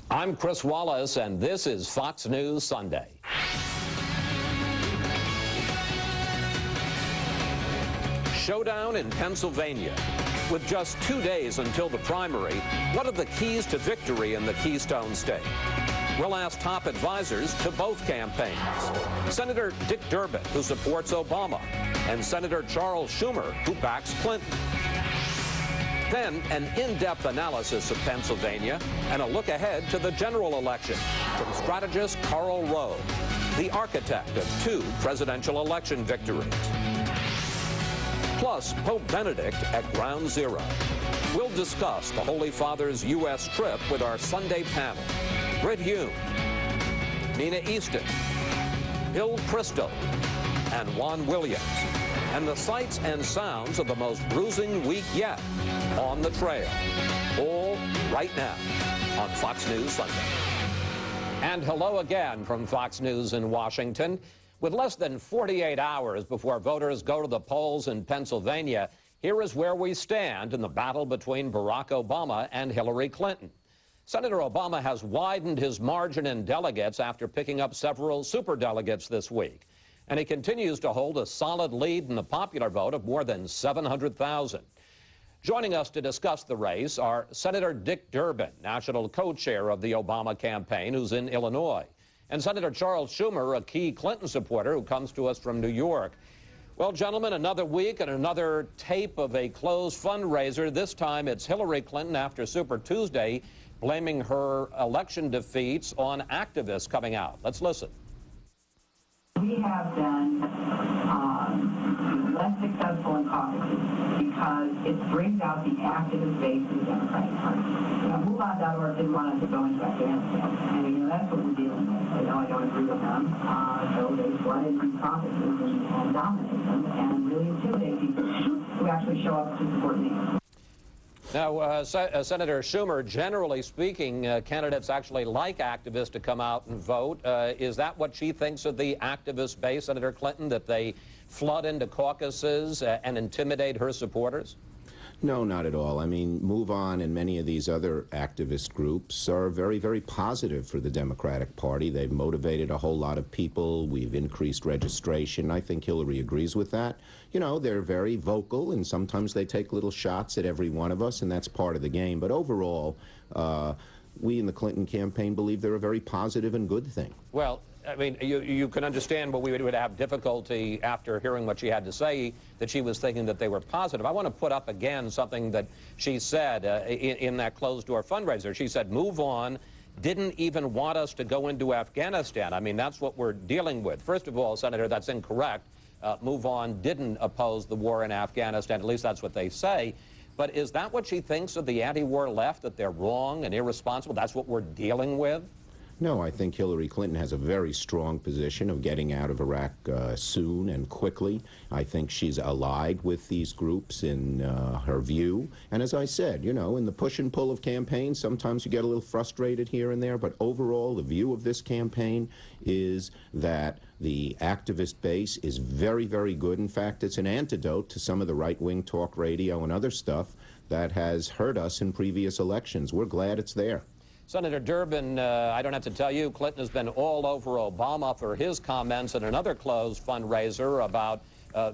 I'm Chris Wallace, and this is Fox News Sunday. Showdown in Pennsylvania. With just 2 days until the primary, what are the keys to victory in the Keystone State? We'll ask top advisors to both campaigns. Senator Dick Durbin, who supports Obama, and Senator Charles Schumer, who backs Clinton. Then, an in-depth analysis of Pennsylvania and a look ahead to the general election from strategist Karl Rove, the architect of 2 presidential election victories. Plus, Pope Benedict at Ground Zero. We'll discuss the Holy Father's U.S. trip with our Sunday panel. Britt Hume, Nina Easton, Bill Kristol, and Juan Williams. And the sights and sounds of the most bruising week yet on the trail. All right now on Fox News Sunday. And hello again from Fox News in Washington. With less than 48 hours before voters go to the polls in Pennsylvania, here is where we stand in the battle between Barack Obama and Hillary Clinton. Senator Obama has widened his margin in delegates after picking up several superdelegates this week. And he continues to hold a solid lead in the popular vote of more than 700,000. Joining us to discuss the race are Senator Dick Durbin, national co-chair of the Obama campaign, who's in Illinois, and Senator Charles Schumer, a key Clinton supporter who comes to us from New York. Well, gentlemen, another week and another tape of a closed fundraiser. This time it's Hillary Clinton after Super Tuesday, blaming her election defeats on activists coming out. Let's listen. We have been less successful in caucuses because it brings out the activist base of the Democratic Party. MoveOn.org didn't want us to go into Afghanistan, and that's what we're dealing with. I don't agree with them, so they flooded these caucuses and dominate them and really intimidate people who actually show up to support me. Now, Senator Schumer, generally speaking, candidates actually like activists to come out and vote. Is that what she thinks of the activist base, Senator Clinton, that they flood into caucuses and intimidate her supporters? No, not at all. I mean, Move On and many of these other activist groups are very, very positive for the Democratic Party. They've motivated a whole lot of people. We've increased registration. I think Hillary agrees with that. You know, they're very vocal, and sometimes they take little shots at every one of us, and that's part of the game. But overall, we in the Clinton campaign believe they're a very positive and good thing. Well, I mean, you can understand what we would have difficulty after hearing what she had to say, that she was thinking that they were positive. I want to put up again something that she said in that closed-door fundraiser. She said, Move On didn't even want us to go into Afghanistan. I mean, that's what we're dealing with. First of all, Senator, that's incorrect. Move On didn't oppose the war in Afghanistan. At least that's what they say. But is that what she thinks of the anti-war left, that they're wrong and irresponsible? That's what we're dealing with? No, I think Hillary Clinton has a very strong position of getting out of Iraq soon and quickly. I think she's allied with these groups in her view. And as I said, you know, in the push and pull of campaigns, sometimes you get a little frustrated here and there, but overall, the view of this campaign is that the activist base is very, very good. In fact, it's an antidote to some of the right-wing talk radio and other stuff that has hurt us in previous elections. We're glad it's there. Senator Durbin, I don't have to tell you, Clinton has been all over Obama for his comments at another closed fundraiser about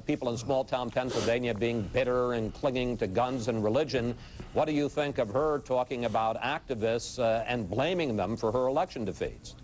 people in small-town Pennsylvania being bitter and clinging to guns and religion. What do you think of her talking about activists and blaming them for her election defeats?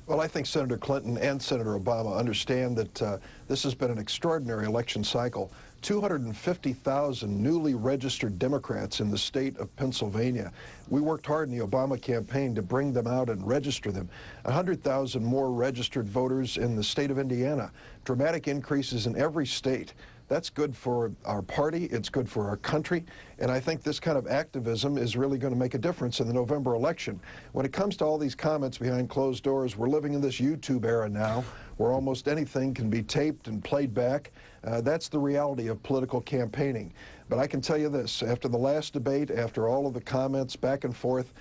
Well, I think Senator Clinton and Senator Obama understand that this has been an extraordinary election cycle. 250,000 newly registered Democrats in the state of Pennsylvania. We worked hard in the Obama campaign to bring them out and register them. 100,000 more registered voters in the state of Indiana. Dramatic increases in every state. That's good for our party, it's good for our country, and I think this kind of activism is really going to make a difference in the November election. When it comes to all these comments behind closed doors, we're living in this YouTube era now, where almost anything can be taped and played back. That's the reality of political campaigning. But I can tell you this, after the last debate, after all of the comments back and forth,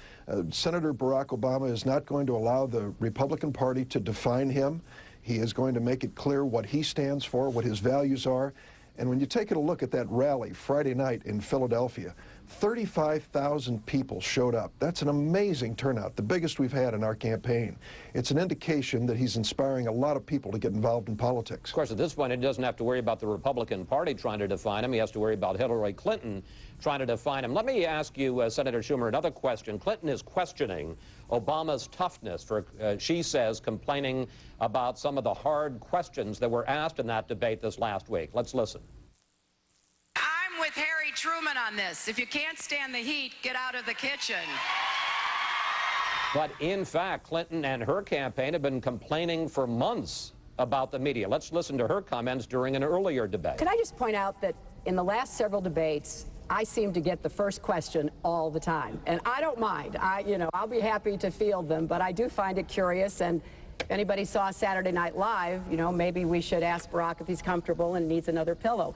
Senator Barack Obama is not going to allow the Republican Party to define him. He is going to make it clear what he stands for, what his values are. And when you take a look at that rally Friday night in Philadelphia, 35,000 people showed up. That's an amazing turnout, the biggest we've had in our campaign. It's an indication that he's inspiring a lot of people to get involved in politics. Of course, at this point, he doesn't have to worry about the Republican Party trying to define him. He has to worry about Hillary Clinton trying to define him. Let me ask you, Senator Schumer, another question. Clinton is questioning Obama's toughness for, she says, complaining about some of the hard questions that were asked in that debate this last week. Let's listen. I'm with Harry Truman on this. If you can't stand the heat, get out of the kitchen. But in fact, Clinton and her campaign have been complaining for months about the media. Let's listen to her comments during an earlier debate. Can I just point out that in the last several debates, I seem to get the first question all the time. And I don't mind. I'll be happy to field them, but I do find it curious. And if anybody saw Saturday Night Live, maybe we should ask Barack if he's comfortable and needs another pillow.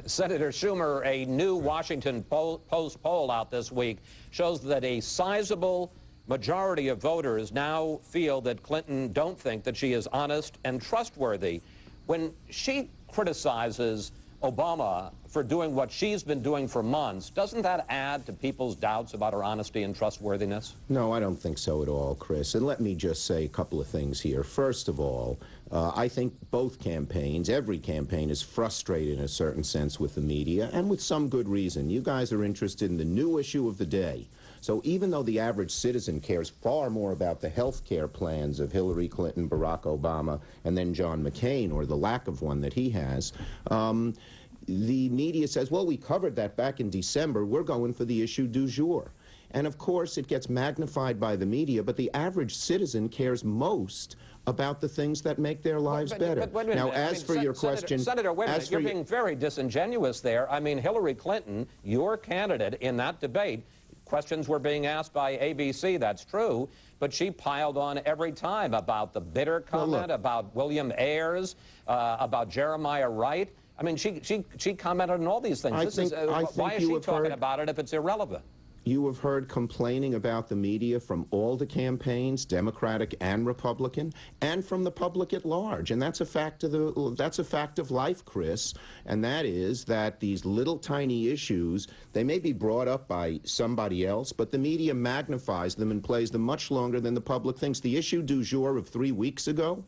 Senator Schumer, a new Washington Post poll out this week shows that a sizable majority of voters now feel that Clinton don't think that she is honest and trustworthy. When she criticizes Obama for doing what she's been doing for months, doesn't that add to people's doubts about her honesty and trustworthiness? No, I don't think so at all, Chris. And let me just say a couple of things here. First of all, I think both campaigns, every campaign, is frustrated in a certain sense with the media, and with some good reason. You guys are interested in the new issue of the day. So even though the average citizen cares far more about the health care plans of Hillary Clinton, Barack Obama, and then John McCain, or the lack of one that he has, the media says, well, we covered that back in December. We're going for the issue du jour. And of course, it gets magnified by the media, but the average citizen cares most about the things that make their lives better. But now, as for your question... Senator, wait a minute, you're being very disingenuous there. I mean, Hillary Clinton, your candidate in that debate, questions were being asked by ABC, that's true, but she piled on every time about the bitter comment, about William Ayers, about Jeremiah Wright. I mean, she commented on all these things. Why is she talking about it if it's irrelevant? You have heard complaining about the media from all the campaigns, Democratic and Republican, and from the public at large. And that's a fact of life, Chris. And that is that these little tiny issues, they may be brought up by somebody else, but the media magnifies them and plays them much longer than the public thinks. The issue du jour of 3 weeks ago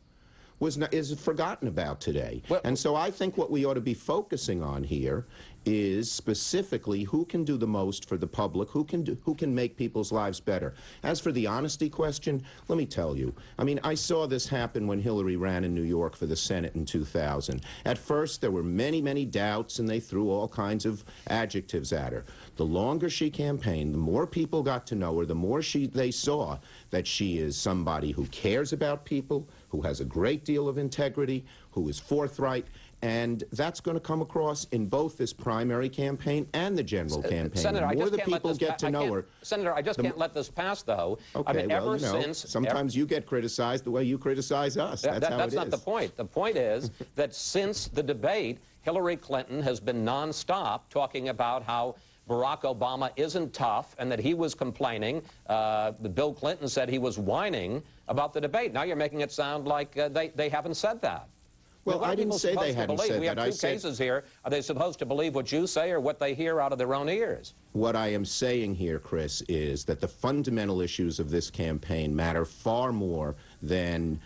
is forgotten about today. Well, and so I think what we ought to be focusing on here is specifically who can do the most for the public, who can make people's lives better. As for the honesty question, let me tell you, I mean, I saw this happen when Hillary ran in New York for the Senate in 2000. At first, there were many, many doubts, and they threw all kinds of adjectives at her. The longer she campaigned, the more people got to know her, the more they saw that she is somebody who cares about people, who has a great deal of integrity, who is forthright, and that's going to come across in both this primary campaign and the general campaign. Senator, the more the people get to know her... Senator, I just can't let this pass, though. Okay, I mean, well, sometimes you get criticized the way you criticize us. That's how it is. That's not the point. The point is that since the debate, Hillary Clinton has been nonstop talking about how Barack Obama isn't tough and that he was complaining. Bill Clinton said he was whining about the debate. Now you're making it sound like they haven't said that. Well, I didn't say they hadn't said that. We have two cases here. Are they supposed to believe what you say or what they hear out of their own ears? What I am saying here, Chris, is that the fundamental issues of this campaign matter far more than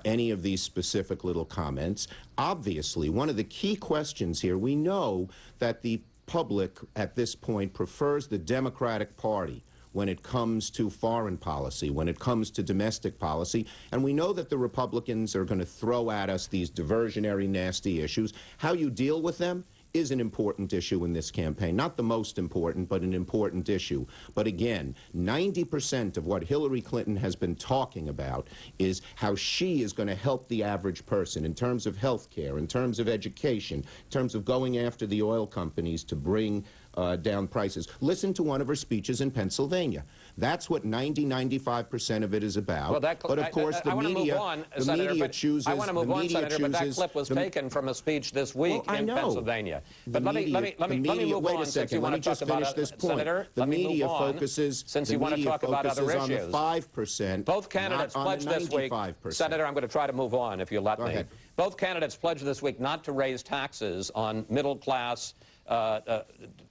any of these specific little comments. Obviously, one of the key questions here, we know that the public at this point prefers the Democratic Party when it comes to foreign policy, when it comes to domestic policy. And we know that the Republicans are going to throw at us these diversionary, nasty issues. How you deal with them is an important issue in this campaign. Not the most important, but an important issue. But again, 90% of what Hillary Clinton has been talking about is how she is going to help the average person in terms of health care, in terms of education, in terms of going after the oil companies to bring down prices. Listen to one of her speeches in Pennsylvania. That's what 95% of it is about. Well, but of course, the media chooses. I want to move on, Senator, but that clip was taken from a speech this week in Pennsylvania. But let me move on. Wait a second. Let me just finish this point. Senator, the media focuses. Since you want to talk about other issues. On the 5%. Both candidates pledged this week. Senator, I'm going to try to move on if you let me. Go ahead. Both candidates pledged this week not to raise taxes on middle-class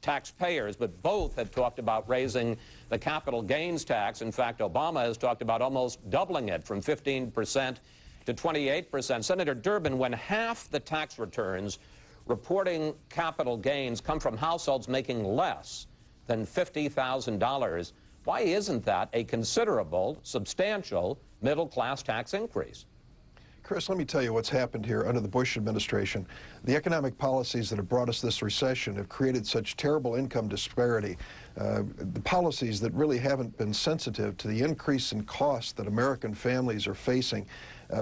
taxpayers, but both have talked about raising the capital gains tax. In fact, Obama has talked about almost doubling it from 15% to 28%. Senator Durbin, when half the tax returns reporting capital gains come from households making less than $50,000, why isn't that a considerable, substantial middle-class tax increase? Chris, let me tell you what's happened here under the Bush administration. The economic policies that have brought us this recession have created such terrible income disparity. The policies that really haven't been sensitive to the increase in costs that American families are facing.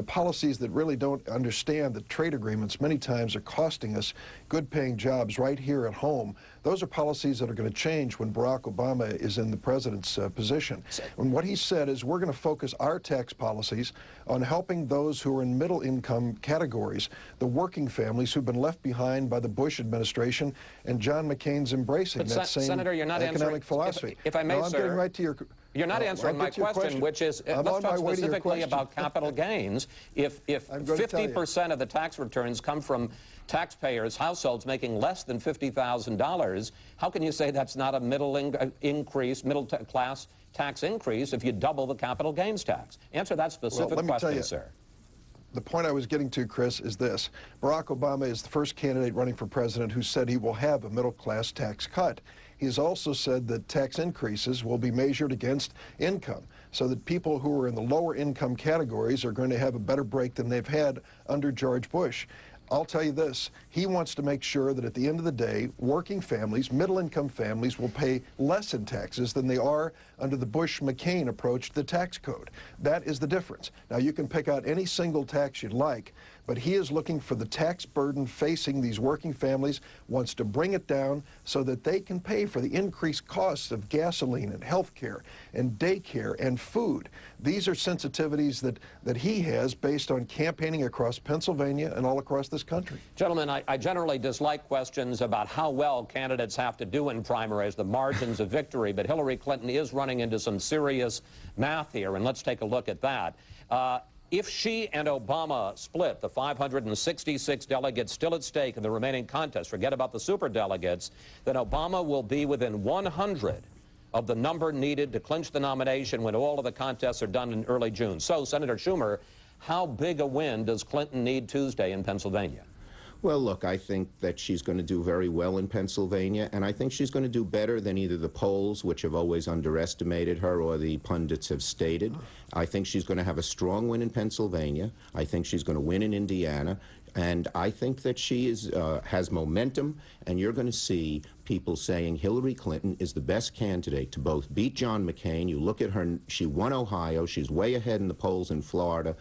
Policies that really don't understand that trade agreements many times are costing us good-paying jobs right here at home. Those are policies that are going to change when Barack Obama is in the president's position. And what he said is we're going to focus our tax policies on helping those who are in middle-income categories, the working families who've been left behind by the Bush administration, and John McCain's embracing that same Senator, you're not economic philosophy. If I may, no, I'm sir, getting right to your... You're not answering my question, which is, let's talk specifically about capital gains. If 50% of the tax returns come from taxpayers, households making less than $50,000, how can you say that's not a middle-class tax increase if you double the capital gains tax? Answer that specific question, sir. The point I was getting to, Chris, is this. Barack Obama is the first candidate running for president who said he will have a middle-class tax cut. He has also said that tax increases will be measured against income, so that people who are in the lower income categories are going to have a better break than they've had under George Bush. I'll tell you this, he wants to make sure that at the end of the day, working families, middle-income families will pay less in taxes than they are under the Bush-McCain approach to the tax code. That is the difference. Now, you can pick out any single tax you'd like, but he is looking for the tax burden facing these working families, wants to bring it down so that they can pay for the increased costs of gasoline and health care and daycare and food. These are sensitivities that he has based on campaigning across Pennsylvania and all across this country. Gentlemen, I generally dislike questions about how well candidates have to do in primaries, the margins of victory, but Hillary Clinton is running into some serious math here, and let's take a look at that. If she and Obama split the 566 delegates still at stake in the remaining contest, forget about the superdelegates, then Obama will be within 100 of the number needed to clinch the nomination when all of the contests are done in early June. So, Senator Schumer, how big a win does Clinton need Tuesday in Pennsylvania? Well, look, I think that she's going to do very well in Pennsylvania, and I think she's going to do better than either the polls, which have always underestimated her, or the pundits have stated. I think she's going to have a strong win in Pennsylvania. I think she's going to win in Indiana. And I think that she has momentum, and you're going to see people saying Hillary Clinton is the best candidate to both beat John McCain. You look at her, she won Ohio, she's way ahead in the polls in Florida.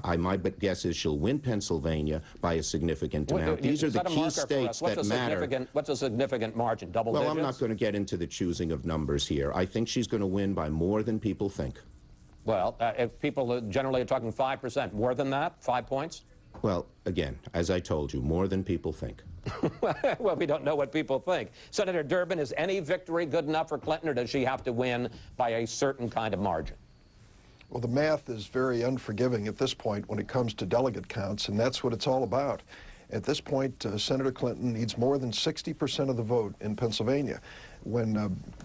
My guess is she'll win Pennsylvania by a significant amount. These are the key states that matter. What's a significant margin? Double digits? Well, I'm not going to get into the choosing of numbers here. I think she's going to win by more than people think. Well, if people generally are talking 5%, more than that, 5 points? Well, again, as I told you, more than people think. Well, we don't know what people think. Senator Durbin, is any victory good enough for Clinton, or does she have to win by a certain kind of margin? Well, the math is very unforgiving at this point when it comes to delegate counts, and that's what it's all about. At this point, Senator Clinton needs more than 60% of the vote in Pennsylvania. When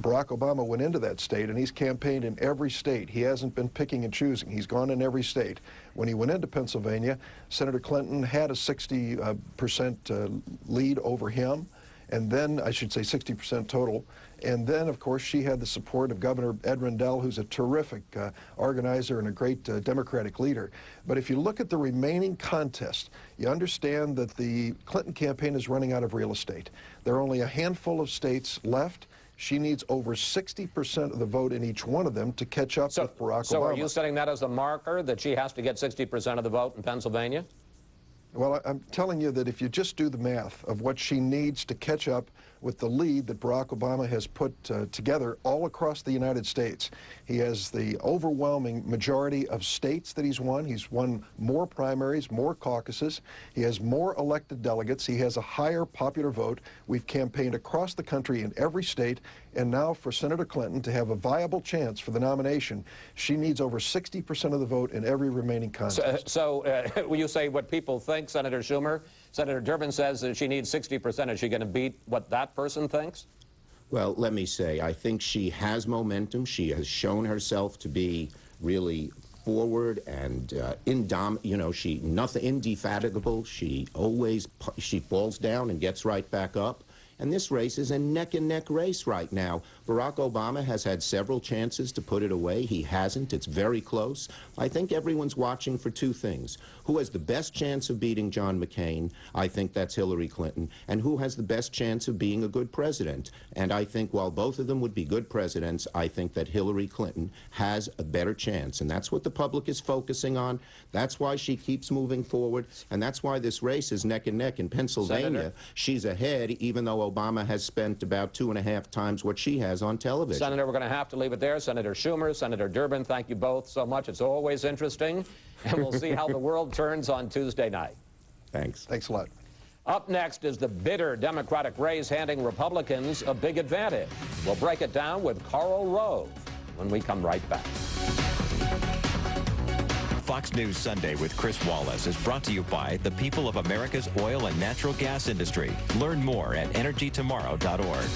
Barack Obama went into that state, and he's campaigned in every state, he hasn't been picking and choosing. He's gone in every state. When he went into Pennsylvania, Senator Clinton had a 60% lead over him, and then, I should say 60% total. And then, of course, she had the support of Governor Ed Rendell, who's a terrific organizer and a great Democratic leader. But if you look at the remaining contest, you understand that the Clinton campaign is running out of real estate. There are only a handful of states left. She needs over 60% of the vote in each one of them to catch up with Barack Obama. So are you setting that as a marker, that she has to get 60% of the vote in Pennsylvania? Well, I'm telling you that if you just do the math of what she needs to catch up with the lead that Barack Obama has put together all across the United States. He has the overwhelming majority of states that he's won. He's won more primaries, more caucuses. He has more elected delegates. He has a higher popular vote. We've campaigned across the country in every state. And now for Senator Clinton to have a viable chance for the nomination, she needs over 60% of the vote in every remaining contest. So will you say what people think, Senator Schumer? Senator Durbin says that she needs 60%. Is she going to beat what that person thinks? Well, let me say, I think she has momentum. She has shown herself to be really forward and indefatigable. She falls down and gets right back up. And this race is a neck-and-neck race right now. Barack Obama has had several chances to put it away. He hasn't. It's very close. I think everyone's watching for two things. Who has the best chance of beating John McCain? I think that's Hillary Clinton. And who has the best chance of being a good president? And I think while both of them would be good presidents, I think that Hillary Clinton has a better chance. And that's what the public is focusing on. That's why she keeps moving forward. And that's why this race is neck and neck. In Pennsylvania, Senator, she's ahead, even though Obama has spent about 2.5 times what she has on television. Senator, we're going to have to leave it there. Senator Schumer, Senator Durbin, thank you both so much. It's always interesting. And we'll see how the world turns on Tuesday night. Thanks. Thanks a lot. Up next is the bitter Democratic race handing Republicans a big advantage. We'll break it down with Karl Rove when we come right back. Fox News Sunday with Chris Wallace is brought to you by the people of America's oil and natural gas industry. Learn more at energytomorrow.org.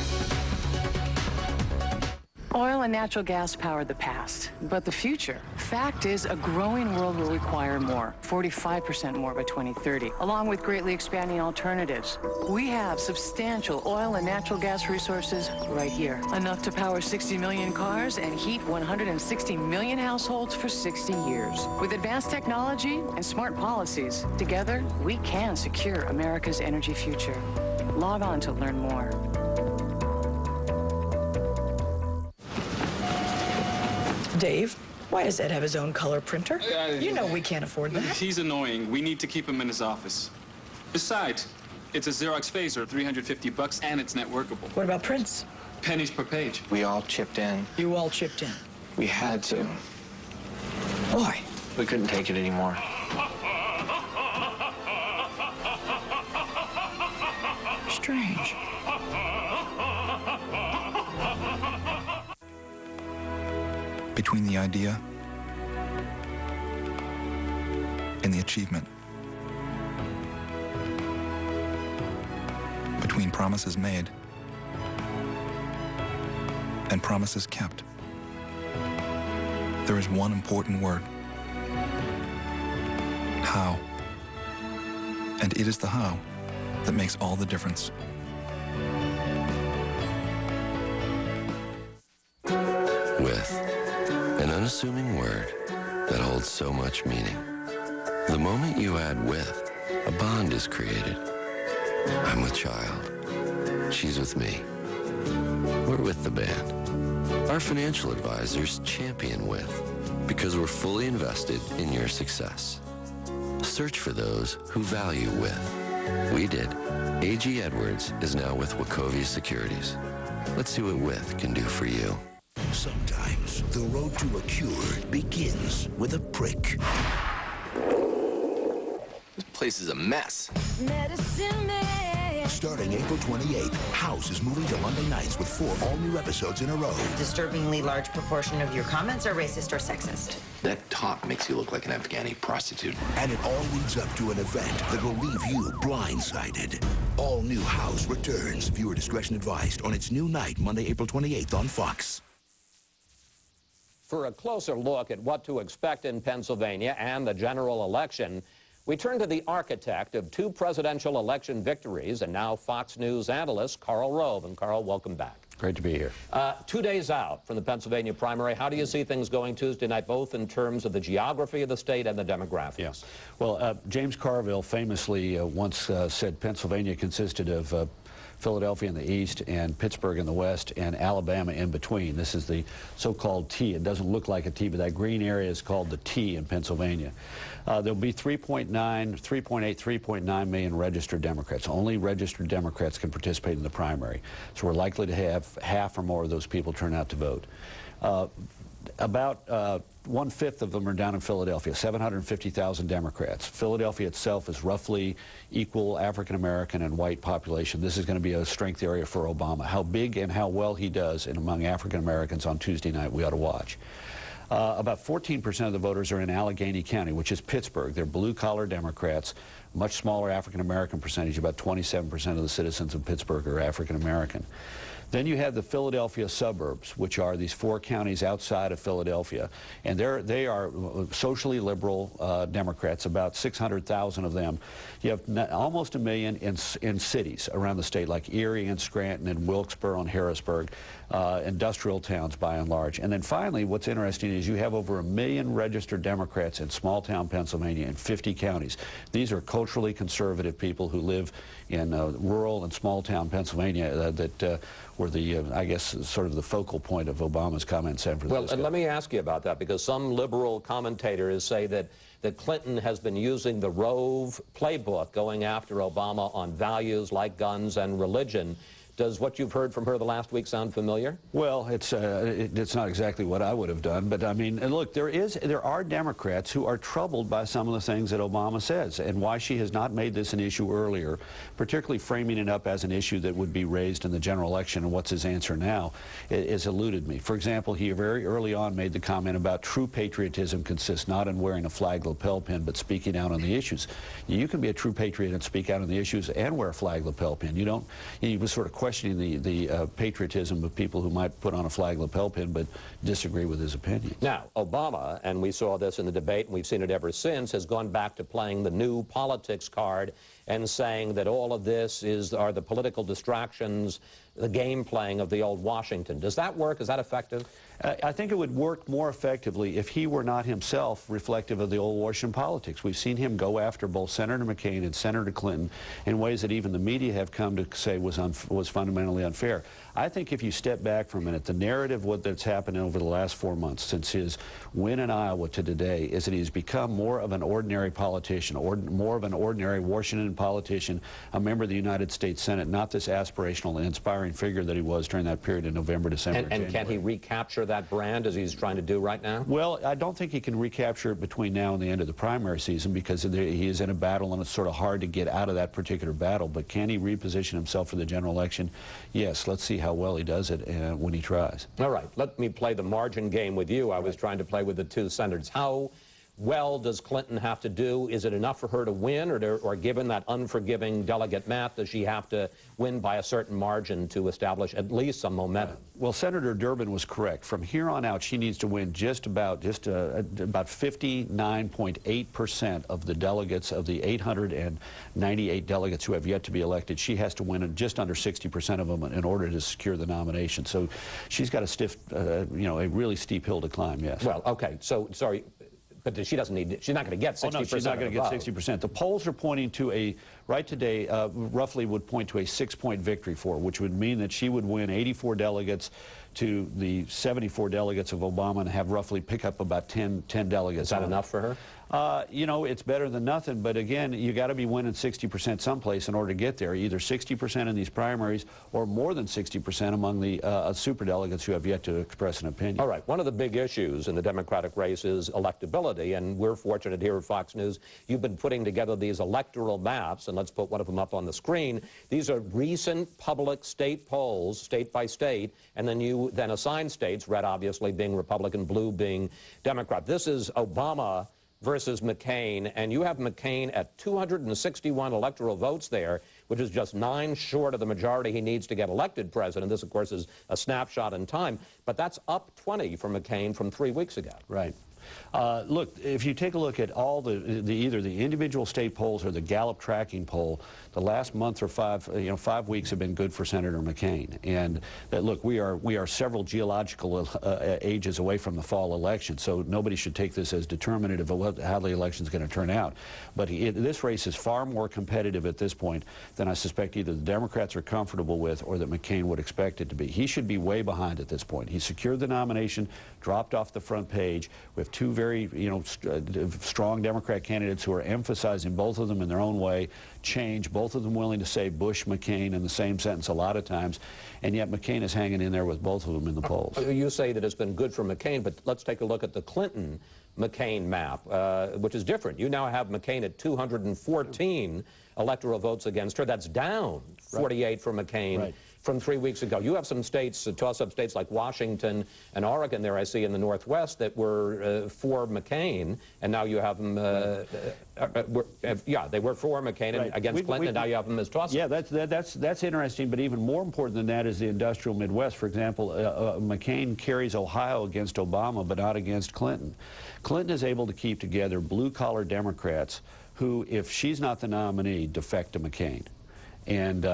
Oil and natural gas power the past, but the future. Fact is, a growing world will require more, 45% more by 2030, along with greatly expanding alternatives. We have substantial oil and natural gas resources right here, enough to power 60 million cars and heat 160 million households for 60 years. With advanced technology and smart policies, together, we can secure America's energy future. Log on to learn more. Dave, why does Ed have his own color printer? You know we can't afford that. He's annoying. We need to keep him in his office. Besides, it's a Xerox phaser, $350, and it's net workable. What about prints? Pennies per page. We all chipped in. You all chipped in? We had to. Why? We couldn't take it anymore. Strange. Between the idea and the achievement. Between promises made and promises kept. There is one important word. How. And it is the how that makes all the difference. With an unassuming word that holds so much meaning. The moment you add with, a bond is created. I'm with Child. She's with me. We're with the band. Our financial advisors champion with, because we're fully invested in your success. Search for those who value with. We did. A.G. Edwards is now with Wachovia Securities. Let's see what with can do for you. Sometimes the road to a cure begins with a prick. This place is a mess. Medicine Man. Starting April 28th, House is moving to Monday nights with 4 all-new episodes in a row. Disturbingly large proportion of your comments are racist or sexist. That talk makes you look like an Afghani prostitute. And it all leads up to an event that will leave you blindsided. All new House returns. Viewer discretion advised on its new night, Monday, April 28th on Fox. For a closer look at what to expect in Pennsylvania and the general election, we turn to the architect of 2 presidential election victories and now Fox News analyst Karl Rove. And Karl, welcome back. Great to be here. 2 days out from the Pennsylvania primary, how do you see things going Tuesday night, both in terms of the geography of the state and the demographics? Yeah. Well, James Carville famously once said Pennsylvania consisted of Philadelphia in the east and Pittsburgh in the west and Alabama in between. This is the so-called T. It doesn't look like a T, but that green area is called the T in Pennsylvania. There'll be 3.8, 3.9 million registered Democrats. Only registered Democrats can participate in the primary. So we're likely to have half or more of those people turn out to vote. About 1/5 of them are down in Philadelphia, 750,000 Democrats. Philadelphia itself is roughly equal African-American and white population. This is going to be a strength area for Obama. How big and how well he does among African-Americans on Tuesday night, we ought to watch. About 14% of the voters are in Allegheny County, which is Pittsburgh. They're blue-collar Democrats, much smaller African-American percentage. About 27% of the citizens of Pittsburgh are African-American. Then you have the Philadelphia suburbs, which are these 4 counties outside of Philadelphia. And they are socially liberal Democrats, about 600,000 of them. You have almost 1 million in cities around the state, like Erie and Scranton and Wilkesboro and Harrisburg, industrial towns by and large. And then finally, what's interesting is you have over 1 million registered Democrats in small-town Pennsylvania in 50 counties. These are culturally conservative people who live in rural and small-town Pennsylvania that were the, I guess, sort of the focal point of Obama's comment in San Francisco. Well, and let me ask you about that, because some liberal commentators say that Clinton has been using the Rove playbook going after Obama on values like guns and religion. Does what you've heard from her the last week sound familiar? Well, it's not exactly what I would have done, but I mean, look, there are Democrats who are troubled by some of the things that Obama says, and why she has not made this an issue earlier, particularly framing it up as an issue that would be raised in the general election, and what's his answer now, has eluded me. For example, he very early on made the comment about true patriotism consists not in wearing a flag lapel pin, but speaking out on the issues. You can be a true patriot and speak out on the issues and wear a flag lapel pin. He was sort of questioning the patriotism of people who might put on a flag lapel pin but disagree with his opinions. Now, Obama, and we saw this in the debate and we've seen it ever since, has gone back to playing the new politics card and saying that all of this are the political distractions, the game playing of the old Washington. Does that work? Is that effective? I think it would work more effectively if he were not himself reflective of the old Washington politics. We've seen him go after both Senator McCain and Senator Clinton in ways that even the media have come to say was fundamentally unfair. I think if you step back for a minute, the narrative that's happened over the last 4 months since his win in Iowa to today is that he's become more of an ordinary politician, more of an ordinary Washington politician, a member of the United States Senate, not this aspirational and inspiring figure that he was during that period in November, December, and January. Can he recapture that brand as he's trying to do right now? Well, I don't think he can recapture it between now and the end of the primary season, because he is in a battle and it's sort of hard to get out of that particular battle. But can he reposition himself for the general election? Yes. Let's see how well he does it when he tries. All right. Let me play the margin game with you. I was trying to play with the two senators. How well does Clinton have to do? Is it enough for her to win, or given that unforgiving delegate math, does she have to win by a certain margin to establish at least some momentum? Well, Senator Durbin was correct. From here on out, she needs to win about 59.8% of the delegates, of the 898 delegates who have yet to be elected. She has to win just under 60% of them in order to secure the nomination. So she's got a a really steep hill to climb, yes. Well, okay. So, sorry. But she doesn't need, she's not going to get 60%. Oh, no, she's not going to get 60%. The polls are pointing to right today, roughly would point to a 6-point victory for her, which would mean that she would win 84 delegates to the 74 delegates of Obama and have roughly pick up about 10 delegates. Is that enough for her? It's better than nothing, but again, you got to be winning 60% someplace in order to get there, either 60% in these primaries or more than 60% among the superdelegates who have yet to express an opinion. All right. One of the big issues in the Democratic race is electability, and we're fortunate here at Fox News. You've been putting together these electoral maps, and let's put one of them up on the screen. These are recent public state polls, state by state, and then you assign states, red obviously being Republican, blue being Democrat. This is Obama versus McCain, and you have McCain at 261 electoral votes there, which is just 9 short of the majority he needs to get elected president. This, of course, is a snapshot in time, but that's up 20 for McCain from 3 weeks ago. Right. Look, if you take a look at all either the individual state polls or the Gallup tracking poll, the last month or 5 weeks have been good for Senator McCain. And that, look, we are several geological ages away from the fall election, so nobody should take this as determinative of how the election is going to turn out. But this race is far more competitive at this point than I suspect either the Democrats are comfortable with or that McCain would expect it to be. He should be way behind at this point. He secured the nomination, dropped off the front page. We have two very strong Democrat candidates who are emphasizing, both of them in their own way, change, both of them willing to say Bush, McCain in the same sentence a lot of times, and yet McCain is hanging in there with both of them in the polls. You say that it's been good for McCain, but let's take a look at the Clinton-McCain map, which is different. You now have McCain at 214 electoral votes against her. That's down 48 for McCain. Right. from 3 weeks ago. You have some states, toss-up states like Washington and Oregon there, I see, in the Northwest that were for McCain, and now you have them, yeah, they were for McCain and against Clinton, and now you have them as toss-ups. Yeah, that's interesting, but even more important than that is the industrial Midwest. For example, McCain carries Ohio against Obama, but not against Clinton. Clinton is able to keep together blue-collar Democrats who, if she's not the nominee, defect to McCain. And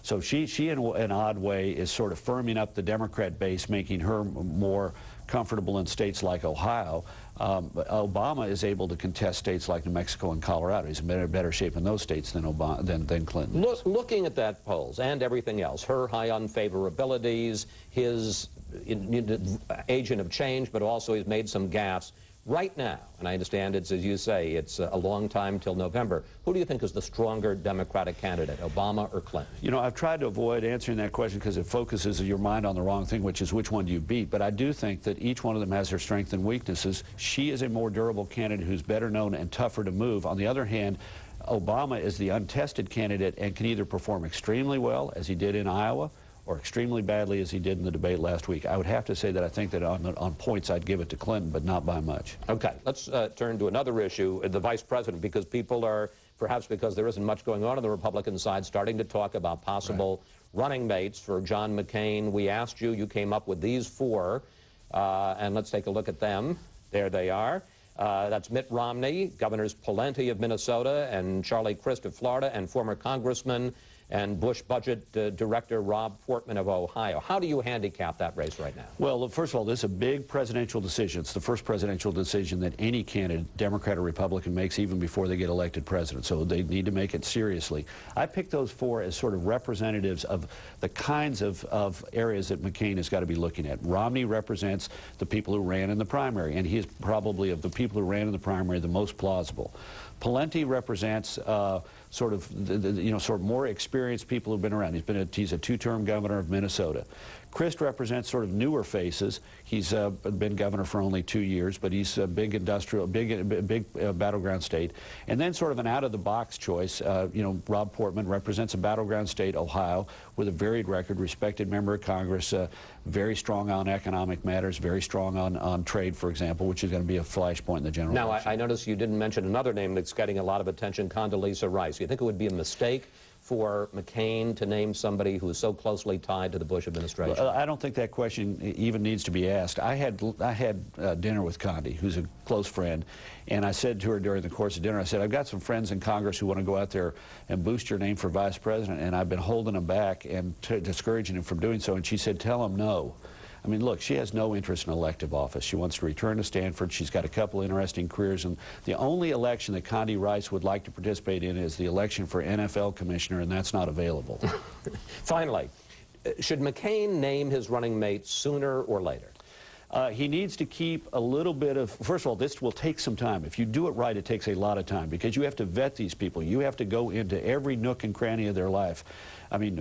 so she in an odd way, is sort of firming up the Democrat base, making her more comfortable in states like Ohio. But Obama is able to contest states like New Mexico and Colorado. He's in better shape in those states than Clinton. Looking at that polls and everything else, her high unfavorabilities, his agent of change, but also he's made some gaffes. Right now, and I understand it's, as you say, it's a long time till November, who do you think is the stronger Democratic candidate, Obama or Clinton? You know, I've tried to avoid answering that question because it focuses your mind on the wrong thing, which is which one do you beat. But I do think that each one of them has their strengths and weaknesses. She is a more durable candidate who's better known and tougher to move. On the other hand, Obama is the untested candidate and can either perform extremely well, as he did in Iowa, or extremely badly as he did in the debate last week. I would have to say that I think that on points I'd give it to Clinton, but not by much. Okay, let's turn to another issue, the vice president, because people are, perhaps because there isn't much going on the Republican side, starting to talk about possible running mates for John McCain. We asked you, you came up with these four, and let's take a look at them. There they are. That's Mitt Romney, Governors Pawlenty of Minnesota and Charlie Crist of Florida, and former Congressman and Bush Budget Director Rob Portman of Ohio. How do you handicap that race right now? Well, first of all, this is a big presidential decision. It's the first presidential decision that any candidate, Democrat or Republican, makes even before they get elected president. So they need to make it seriously. I picked those four as sort of representatives of the kinds of areas that McCain has got to be looking at. Romney represents the people who ran in the primary, and he is probably, of the people who ran in the primary, the most plausible. Pawlenty represents sort of more experienced people who've been around. He's a two-term governor of Minnesota. Crist represents sort of newer faces. He's been governor for only 2 years, but he's a big industrial, big battleground state. And then sort of an out-of-the-box choice. Rob Portman represents a battleground state, Ohio, with a varied record, respected member of Congress, very strong on economic matters, very strong on trade, for example, which is going to be a flashpoint in the general election. Now, I notice you didn't mention another name that's getting a lot of attention, Condoleezza Rice. You think it would be a mistake for McCain to name somebody who is so closely tied to the Bush administration? Well, I don't think that question even needs to be asked. I had dinner with Condi, who's a close friend, and I said to her during the course of dinner, I said, I've got some friends in Congress who want to go out there and boost your name for vice president, and I've been holding them back and discouraging them from doing so. And she said, tell them no. I mean, look, she has no interest in elective office. She wants to return to Stanford. She's got a couple interesting careers, and the only election that Condi Rice would like to participate in is the election for NFL commissioner, and that's not available. Finally, should McCain name his running mate sooner or later? He needs to keep a little bit of, first of all, this will take some time. If you do it right, it takes a lot of time because you have to vet these people. You have to go into every nook and cranny of their life. I mean,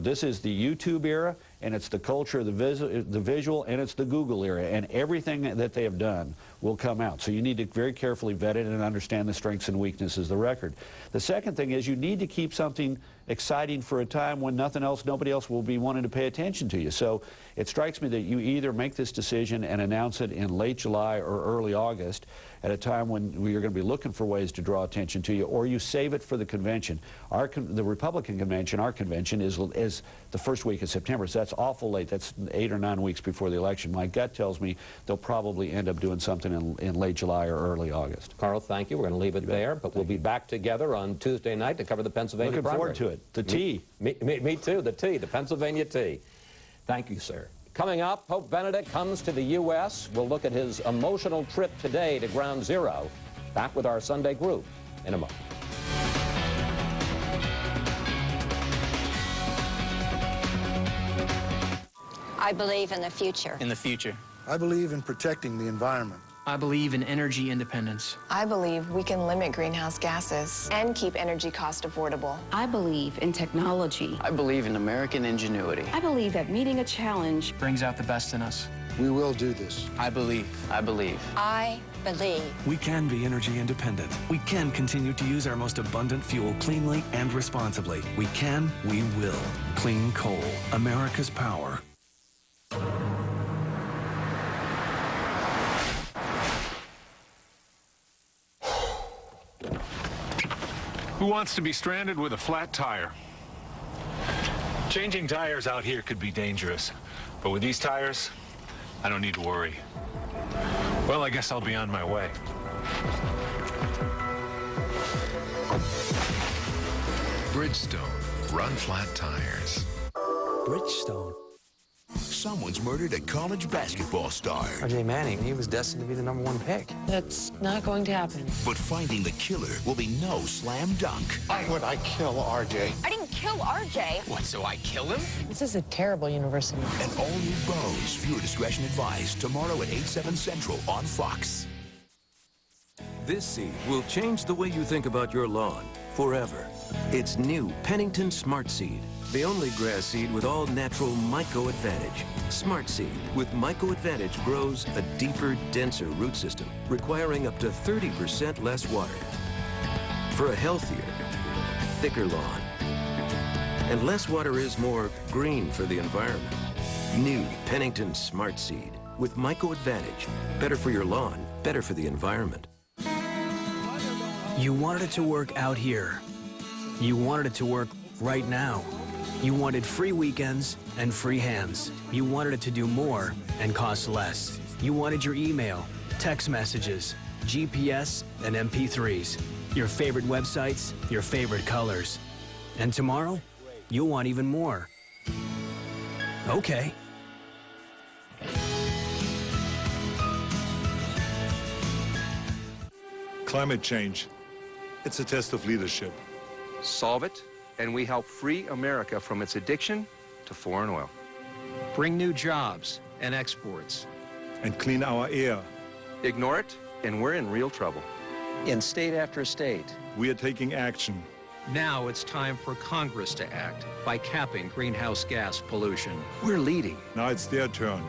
this is the YouTube era, and it's the culture, the visual, and it's the Google era, and everything that they have done will come out. So you need to very carefully vet it and understand the strengths and weaknesses of the record. The second thing is you need to keep something exciting for a time when nobody else will be wanting to pay attention to you. So it strikes me that you either make this decision and announce it in late July or early August at a time when you're going to be looking for ways to draw attention to you, or you save it for the convention. The Republican convention, our convention, is the first week of September, so that's awful late. That's 8 or 9 weeks before the election. My gut tells me they'll probably end up doing something in late July or early August. Carl, thank you. We're going to leave it there, but we'll be back together on Tuesday night to cover the Pennsylvania primary. Looking forward to it. The tea. Me too, the tea, the Pennsylvania tea. Thank you, sir. Coming up, Pope Benedict comes to the U.S. We'll look at his emotional trip today to Ground Zero. Back with our Sunday group in a moment. I believe in the future. In the future. I believe in protecting the environment. I believe in energy independence. I believe we can limit greenhouse gases and keep energy cost affordable. I believe in technology. I believe in American ingenuity. I believe that meeting a challenge brings out the best in us. We will do this. I believe. I believe. I believe. We can be energy independent. We can continue to use our most abundant fuel cleanly and responsibly. We can, we will. Clean coal, America's power. Who wants to be stranded with a flat tire? Changing tires out here could be dangerous, but with these tires, I don't need to worry. Well, I guess I'll be on my way. Bridgestone. Run flat tires. Bridgestone. Someone's murdered a college basketball star. R.J. Manning, he was destined to be the #1 pick. That's not going to happen. But finding the killer will be no slam dunk. Why would I kill R.J.? I didn't kill RJ. What, so I kill him? This is a terrible university. An all-new Bones. Viewer discretion advised. Tomorrow at 8/7 Central on Fox. This seed will change the way you think about your lawn forever. It's new Pennington Smart Seed. The only grass seed with all natural Myco Advantage. Smart Seed with Myco Advantage grows a deeper, denser root system, requiring up to 30% less water. For a healthier, thicker lawn. And less water is more green for the environment. New Pennington Smart Seed with Myco Advantage. Better for your lawn, better for the environment. You wanted it to work out here. You wanted it to work right now. You wanted free weekends and free hands. You wanted it to do more and cost less. You wanted your email, text messages, GPS, and MP3s. Your favorite websites, your favorite colors. And tomorrow, you'll want even more. Okay. Climate change. It's a test of leadership. Solve it, and we help free America from its addiction to foreign oil. Bring new jobs and exports. And clean our air. Ignore it, and we're in real trouble. In state after state. We are taking action. Now it's time for Congress to act by capping greenhouse gas pollution. We're leading. Now it's their turn.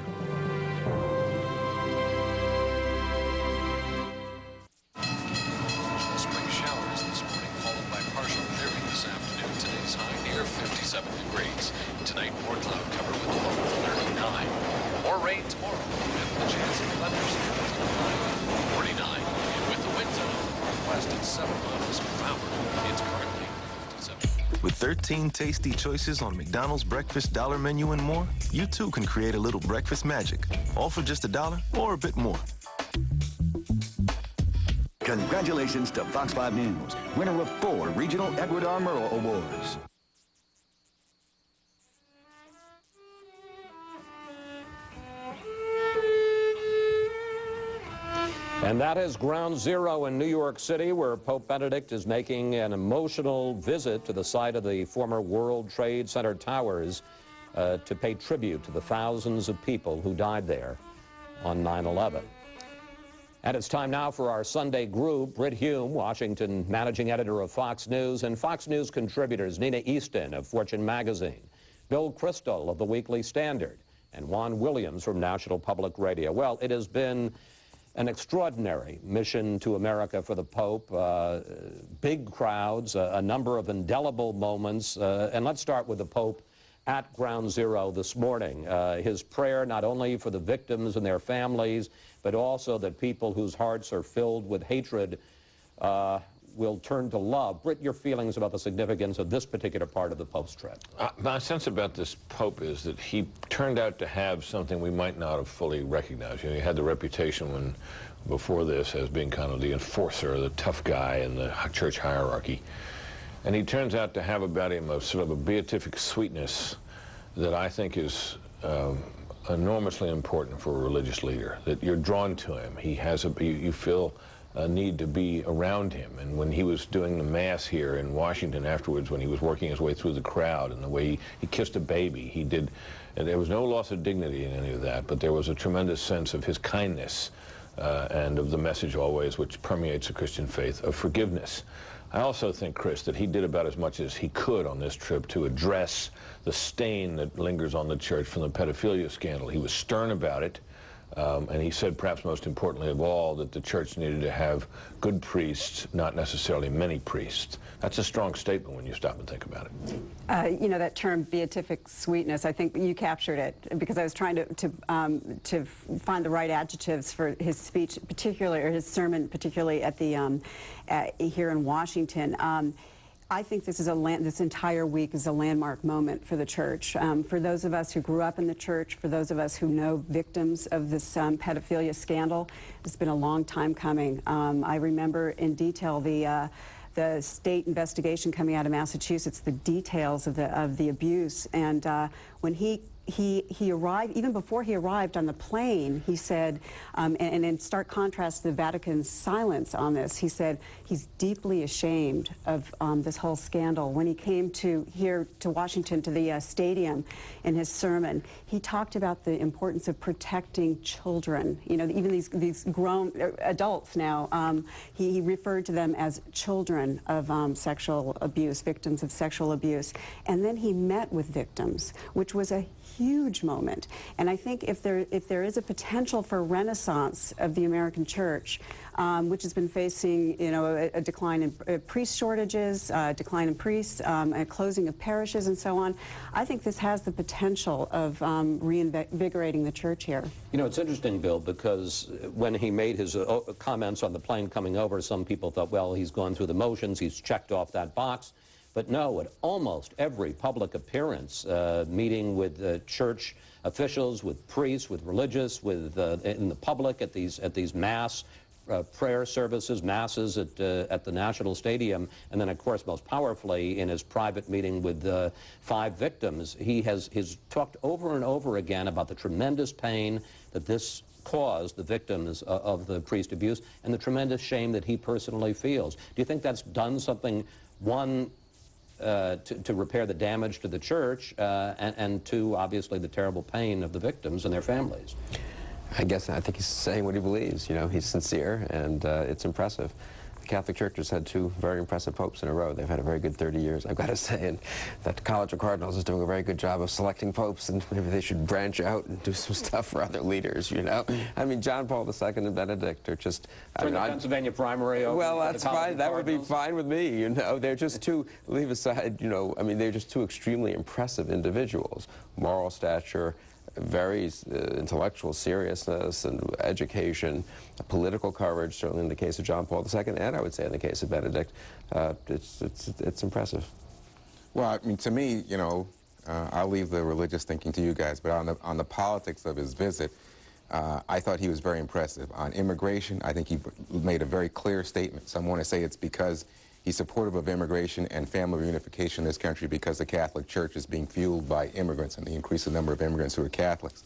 Spring showers this morning, followed by partial clearing this afternoon. Today's high near 57 degrees. Tonight, more cloud cover with a low of 39. More rain tomorrow, with the chance of thunderstorms at a high of 49. And with the winds out of the northwest at 7 miles per hour, it's currently 57. With 13 tasty choices on McDonald's breakfast dollar menu and more, you too can create a little breakfast magic, all for just $1 or a bit more. Congratulations to Fox 5 News, winner of 4 regional Edward R. Murrow Awards. And that is ground zero in New York City, where Pope Benedict is making an emotional visit to the site of the former World Trade Center towers to pay tribute to the thousands of people who died there on 9/11. And it's time now for our Sunday group. Britt Hume, Washington managing editor of Fox News, and Fox News contributors Nina Easton of Fortune magazine, Bill Kristol of the Weekly Standard, and Juan Williams from National Public Radio. Well, it has been an extraordinary mission to America for the Pope. Big crowds, a number of indelible moments. And let's start with the Pope at Ground Zero this morning. His prayer not only for the victims and their families, but also that people whose hearts are filled with hatred will turn to love. Britt, your feelings about the significance of this particular part of the Pope's trip? My sense about this Pope is that he turned out to have something we might not have fully recognized. You know, he had the reputation before this as being kind of the enforcer, the tough guy in the church hierarchy. And he turns out to have about him a sort of a beatific sweetness that I think is enormously important for a religious leader, that you're drawn to him. He has you feel a need to be around him. And when he was doing the Mass here in Washington afterwards, when he was working his way through the crowd and the way he kissed a baby, and there was no loss of dignity in any of that, but there was a tremendous sense of his kindness and of the message always, which permeates the Christian faith, of forgiveness. I also think, Chris, that he did about as much as he could on this trip to address the stain that lingers on the church from the pedophilia scandal. He was stern about it. And he said, perhaps most importantly of all, that the church needed to have good priests, not necessarily many priests. That's a strong statement when you stop and think about it. You know, that term beatific sweetness, I think you captured it, because I was trying to find the right adjectives for his speech, particularly, or his sermon, particularly at the here in Washington. I think this entire week is a landmark moment for the church. For those of us who grew up in the church, for those of us who know victims of this pedophilia scandal, it's been a long time coming. I remember in detail the state investigation coming out of Massachusetts, the details of the abuse, and when he arrived, even before he arrived on the plane, he said, and in stark contrast to the Vatican's silence on this, he said he's deeply ashamed of this whole scandal. When he came here to Washington, to the stadium, in his sermon, he talked about the importance of protecting children. You know, even these grown adults now, he referred to them as children of sexual abuse, victims of sexual abuse. And then he met with victims, which was a huge moment. And I think if there is a potential for renaissance of the American church, which has been facing, you know, a decline in priest shortages, decline in priests, a closing of parishes and so on, I think this has the potential of reinvigorating the church here. You know, it's interesting, Bill, because when he made his comments on the plane coming over, some people thought, well, he's gone through the motions, he's checked off that box. But no, at almost every public appearance, meeting with church officials, with priests, with religious, with in the public at these mass prayer services, masses at the National Stadium, and then, of course, most powerfully in his private meeting with 5 victims, he's talked over and over again about the tremendous pain that this caused the victims of the priest abuse, and the tremendous shame that he personally feels. Do you think that's done something, one, to repair the damage to the church, and two, obviously, the terrible pain of the victims and their families? I think he's saying what he believes. You know, he's sincere, and it's impressive. The Catholic Church has had 2 very impressive popes in a row. They've had a very good 30 years, I've got to say, and that College of Cardinals is doing a very good job of selecting popes, and maybe they should branch out and do some stuff for other leaders, you know? I mean, John Paul II and Benedict are just... Turn the Pennsylvania primary over. Well, that's fine. That would be fine with me, you know? They're just two, leave aside, you know, I mean, they're just 2 extremely impressive individuals. Moral stature, very intellectual seriousness and education, political courage, certainly in the case of John Paul II, and I would say in the case of Benedict, it's impressive. Well, I mean, to me, you know, I'll leave the religious thinking to you guys, but on the politics of his visit, I thought he was very impressive. On immigration, I think he made a very clear statement. Some want to say it's because he's supportive of immigration and family reunification in this country because the Catholic Church is being fueled by immigrants and the increasing number of immigrants who are Catholics.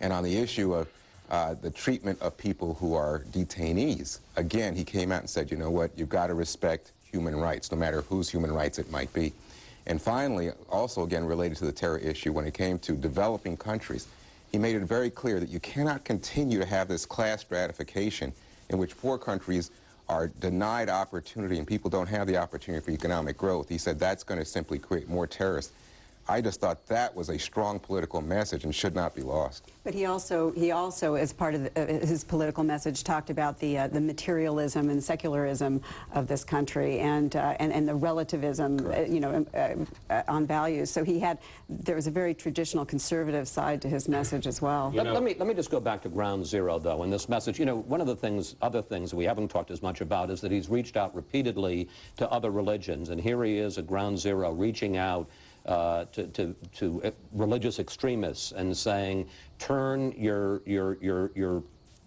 And on the issue of the treatment of people who are detainees, again, he came out and said, you know what, you've got to respect human rights, no matter whose human rights it might be. And finally, also again related to the terror issue, when it came to developing countries, he made it very clear that you cannot continue to have this class stratification in which poor countries are denied opportunity and people don't have the opportunity for economic growth. He said that's going to simply create more terrorists. I just thought that was a strong political message and should not be lost. But he also, as part of his political message, talked about the materialism and secularism of this country and the relativism, you know, on values. So there was a very traditional conservative side to his message as well. Let me just go back to ground zero, though, in this message. You know, one of the other things we haven't talked as much about is that he's reached out repeatedly to other religions, and here he is at ground zero reaching out to religious extremists and saying, turn your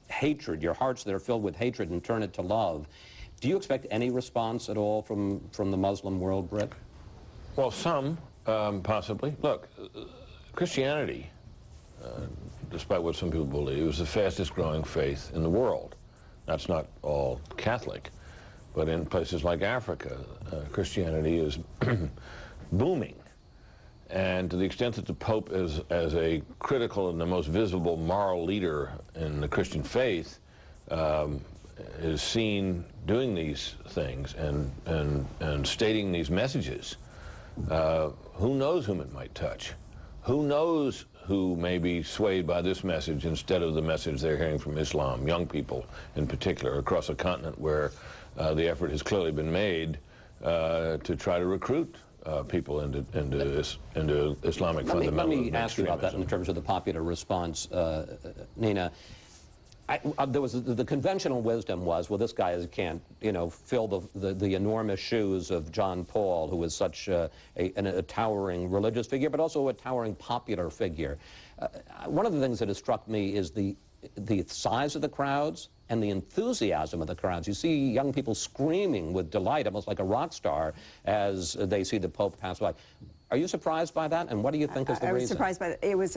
hatred, your hearts that are filled with hatred, and turn it to love. Do you expect any response at all from the Muslim world, Britt? Well, some, possibly. Look, Christianity, despite what some people believe, is the fastest growing faith in the world. That's not all Catholic, but in places like Africa, Christianity is booming. And to the extent that the Pope is as a critical and the most visible moral leader in the Christian faith is seen doing these things and stating these messages, who knows whom it might touch? Who knows who may be swayed by this message instead of the message they're hearing from Islam, young people in particular, across a continent where the effort has clearly been made to try to recruit people into Islamic fundamentalism. Let me ask you about that in terms of the popular response, Nina. There was the conventional wisdom was, well, this guy can't, you know, fill the enormous shoes of John Paul, who was such a towering religious figure, but also a towering popular figure. One of the things that has struck me is the size of the crowds and the enthusiasm of the crowds. You see young people screaming with delight, almost like a rock star, as they see the Pope pass by. Are you surprised by that? And what do you think is the reason? I was surprised by that. It was,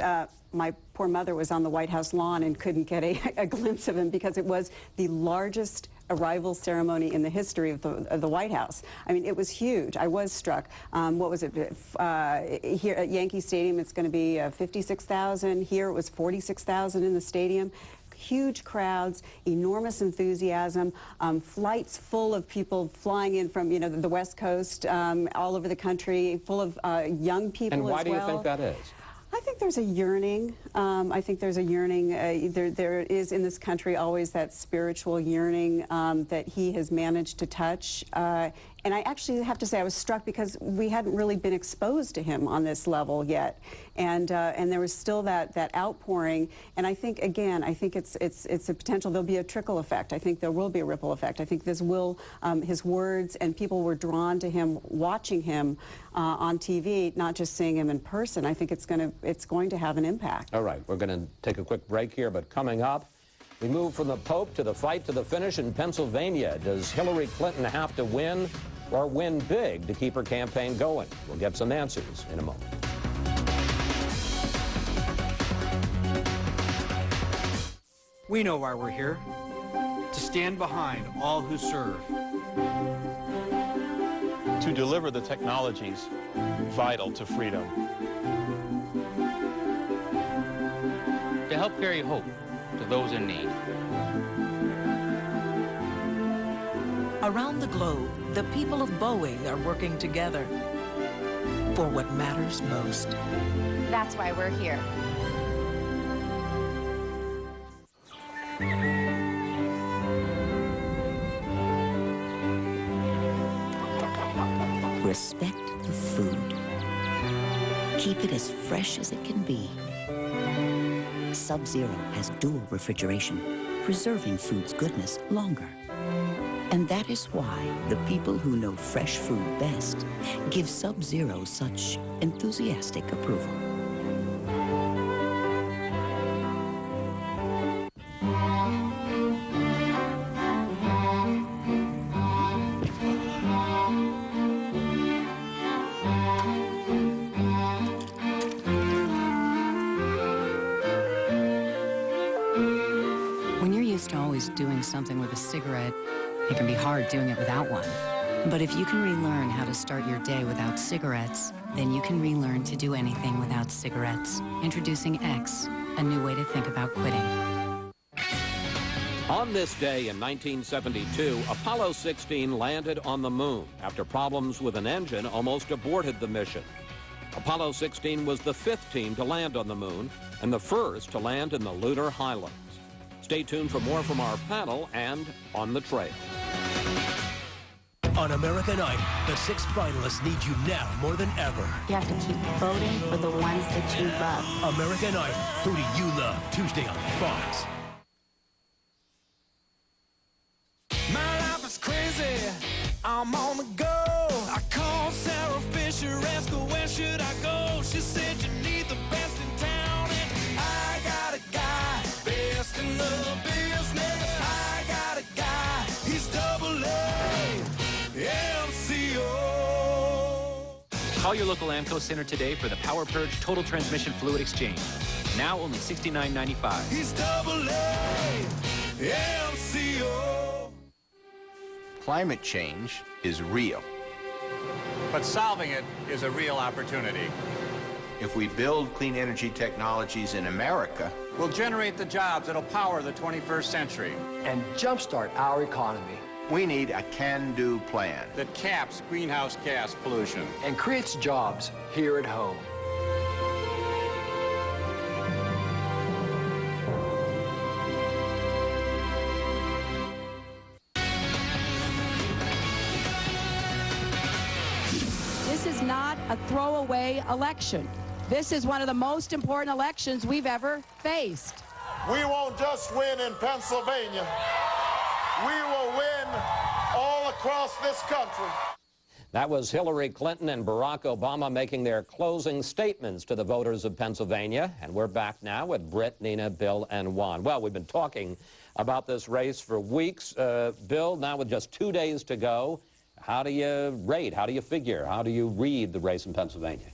my poor mother was on the White House lawn and couldn't get a glimpse of him because it was the largest arrival ceremony in the history of the White House. I mean, it was huge. I was struck. What was it? Here at Yankee Stadium, it's going to be 56,000. Here it was 46,000 in the stadium. Huge crowds, enormous enthusiasm, flights full of people flying in from, you know, the West Coast, all over the country, full of young people as well. And why do you think that is? I think there's a yearning. I think there's a yearning. There is in this country always that spiritual yearning that he has managed to touch. And I actually have to say I was struck because we hadn't really been exposed to him on this level yet, and there was still that outpouring. And I think again, I think it's a potential. There'll be a trickle effect. I think there will be a ripple effect. I think this will his words, and people were drawn to him, watching him on TV, not just seeing him in person. I think it's going to have an impact. All right, we're going to take a quick break here, but coming up, we move from the Pope to the fight to the finish in Pennsylvania. Does Hillary Clinton have to win or win big to keep her campaign going? We'll get some answers in a moment. We know why we're here. To stand behind all who serve. To deliver the technologies vital to freedom. To help carry hope to those in need. Around the globe, the people of Boeing are working together for what matters most. That's why we're here. Respect the food. Keep it as fresh as it can be. Sub-Zero has dual refrigeration, preserving food's goodness longer. And that is why the people who know fresh food best give Sub-Zero such enthusiastic approval. When you're used to always doing something with a cigarette, it can be hard doing it without one. But if you can relearn how to start your day without cigarettes, then you can relearn to do anything without cigarettes. Introducing X, a new way to think about quitting. On this day in 1972, Apollo 16 landed on the moon after problems with an engine almost aborted the mission. Apollo 16 was the fifth team to land on the moon and the first to land in the lunar highlands. Stay tuned for more from our panel and On the Trail. On American Idol, the 6 finalists need you now more than ever. You have to keep voting for the ones that you love. American Idol, who do you love? Tuesday on Fox. My life is crazy, I'm on the go. I called Sarah Fisher, asked her where should I go. She said you need the best in town, and I got a guy, best in the business. I got a guy, he's AA MCO. Call your local AMCO center today for the Power Purge Total Transmission Fluid Exchange. Now only $69.95. He's AA MCO. Climate change is real. But solving it is a real opportunity. If we build clean energy technologies in America, We'll generate the jobs that'll power the 21st century. and jumpstart our economy. We need a can-do plan That caps greenhouse gas pollution. and creates jobs here at home. this is not a throwaway election. This is one of the most important elections we've ever faced. We won't just win in Pennsylvania. We will win all across this country. That was Hillary Clinton and Barack Obama making their closing statements to the voters of Pennsylvania. And we're back now with Britt, Nina, Bill, and Juan. Well, we've been talking about this race for weeks. Bill, now with just 2 days to go, how do you rate? How do you figure? How do you read the race in Pennsylvania?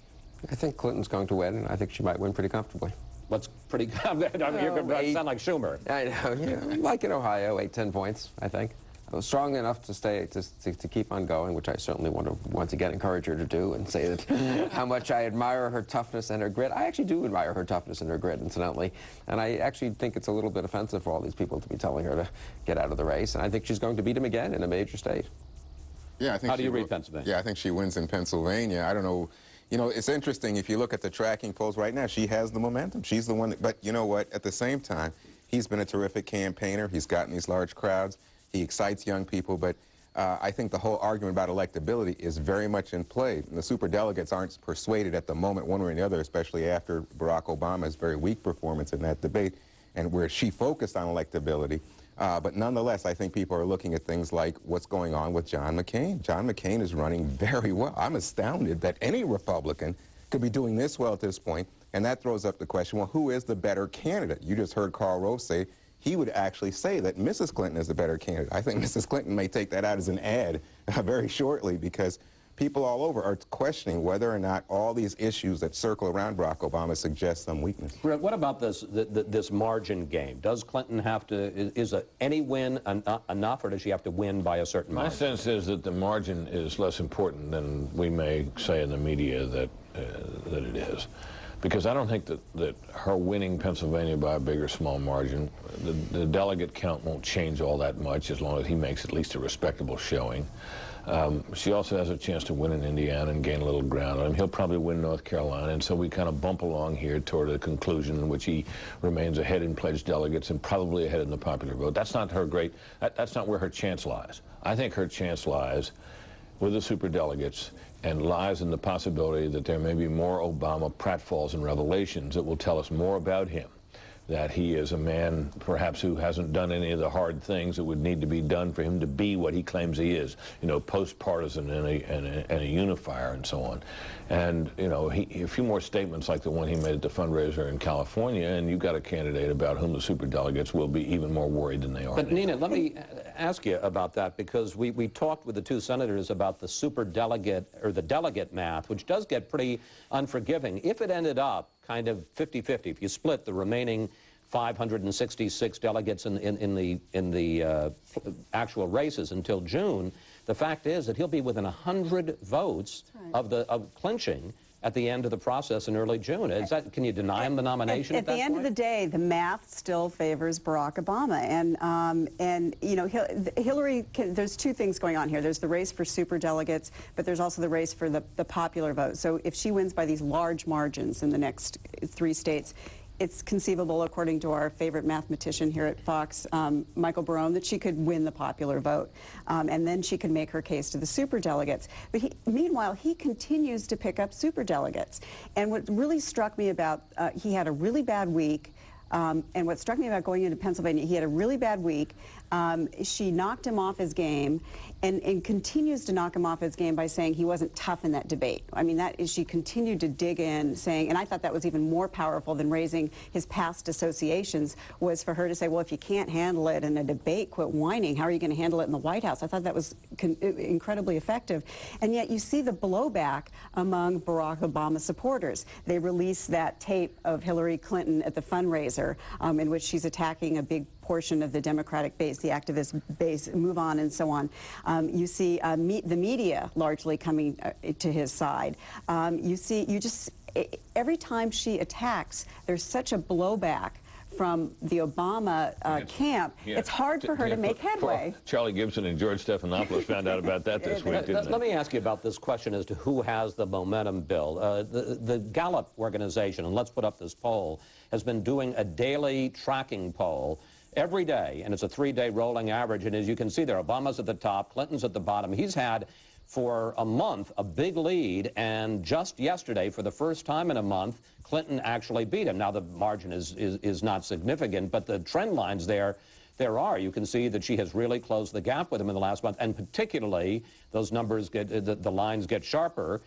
I think Clinton's going to win, and I think she might win pretty comfortably. What's pretty good? I mean, you're going to sound like Schumer. I know, yeah. Like in Ohio, 8-10 points, I think. I was strong enough to stay to keep on going, which I certainly want to once again encourage her to do, and say that how much I admire her toughness and her grit. I actually do admire her toughness and her grit, incidentally, and I actually think it's a little bit offensive for all these people to be telling her to get out of the race, and I think she's going to beat him again in a major state. Yeah, I think. How do you read Pennsylvania? Yeah, I think she wins in Pennsylvania. I don't know. You know, it's interesting. If you look at the tracking polls right now, she has the momentum. She's the one that, but you know what? At the same time, he's been a terrific campaigner. He's gotten these large crowds. He excites young people, but I think the whole argument about electability is very much in play. And the superdelegates aren't persuaded at the moment one way or the other, especially after Barack Obama's very weak performance in that debate, and where she focused on electability. But nonetheless, I think people are looking at things like what's going on with John McCain. John McCain is running very well. I'm astounded that any Republican could be doing this well at this point, and that throws up the question, well, who is the better candidate? You just heard Karl Rove say he would actually say that Mrs. Clinton is the better candidate. I think Mrs. Clinton may take that out as an ad very shortly, because people all over are questioning whether or not all these issues that circle around Barack Obama suggest some weakness. What about this margin game? Does Clinton have to, is any win enough, or does she have to win by a certain margin? My sense is that the margin is less important than we may say in the media that it is. Because I don't think that her winning Pennsylvania by a big or small margin, the delegate count won't change all that much as long as he makes at least a respectable showing. She also has a chance to win in Indiana and gain a little ground on him. He'll probably win North Carolina, and so we kind of bump along here toward a conclusion in which he remains ahead in pledged delegates and probably ahead in the popular vote. That's not her that's not where her chance lies. I think her chance lies with the superdelegates and lies in the possibility that there may be more Obama pratfalls and revelations that will tell us more about him, that he is a man perhaps who hasn't done any of the hard things that would need to be done for him to be what he claims he is, you know, post-partisan and a unifier and so on. And, you know, a few more statements like the one he made at the fundraiser in California, and you've got a candidate about whom the superdelegates will be even more worried than they are. But Nina, let me ask you about that, because we talked with the two senators about the superdelegate, or the delegate math, which does get pretty unforgiving. If it ended up kind of 50-50, if you split the remaining 566 delegates in the actual races until June, the fact is that he'll be within 100 votes of clinching at the end of the process in early June. Can you deny him the nomination at that point? At the end of the day, the math still favors Barack Obama, and you know, Hillary. There's two things going on here. There's the race for superdelegates, but there's also the race for the popular vote. So if she wins by these large margins in the next 3 states, it's conceivable, according to our favorite mathematician here at Fox, Michael Barone, that she could win the popular vote. And then she could make her case to the superdelegates. But meanwhile, he continues to pick up superdelegates. And what really struck me about, he had a really bad week. And what struck me about going into Pennsylvania, he had a really bad week. She knocked him off his game, and continues to knock him off his game by saying he wasn't tough in that debate. I mean, she continued to dig in, saying, and I thought that was even more powerful than raising his past associations, was for her to say, well, if you can't handle it in a debate, quit whining. How are you going to handle it in the White House? I thought that was incredibly effective. And yet you see the blowback among Barack Obama supporters. They released that tape of Hillary Clinton at the fundraiser in which she's attacking a big portion of the Democratic base, the activist base, Move On and so on. You see the media largely coming to his side. Every time she attacks, there's such a blowback from the Obama camp. It's hard for her to make headway. Charlie Gibson and George Stephanopoulos found out about that this week, didn't they? Let me ask you about this question as to who has the momentum, Bill. The Gallup organization, and let's put up this poll, has been doing a daily tracking poll every day, and it's a 3-day rolling average, and as you can see there, Obama's at the top, Clinton's at the bottom. He's had for a month, a big lead, and just yesterday, for the first time in a month, Clinton actually beat him. Now, the margin is not significant, but the trend lines there are. You can see that she has really closed the gap with him in the last month, and particularly those numbers the lines get sharper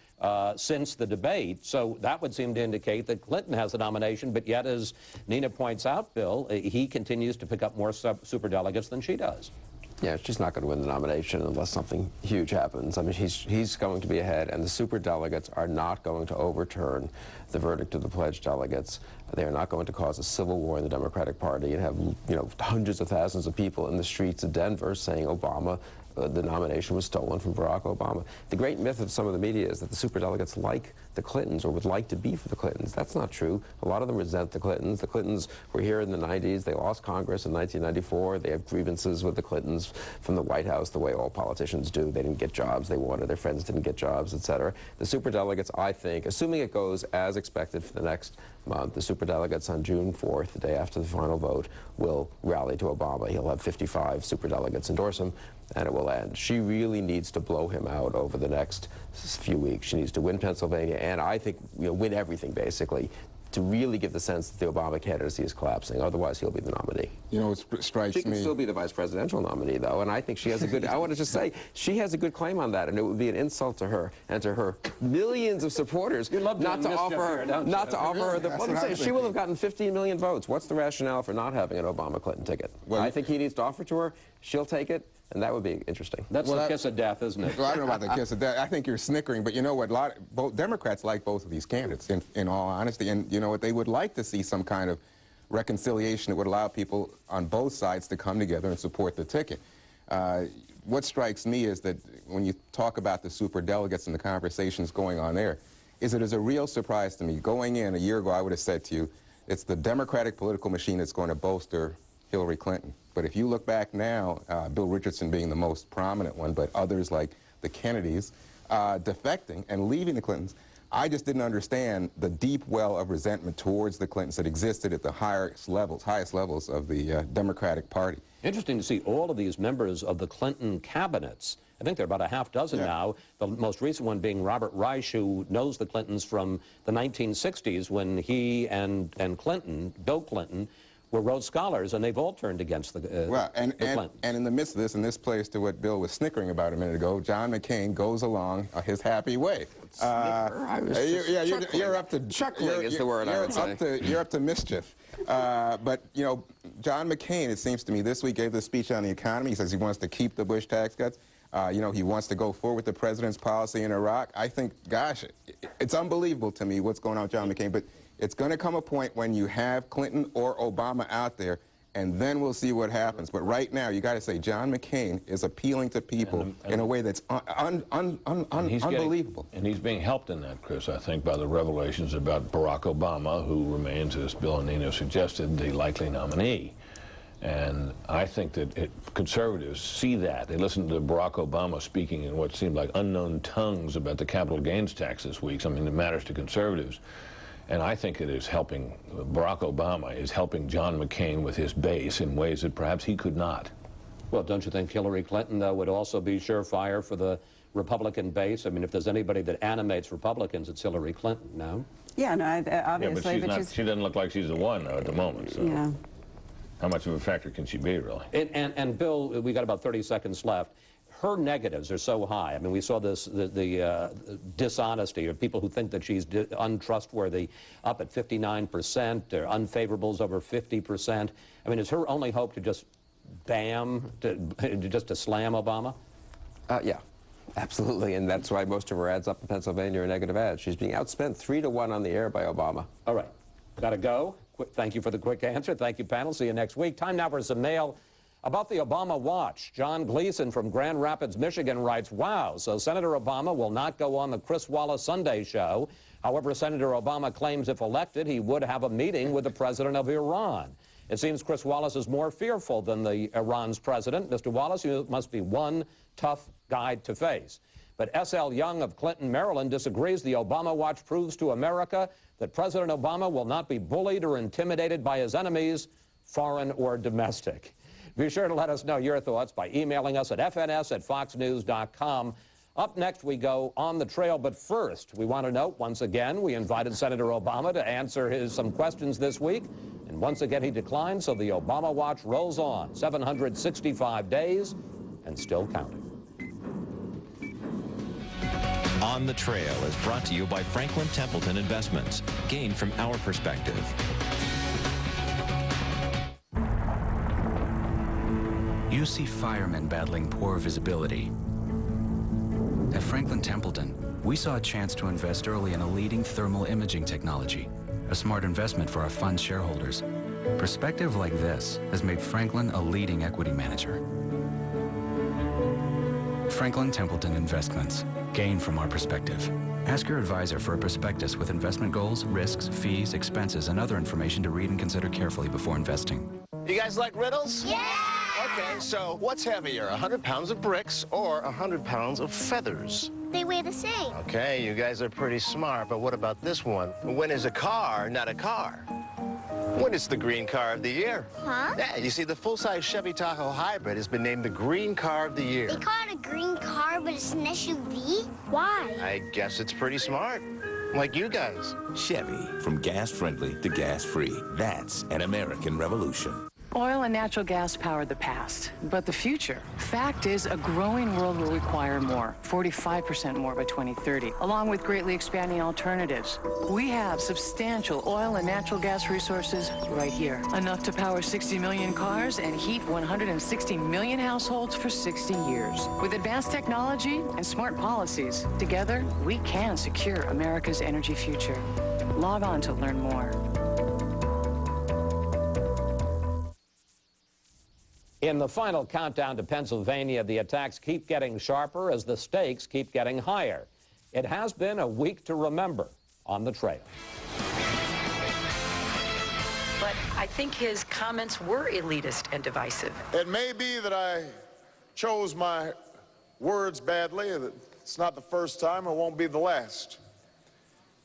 since the debate. So that would seem to indicate that Clinton has the nomination, but yet, as Nina points out, Bill, he continues to pick up more superdelegates than she does. Yeah, she's not going to win the nomination unless something huge happens. I mean, he's going to be ahead, and the superdelegates are not going to overturn the verdict of the pledged delegates. They are not going to cause a civil war in the Democratic Party and have, you know, hundreds of thousands of people in the streets of Denver saying Obama, the nomination was stolen from Barack Obama. The great myth of some of the media is that the superdelegates like the Clintons or would like to be for the Clintons. That's not true. A lot of them resent the Clintons. The Clintons were here in the 90s. They lost Congress in 1994. They have grievances with the Clintons from the White House, the way all politicians do. They didn't get jobs they wanted. Their friends didn't get jobs, etc. The superdelegates, I think, assuming it goes as expected for the next month, the superdelegates on June 4th, the day after the final vote, will rally to Obama. He'll have 55 superdelegates endorse him, and it will end. She really needs to blow him out over the next few weeks. She needs to win Pennsylvania, and I think, you know, win everything, basically, to really give the sense that the Obama candidacy is collapsing. Otherwise, he'll be the nominee. You know, what strikes me... She can still be the vice presidential nominee, though, and I think she has a good... I want to just say, she has a good claim on that, and it would be an insult to her and to her millions of supporters not to offer her the... Well, I'm saying she will have gotten 15 million votes. What's the rationale for not having an Obama-Clinton ticket? Well, I think he needs to offer to her. She'll take it. And that would be interesting. That's the kiss of death, isn't it? Well, I don't know about the kiss of death. I think you're snickering, but you know what? Both Democrats like both of these candidates, in all honesty. And you know what? They would like to see some kind of reconciliation that would allow people on both sides to come together and support the ticket. What strikes me is that when you talk about the superdelegates and the conversations going on there, is it is a real surprise to me. Going in a year ago, I would have said to you, it's the Democratic political machine that's going to bolster Hillary Clinton. But if you look back now, Bill Richardson being the most prominent one, but others like the Kennedys defecting and leaving the Clintons, I just didn't understand the deep well of resentment towards the Clintons that existed at the highest levels of the Democratic Party. Interesting to see all of these members of the Clinton cabinets. I think there are about a half dozen now, the most recent one being Robert Reich, who knows the Clintons from the 1960s when he and Clinton, Bill Clinton, were Rhodes Scholars, and they've all turned against the Clintons. And in the midst of this, and this plays to what Bill was snickering about a minute ago, John McCain goes along his happy way. You're up to chuckling is the word I would say. You're up to mischief. But you know, John McCain, it seems to me, this week gave the speech on the economy. He says he wants to keep the Bush tax cuts. You know, he wants to go forward with the president's policy in Iraq. I think, gosh, it's unbelievable to me what's going on with John McCain. But it's going to come a point when you have Clinton or Obama out there, and then we'll see what happens. But right now, you got to say John McCain is appealing to people in a way that's unbelievable. And he's being helped in that, Chris, I think, by the revelations about Barack Obama, who remains, as Bill and Nino suggested, the likely nominee. And I think that conservatives see that. They listened to Barack Obama speaking in what seemed like unknown tongues about the capital gains tax this week, something that matters to conservatives. And I think it is helping, Barack Obama is helping John McCain with his base in ways that perhaps he could not. Well, don't you think Hillary Clinton, though, would also be surefire for the Republican base? I mean, if there's anybody that animates Republicans, it's Hillary Clinton, no? Yeah, no, obviously. Yeah, but she doesn't look like she's the one, though, at the moment. So. Yeah. How much of a factor can she be, really? And Bill, we got about 30 seconds left. Her negatives are so high. I mean, we saw this, the dishonesty, or people who think that she's untrustworthy, up at 59%, or unfavorables over 50%. I mean, is her only hope to just just to slam Obama? Yeah, absolutely, and that's why most of her ads up in Pennsylvania are negative ads. She's being outspent 3-1 on the air by Obama. All right, gotta go. Thank you for the quick answer. Thank you, panel. See you next week. Time now for some mail about the Obama watch. John Gleason from Grand Rapids, Michigan writes, wow, so Senator Obama will not go on the Chris Wallace Sunday show. However, Senator Obama claims if elected, he would have a meeting with the president of Iran. It seems Chris Wallace is more fearful than Iran's president. Mr. Wallace, you must be one tough guy to face. But S.L. Young of Clinton, Maryland, disagrees. The Obama watch proves to America that President Obama will not be bullied or intimidated by his enemies, foreign or domestic. Be sure to let us know your thoughts by emailing us at fns@foxnews.com. Up next, we go on the trail, but first, we want to note, once again, we invited Senator Obama to answer some questions this week, and once again he declined, so the Obama watch rolls on. 765 days, and still counting. On the Trail is brought to you by Franklin Templeton Investments. Gain from our perspective. You see firemen battling poor visibility. At Franklin Templeton, we saw a chance to invest early in a leading thermal imaging technology, a smart investment for our fund shareholders. Perspective like this has made Franklin a leading equity manager. Franklin Templeton Investments. Gain from our perspective. Ask your advisor for a prospectus with investment goals, risks, fees, expenses, and other information to read and consider carefully before investing. You guys like riddles? Yeah! Okay, so what's heavier, 100 pounds of bricks or 100 pounds of feathers? They weigh the same. Okay, you guys are pretty smart, but what about this one? When is a car not a car? When is the green car of the year? Huh? Yeah, you see, the full-size Chevy Tahoe hybrid has been named the green car of the year. They call it a green car, but it's an SUV? Why? I guess it's pretty smart. Like you guys. Chevy, from gas-friendly to gas-free. That's an American revolution. Oil and natural gas powered the past, but the future. Fact is, a growing world will require more, 45% more by 2030, along with greatly expanding alternatives. We have substantial oil and natural gas resources right here, enough to power 60 million cars and heat 160 million households for 60 years. With advanced technology and smart policies, together, we can secure America's energy future. Log on to learn more. In the final countdown to Pennsylvania, the attacks keep getting sharper as the stakes keep getting higher. It has been a week to remember on the trail. But I think his comments were elitist and divisive. It may be that I chose my words badly. It's not the first time, it won't be the last.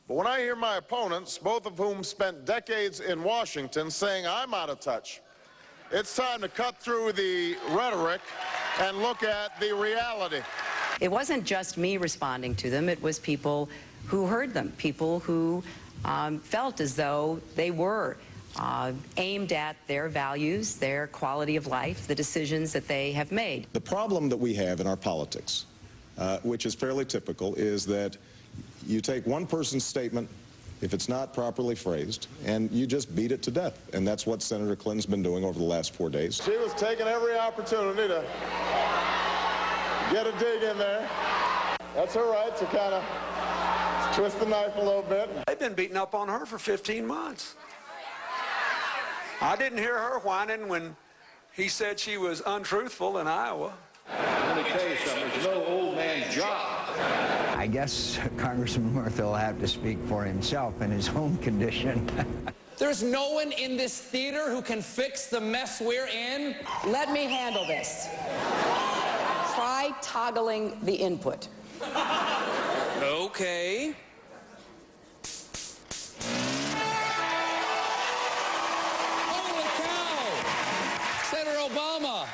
But when I hear my opponents, both of whom spent decades in Washington, saying I'm out of touch, it's time to cut through the rhetoric and look at the reality. It wasn't just me responding to them, it was people who heard them, people who felt as though they were aimed at their values, their quality of life, the decisions that they have made. The problem that we have in our politics, which is fairly typical, is that you take one person's statement, if it's not properly phrased, and you just beat it to death. And that's what Senator Clinton's been doing over the last 4 days. She was taking every opportunity to get a dig in there. That's her right to kind of twist the knife a little bit. They've been beating up on her for 15 months. I didn't hear her whining when he said she was untruthful in Iowa. Let me tell you something, it's no old man's job. I guess Congressman Murtha will have to speak for himself in his own condition. There's no one in this theater who can fix the mess we're in. Let me handle this. Try toggling the input. Okay. Holy cow! Senator Obama,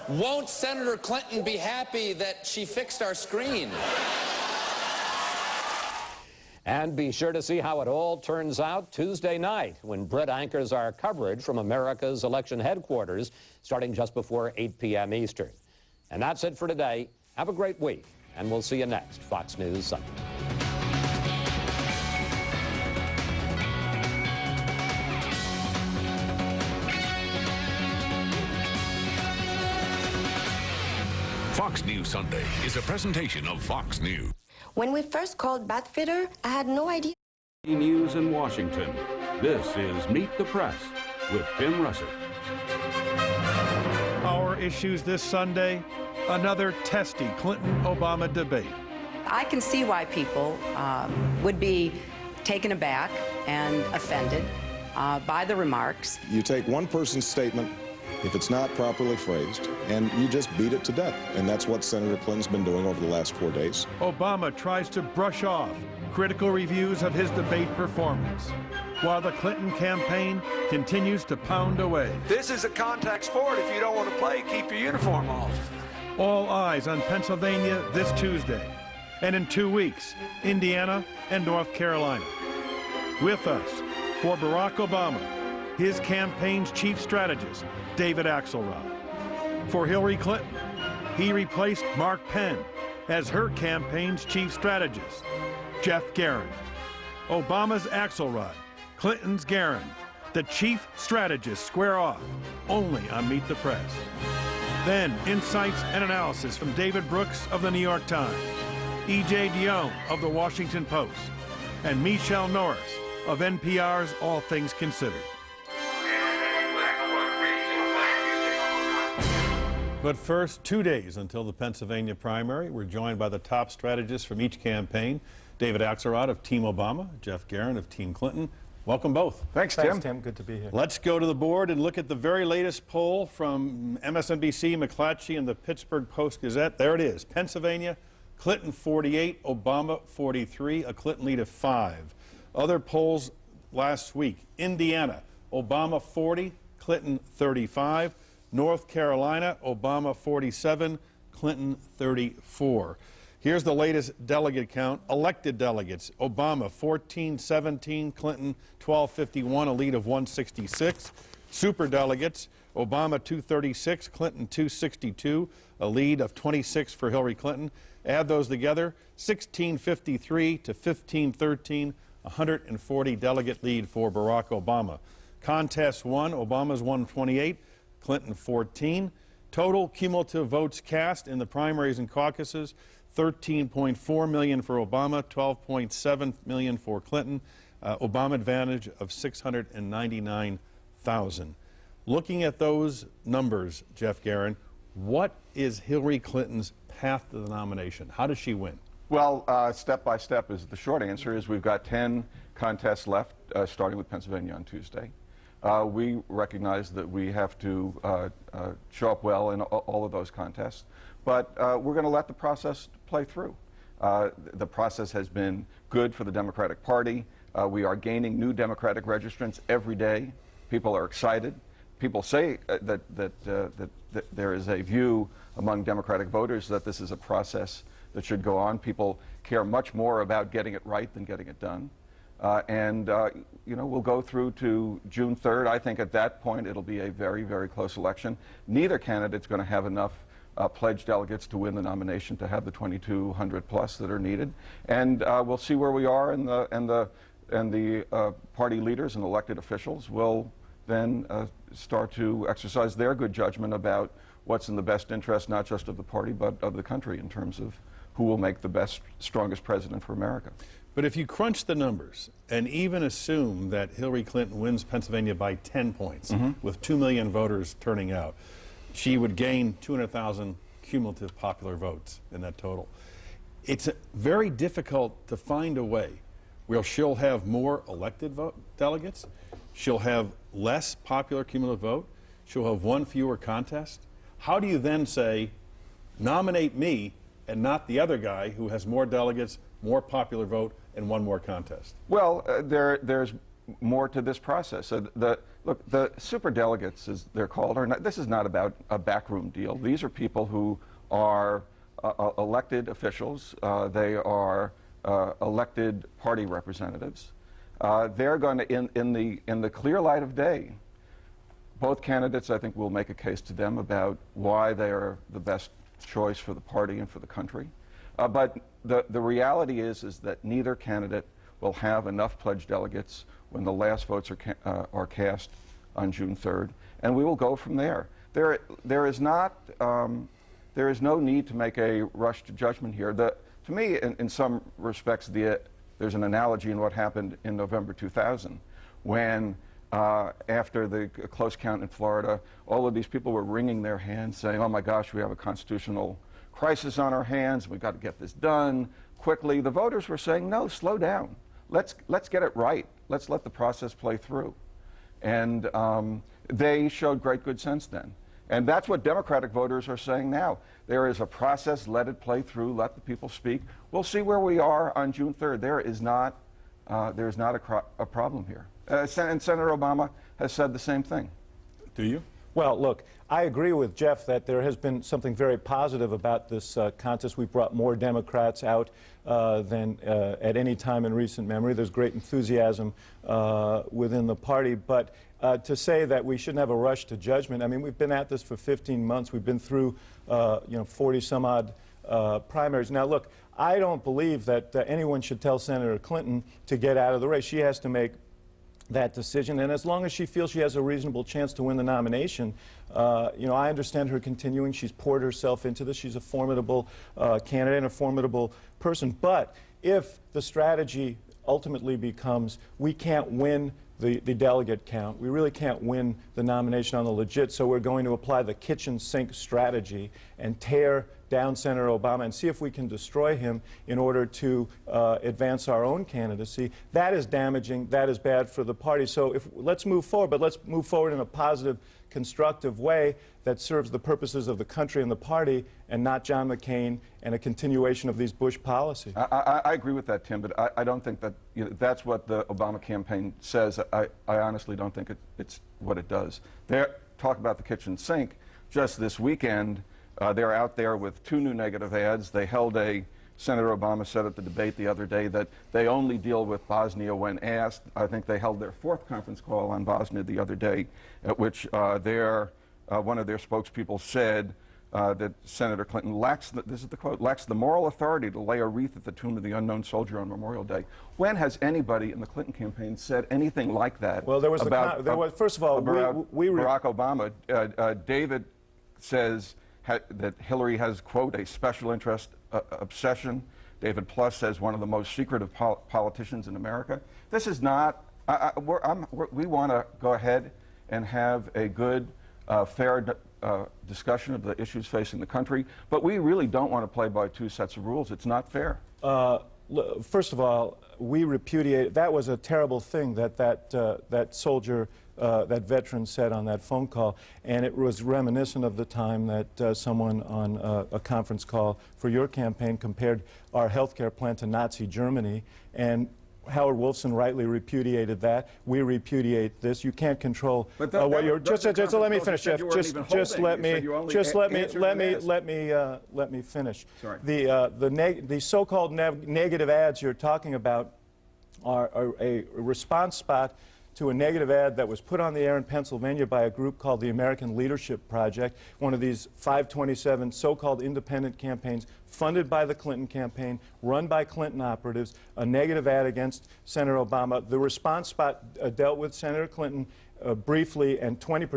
won't Senator Clinton be happy that she fixed our screen? And be sure to see how it all turns out Tuesday night when Britt anchors our coverage from America's election headquarters starting just before 8 p.m. Eastern. And that's it for today. Have a great week, and we'll see you next Fox News Sunday. Fox News Sunday is a presentation of Fox News. When we first called Batfitter, I had no idea. News in Washington. This is Meet the Press with Tim Russert. Our issues this Sunday, another testy Clinton-Obama debate. I can see why people would be taken aback and offended by the remarks. You take one person's statement, if it's not properly phrased, and you just beat it to death. And that's what Senator Clinton's been doing over the last 4 days. Obama tries to brush off critical reviews of his debate performance, while the Clinton campaign continues to pound away. This is a contact sport. If you don't want to play, keep your uniform off. All eyes on Pennsylvania this Tuesday. And in 2 weeks, Indiana and North Carolina. With us, for Barack Obama, his campaign's chief strategist, David Axelrod. For Hillary Clinton, he replaced Mark Penn as her campaign's chief strategist, Jeff Guerin. Obama's Axelrod, Clinton's Guerin. The chief strategists square off, only on Meet the Press. Then, insights and analysis from David Brooks of the New York Times, E.J. Dionne of the Washington Post, and Michelle Norris of NPR's All Things Considered. But first, 2 days until the Pennsylvania primary. We're joined by the top strategists from each campaign, David Axelrod of Team Obama, Jeff Guerin of Team Clinton. Welcome both. Thanks, Tim. Good to be here. Let's go to the board and look at the very latest poll from MSNBC, McClatchy, and the Pittsburgh Post-Gazette. There it is. Pennsylvania, Clinton 48, Obama 43, a Clinton lead of 5. Other polls last week. Indiana, Obama 40, Clinton 35. North Carolina, Obama 47, Clinton 34. Here's the latest delegate count. Elected delegates, Obama 1417, Clinton 1251, a lead of 166. Super delegates, Obama 236, Clinton 262, a lead of 26 for Hillary Clinton. Add those together, 1653 to 1513, 140 delegate lead for Barack Obama. Contest 1, Obama's 128, Clinton 14. Total cumulative votes cast in the primaries and caucuses, 13.4 million for Obama, 12.7 million for Clinton. Obama advantage of 699,000. Looking at those numbers, Jeff Guerin, what is Hillary Clinton's path to the nomination? How does she win? Well, step by step is the short answer. Is we've got 10 contests left, starting with Pennsylvania on Tuesday. We recognize that we have to show up well in all of those contests, but we're going to let the process play through. The process has been good for the Democratic Party. We are gaining new Democratic registrants every day. People are excited. People say that there is a view among Democratic voters that this is a process that should go on. People care much more about getting it right than getting it done. You know, we'll go through to June 3rd. I think at that point it'll be a very, very close election. Neither candidate's going to have enough pledged delegates to win the nomination to have the 2,200 plus that are needed. And we'll see where we are, and the party leaders and elected officials will then start to exercise their good judgment about what's in the best interest, not just of the party, but of the country in terms of who will make the best, strongest president for America. But if you crunch the numbers and even assume that Hillary Clinton wins Pennsylvania by 10 points, with 2 million voters turning out, she would gain 200,000 cumulative popular votes in that total. It's very difficult to find a way where she'll have more elected delegates, she'll have less popular cumulative vote, she'll have one fewer contest. How do you then say, nominate me and not the other guy who has more delegates, more popular vote, and one more contest? Well, there's more to this process. Look, the superdelegates, as they're called, this is not about a backroom deal. These are people who are elected officials. They are elected party representatives. They're going to, in the clear light of day, both candidates, I think, will make a case to them about why they are the best choice for the party and for the country. But the reality is that neither candidate will have enough pledged delegates when the last votes are cast on June 3rd, and we will go from there. There is no need to make a rush to judgment here. To me, in some respects, there's an analogy in what happened in November 2000, when after the close count in Florida, all of these people were wringing their hands, saying, "Oh my gosh, we have a constitutional crisis on our hands. We've got to get this done quickly." The voters were saying, "No, slow down. Let's get it right. Let's let the process play through." And they showed great good sense then. And that's what Democratic voters are saying now. There is a process. Let it play through. Let the people speak. We'll see where we are on June 3rd. There is not a problem here. And Senator Obama has said the same thing. Do you? Well, look, I agree with Jeff that there has been something very positive about this contest. We've brought more Democrats out than at any time in recent memory. There's great enthusiasm within the party. But to say that we shouldn't have a rush to judgment, I mean, we've been at this for 15 months. We've been through, 40-some-odd primaries. Now, look, I don't believe that anyone should tell Senator Clinton to get out of the race. She has to make that decision, and as long as she feels she has a reasonable chance to win the nomination, I understand her continuing. She's poured herself into this. She's a formidable candidate and a formidable person. But if the strategy ultimately becomes we can't win the delegate count, we really can't win the nomination on the legit, so we're going to apply the kitchen sink strategy and tear down Senator Obama and see if we can destroy him in order to advance our own candidacy. That is damaging. That is bad for the party. So let's move forward, but let's move forward in a positive, constructive way that serves the purposes of the country and the party and not John McCain and a continuation of these Bush policies. I agree with that, Tim, but I don't think that that's what the Obama campaign says. I honestly don't think it's what it does. They talk about the kitchen sink. Just this weekend, they're out there with 2 new negative ads. They held Senator Obama said at the debate the other day that they only deal with Bosnia when asked. I think they held their 4th conference call on Bosnia the other day, at which one of their spokespeople said that Senator Clinton lacks, this is the quote, lacks the moral authority to lay a wreath at the tomb of the unknown soldier on Memorial Day. When has anybody in the Clinton campaign said anything like that? Well, there was first of all, Barack Obama. David says that Hillary has, quote, a special interest obsession. David Plus says one of the most secretive politicians in America. This is not, we want to go ahead and have a good, fair discussion of the issues facing the country, but we really don't want to play by 2 sets of rules. It's not fair. First of all, we repudiate, that was a terrible thing that soldier, that veteran said on that phone call, and it was reminiscent of the time that someone on a conference call for your campaign compared our health care plan to Nazi Germany, and Howard Wolfson rightly repudiated that. We repudiate this. You can't control what you're. Just let me finish, Jeff. Just let me finish. Sorry. The so-called negative ads you're talking about are a response spot to a negative ad that was put on the air in Pennsylvania by a group called the American Leadership Project, one of these 527 so-called independent campaigns funded by the Clinton campaign, run by Clinton operatives, a negative ad against Senator Obama. The response spot dealt with Senator Clinton briefly, and 20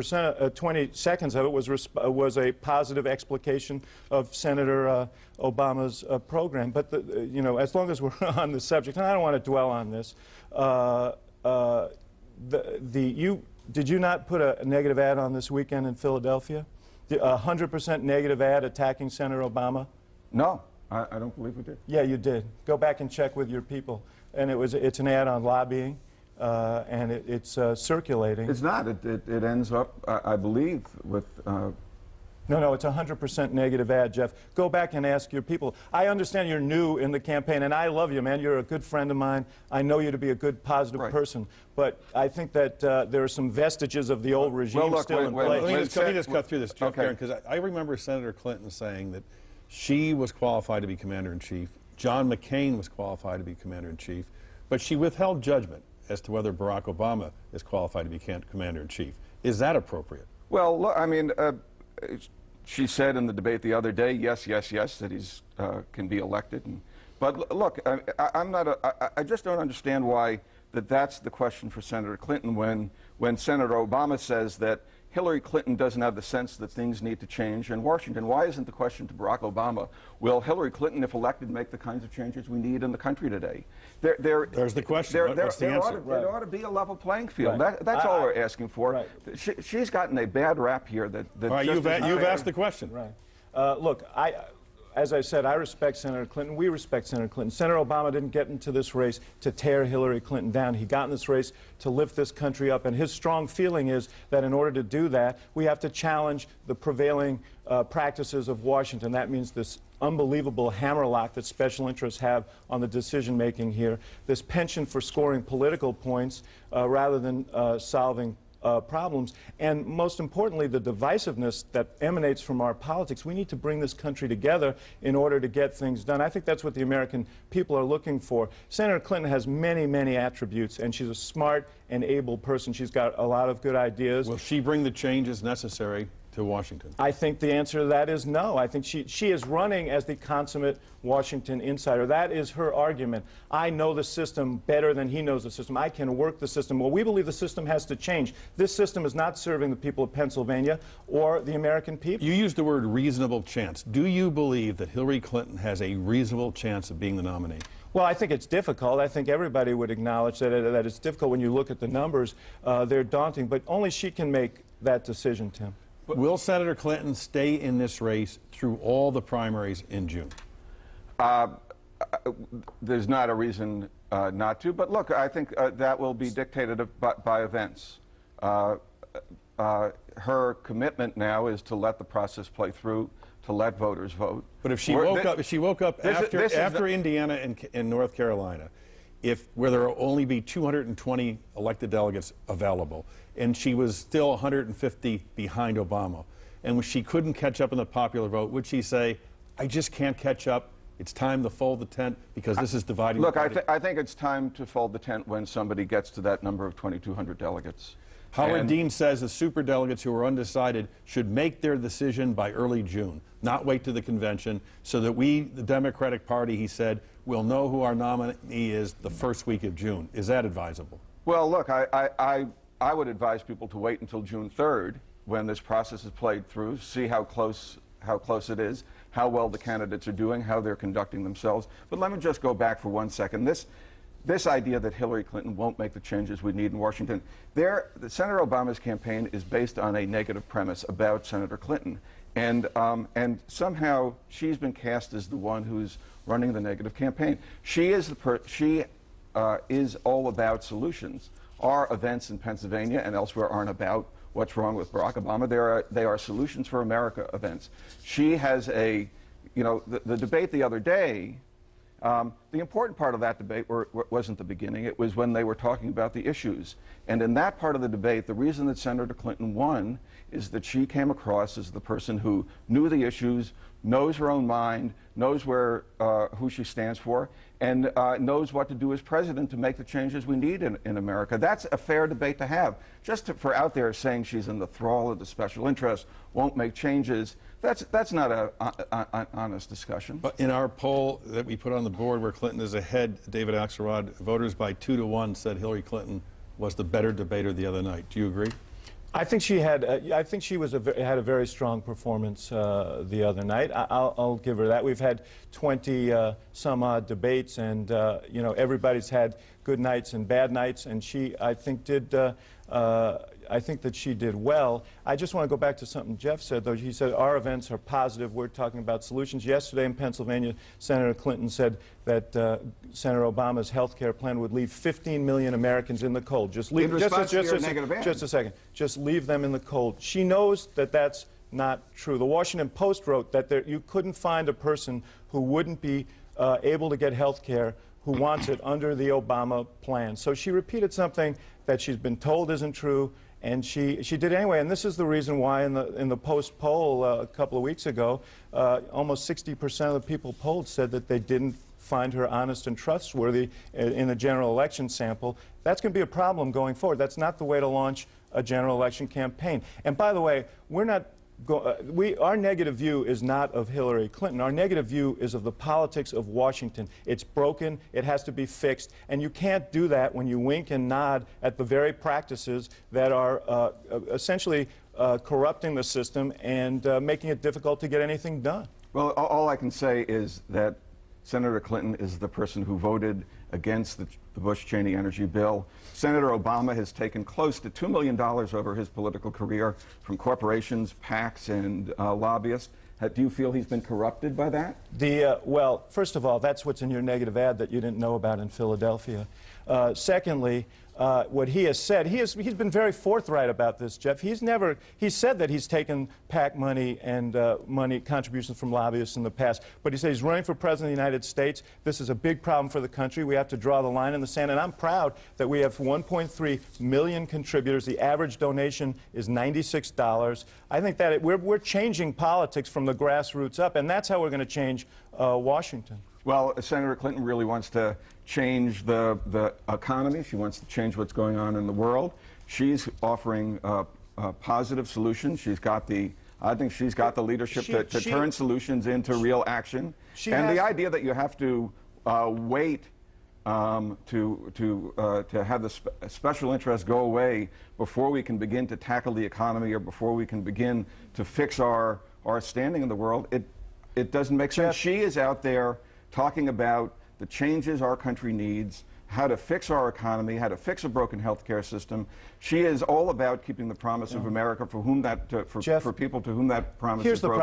seconds of it was a positive explication of Senator Obama's program. But as long as we're on the subject, and I don't want to dwell on this, did you not put a negative ad on this weekend in Philadelphia? 100% negative ad attacking Senator Obama? No, I don't believe we did. Yeah, you did. Go back and check with your people. And it's an ad on lobbying, and it's circulating. It's not. It ends up, I believe, with... No, it's a 100% negative ad, Jeff. Go back and ask your people. I understand you're new in the campaign, and I love you, man. You're a good friend of mine. I know you to be a good, positive person. But I think that there are some vestiges of the old regime still in place. Let me just cut through this, Jeff, because I remember Senator Clinton saying that she was qualified to be Commander-in-Chief. John McCain was qualified to be Commander-in-Chief. But she withheld judgment as to whether Barack Obama is qualified to be Commander-in-Chief. Is that appropriate? Well, look, I mean... she said in the debate the other day, yes, that he can be elected. But look, I just don't understand why that's the question for Senator Clinton when Senator Obama says that Hillary Clinton doesn't have the sense that things need to change in Washington. Why isn't the question to Barack Obama, will Hillary Clinton, if elected, make the kinds of changes we need in the country today? There's the question. What's the answer? There ought to be a level playing field. That's all we're asking for. Right. She's gotten a bad rap here. All right, you've asked the question. Right. Look, as I said, I respect Senator Clinton. We respect Senator Clinton. Senator Obama didn't get into this race to tear Hillary Clinton down. He got in this race to lift this country up. And his strong feeling is that in order to do that, we have to challenge the prevailing practices of Washington. That means this unbelievable hammerlock that special interests have on the decision-making here, this penchant for scoring political points rather than solving problems. And most importantly, the divisiveness that emanates from our politics. We need to bring this country together in order to get things done. I think that's what the American people are looking for. Senator Clinton has many, many attributes, and she's a smart and able person. She's got a lot of good ideas. Will she bring the changes necessary to Washington? I think the answer to that is no. I think she is running as the consummate Washington insider. That is her argument. I know the system better than he knows the system. I can work the system. Well, we believe the system has to change. This system is not serving the people of Pennsylvania or the American people. You used the word reasonable chance. Do you believe that Hillary Clinton has a reasonable chance of being the nominee? Well, I think it's difficult. I think everybody would acknowledge that it's difficult when you look at the numbers. They're daunting, but only she can make that decision, Tim. Will Senator Clinton stay in this race through all the primaries in June? There's not a reason not to, but look, I think that will be dictated by events. Her commitment now is to let the process play through, to let voters vote. But if she woke up after Indiana and North Carolina, where there will only be 220 elected delegates available, and she was still 150 behind Obama, and she couldn't catch up in the popular vote, would she say, I just can't catch up, it's time to fold the tent because this is dividing the party? Look, I think it's time to fold the tent when somebody gets to that number of 2,200 delegates. Howard Dean says the superdelegates who are undecided should make their decision by early June, not wait to the convention, so that we, the Democratic Party, he said, will know who our nominee is the first week of June. Is that advisable? Well, look, I would advise people to wait until June 3rd when this process is played through, see how close it is, how well the candidates are doing, how they're conducting themselves. But let me just go back for 1 second. This idea that Hillary Clinton won't make the changes we need in Washington, Senator Obama's campaign is based on a negative premise about Senator Clinton. And somehow she's been cast as the one who's running the negative campaign. She is all about solutions. Our events in Pennsylvania and elsewhere aren't about what's wrong with Barack Obama. They are Solutions for America events. She has the debate the other day, the important part of that debate wasn't the beginning. It was when they were talking about the issues. And in that part of the debate, the reason that Senator Clinton won is that she came across as the person who knew the issues, knows her own mind, knows who she stands for, and knows what to do as president to make the changes we need in America. That's a fair debate to have. Just for out there saying she's in the thrall of the special interests, won't make changes, that's not an honest discussion. But in our poll that we put on the board where Clinton is ahead, David Axelrod, voters by 2 to 1 said Hillary Clinton was the better debater the other night. Do you agree? I think she had. I think she had a very strong performance the other night. I'll give her that. We've had 20 some odd debates, and everybody's had good nights and bad nights. And she, I think, did. I think that she did well. I just want to go back to something Jeff said, though. He said our events are positive. We're talking about solutions. Yesterday in Pennsylvania, Senator Clinton said that Senator Obama's health care plan would leave 15 million Americans in the cold. Just leave. Just a second. Just leave them in the cold. She knows that that's not true. The Washington Post wrote that you couldn't find a person who wouldn't be able to get health care who wants it under the Obama plan. So she repeated something that she's been told isn't true, and she did anyway. And this is the reason why in the Post poll a couple of weeks ago, almost 60% of the people polled said that they didn't find her honest and trustworthy in the general election sample. That's going to be a problem going forward. That's not the way to launch a general election campaign. And by the way, we're not. Our negative view is not of Hillary Clinton. Our negative view is of the politics of Washington. It's broken. It has to be fixed. And you can't do that when you wink and nod at the very practices that are essentially corrupting the system and making it difficult to get anything done. Well, all I can say is that Senator Clinton is the person who voted against the Bush-Cheney energy bill. Senator Obama has taken close to $2 million over his political career from corporations, PACs, and lobbyists. Do you feel he's been corrupted by that? Well, first of all, that's what's in your negative ad that you didn't know about in Philadelphia. Secondly, what he has said, he's been very forthright about this, Jeff. He's said that he's taken PAC money and money contributions from lobbyists in the past, but he said he's running for president of the United States. This is a big problem for the country. We have to draw the line in the sand, and I'm proud that we have 1.3 million contributors. The average donation is $96. I think that we're changing politics from the grassroots up, and that's how we're going to change Washington. Well, Senator Clinton really wants to change the economy. She wants to change what's going on in the world. She's offering positive solutions. I think she's got the leadership to turn solutions into real action. And the idea that you have to wait to have the special interests go away before we can begin to tackle the economy or before we can begin to fix our standing in the world, it doesn't make sense. She is out there talking about the changes our country needs, how to fix our economy, how to fix a broken healthcare system. She is all about keeping the promise of America for whom that for people to whom that promise is broken.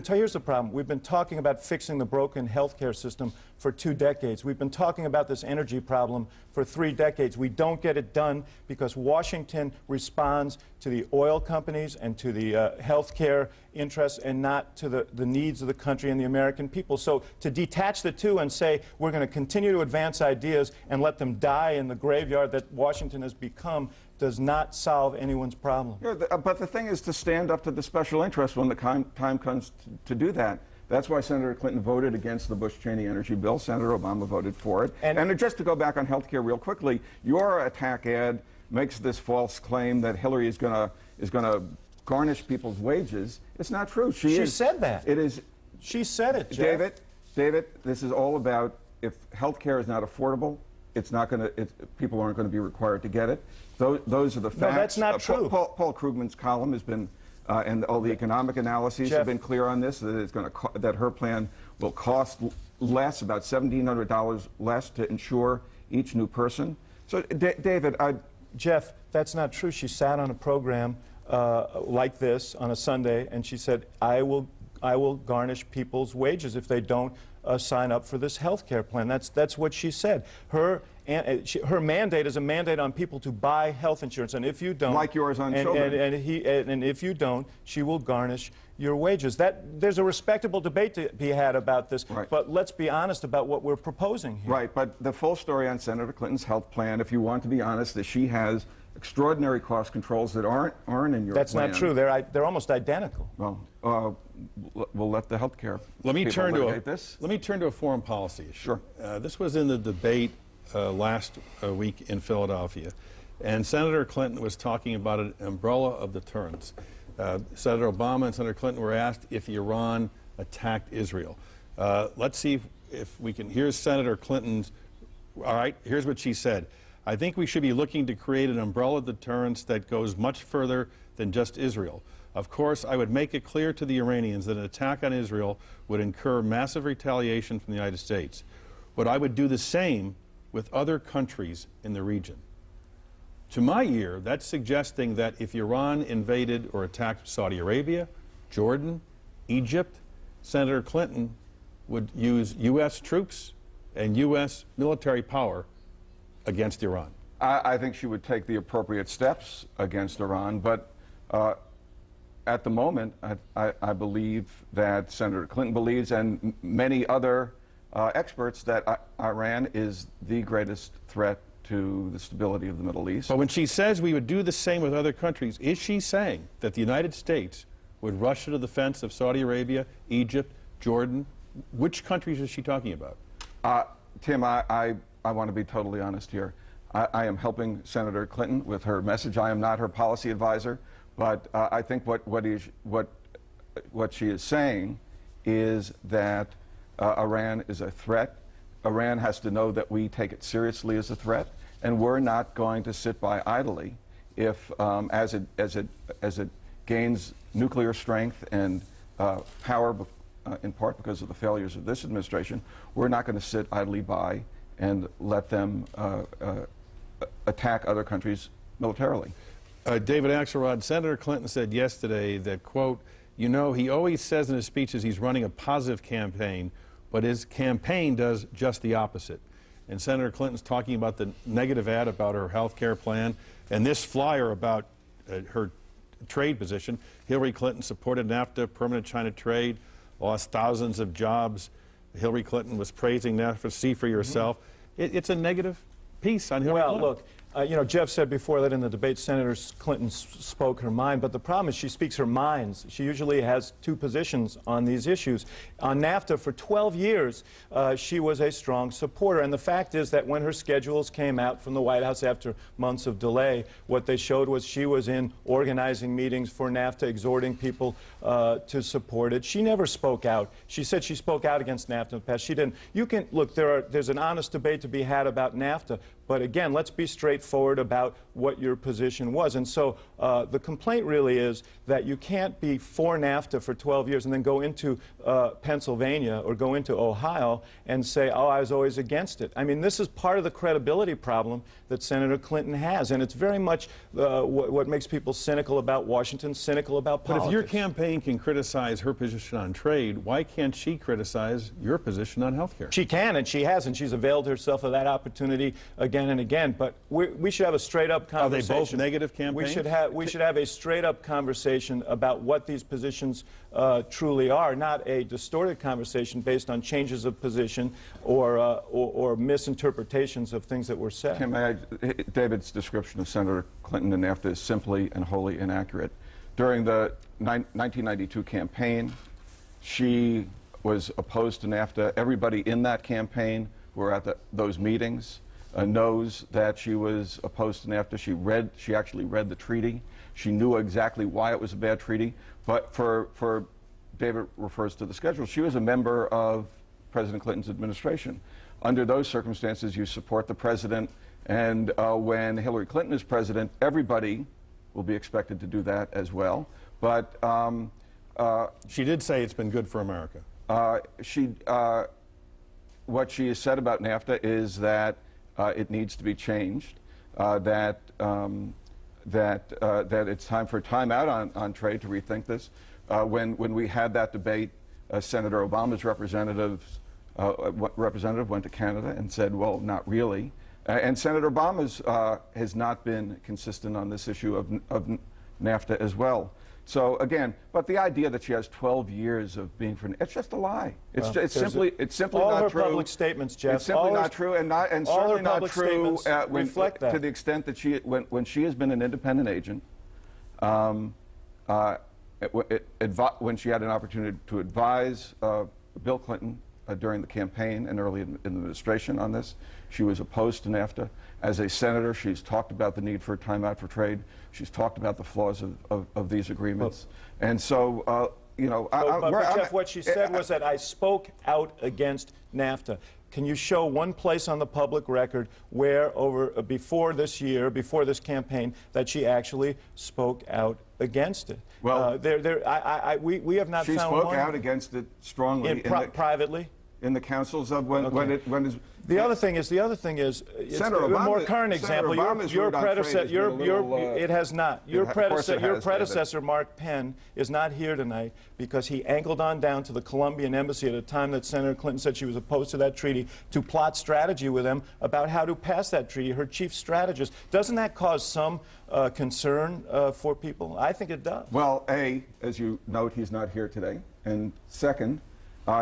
Here's the problem. We've been talking about fixing the broken healthcare system for 2 decades. We've been talking about this energy problem for 3 decades. We don't get it done because Washington responds to the oil companies and to the healthcare interests and not to the needs of the country and the American people. So to detach the two and say we're going to continue to advance ideas and let them die in the graveyard that Washington has become does not solve anyone's problem. Yeah, but the thing is to stand up to the special interest when the time comes to do that. That's why Senator Clinton voted against the Bush-Cheney energy bill. Senator Obama voted for it. And just to go back on health care real quickly, your attack ad makes this false claim that Hillary is going to garnish people's wages. It's not true. She said that. It is. She said it, Jeff. David, this is all about if health care is not affordable, it's not going to. People aren't going to be required to get it. Those are the facts. No, that's not true. Paul Krugman's column has been. And all the economic analyses have been clear on this, that it's going to that her plan will cost less, about $1,700 less to insure each new person. So, David, Jeff, that's not true. She sat on a program like this on a Sunday, and she said, "I will garnish people's wages if they don't sign up for this health care plan." That's what she said. Her mandate is a mandate on people to buy health insurance, and if you don't, like yours on children, and if you don't, she will garnish your wages. There's a respectable debate to be had about this, but let's be honest about what we're proposing here. Right, but the full story on Senator Clinton's health plan, if you want to be honest, is she has extraordinary cost controls that aren't in your plan. That's not true. They're almost identical. Well, we'll let the health care. Let me turn to a foreign policy issue. Sure. This was in the debate last week in Philadelphia, and Senator Clinton was talking about an umbrella of deterrence. Senator Obama and Senator Clinton were asked if Iran attacked Israel. Let's see if we can. Here's Senator Clinton's. All right, here's what she said. "I think we should be looking to create an umbrella deterrence that goes much further than just Israel. Of course, I would make it clear to the Iranians that an attack on Israel would incur massive retaliation from the United States. But I would do the same with other countries in the region." To my ear, that's suggesting that if Iran invaded or attacked Saudi Arabia, Jordan, Egypt, Senator Clinton would use U.S. troops and U.S. military power against Iran. I think she would take the appropriate steps against Iran, but at the moment, I believe that Senator Clinton believes, and many other experts, that Iran is the greatest threat to the stability of the Middle East. But when she says we would do the same with other countries, is she saying that the United States would rush to the defense of Saudi Arabia, Egypt, Jordan? Which countries is she talking about? Tim, I want to be totally honest here. I am helping Senator Clinton with her message. I am not her policy advisor, but I think what she is saying is that Iran is a threat. Iran has to know that we take it seriously as a threat, and we're not going to sit by idly if, as it gains nuclear strength and power, in part because of the failures of this administration, we're not going to sit idly by and let them attack other countries militarily. David Axelrod, Senator Clinton said yesterday that, quote, "You know, he always says in his speeches he's running a positive campaign, but his campaign does just the opposite." and Senator Clinton's talking about the negative ad about her health care plan, and this flyer about her trade position. Hillary Clinton supported NAFTA, permanent China trade, lost thousands of jobs. Hillary Clinton was praising NAFTA, see for yourself. It's a negative piece on Hillary Clinton. Well, look, you know, Jeff said before that in the debate, Senator Clinton spoke her mind, but the problem is she speaks her minds. She usually has two positions on these issues. On NAFTA, for 12 years, she was a strong supporter, and the fact is that when her schedules came out from the White House after months of delay, what they showed was she was in organizing meetings for NAFTA, exhorting people to support it. She never spoke out. She said she spoke out against NAFTA in the past. She didn't. You can, look, there's an honest debate to be had about NAFTA, but again, let's be straightforward about what your position was. And so the complaint really is that you can't be for NAFTA for 12 years and then go into Pennsylvania or go into Ohio and say, oh, I was always against it. I mean, this is part of the credibility problem that Senator Clinton has, and it's very much what makes people cynical about Washington, cynical about politics. But if your campaign can criticize her position on trade, why can't she criticize your position on health care? She can, and she has, and she's availed herself of that opportunity again and again. But we should have a straight-up conversation. Are they both negative campaigns? We should have a straight-up conversation about what these positions truly are, not a distorted conversation based on changes of position or misinterpretations of things that were said. Kim, David's description of Senator Clinton and NAFTA is simply and wholly inaccurate. During the 1992 campaign, she was opposed to NAFTA. Everybody in that campaign who were at those meetings knows that she was opposed to NAFTA. She actually read the treaty. She knew exactly why it was a bad treaty. But for David refers to the schedule, she was a member of President Clinton's administration. Under those circumstances, you support the president, and when Hillary Clinton is president, everybody will be expected to do that as well. But she did say it's been good for America. What she has said about NAFTA is that it needs to be changed, that it's time for a timeout on trade to rethink this. When we had that debate, Senator Obama's representative went to Canada and said, well, not really. And Senator Obama has not been consistent on this issue of NAFTA as well. So again, but the idea that she has 12 years of being for it's just a lie. It's simply not true. All her public statements, Jeff. It's simply not true, and certainly not true reflect that. To the extent that when she has been an independent agent, when she had an opportunity to advise Bill Clinton during the campaign and early in the administration on this, she was opposed to NAFTA. As a senator, she's talked about the need for a timeout for trade. She's talked about the flaws of these agreements. And so, you know... But Jeff, what she said was that I spoke out against NAFTA. Can you show one place on the public record where before this this campaign, that she actually spoke out against it? Well, we have not found one. She spoke out against it strongly. Privately? In the councils of when is... The other thing is, Senator Obama, a more current example. Your predecessor, it has not. Your predecessor, Mark Penn, is not here tonight because he angled on down to the Colombian embassy at a time that Senator Clinton said she was opposed to that treaty to plot strategy with them about how to pass that treaty, her chief strategist. Doesn't that cause some concern for people? I think it does. Well, A, as you note, he's not here today. And second,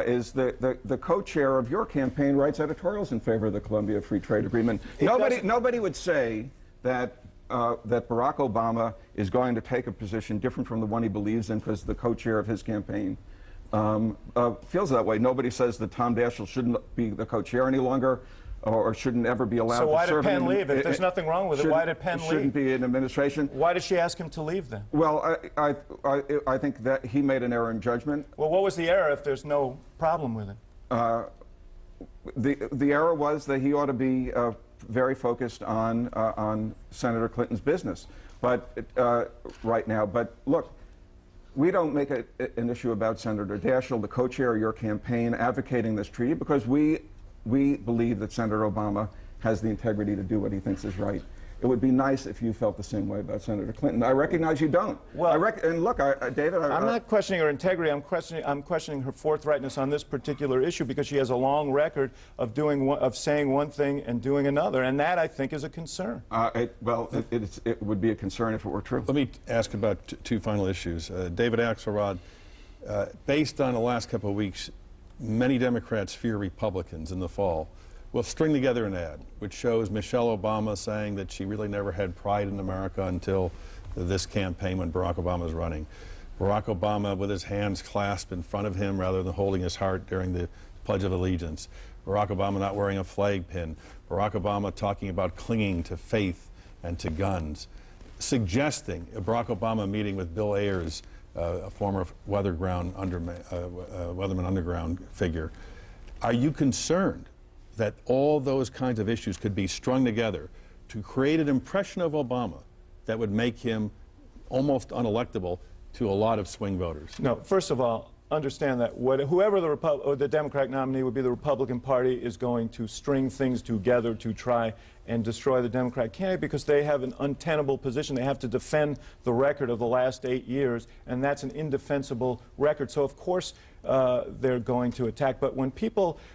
is the co-chair of your campaign writes editorials in favor of the Colombia Free Trade Agreement. Nobody would say that Barack Obama is going to take a position different from the one he believes in because the co-chair of his campaign feels that way. Nobody says that Tom Daschle shouldn't be the co-chair any longer or shouldn't ever be allowed to serve. So why did Penn leave? If there's nothing wrong with it, why did Penn leave? Shouldn't be in administration. Why did she ask him to leave then? Well, I think that he made an error in judgment. Well, what was the error if there's no problem with it? The error was that he ought to be very focused on Senator Clinton's business, but right now. But look, we don't make an issue about Senator Daschle, the co-chair of your campaign, advocating this treaty because we believe that Senator Obama has the integrity to do what he thinks is right. it would be nice if you felt the same way about Senator Clinton. I recognize you don't. Well, and look, David, I'm not questioning her integrity. I'm questioning her forthrightness on this particular issue because she has a long record of saying one thing and doing another, and that I think is a concern. It would be a concern if it were true. Let me ask about two final issues. David Axelrod, based on the last couple of weeks, many Democrats fear Republicans in the fall will string together an ad which shows Michelle Obama saying that she really never had pride in America until this campaign when Barack Obama was running. Barack Obama with his hands clasped in front of him rather than holding his heart during the Pledge of Allegiance. Barack Obama not wearing a flag pin. Barack Obama talking about clinging to faith and to guns. Suggesting a Barack Obama meeting with Bill Ayers, a former Weatherman Underground figure. Are you concerned that all those kinds of issues could be strung together to create an impression of Obama that would make him almost unelectable to a lot of swing voters? No, first of all, understand that whoever the Democratic nominee would be, the Republican Party is going to string things together to try and destroy the Democratic candidate because they have an untenable position. They have to defend the record of the last 8 years, and that's an indefensible record. So, of course, they're going to attack. But when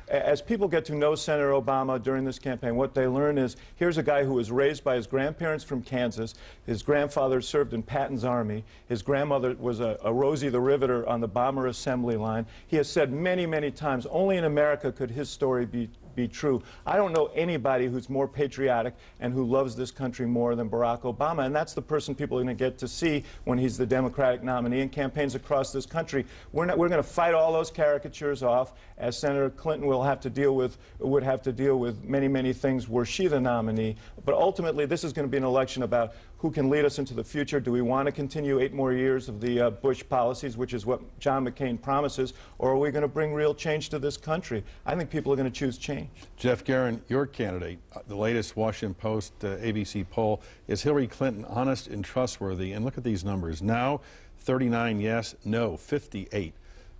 as people get to know Senator Obama during this campaign, what they learn is here's a guy who was raised by his grandparents from Kansas. His grandfather served in Patton's army. His grandmother was a Rosie the Riveter on the bomber assembly line. He has said many, many times, only in America could his story be true. I don't know anybody who's more patriotic and who loves this country more than Barack Obama, and that's the person people are going to get to see when he's the Democratic nominee in campaigns across this country. We're going to fight all those caricatures off, as Senator Clinton would have to deal with many, many things were she the nominee. But ultimately, this is going to be an election about who can lead us into the future. Do we want to continue 8 more years of the Bush policies, which is what John McCain promises, or are we going to bring real change to this country? I think people are going to choose change. Jeff Guerin, your candidate, the latest Washington Post ABC poll, is Hillary Clinton honest and trustworthy? And look at these numbers. Now, 39 yes, no, 58.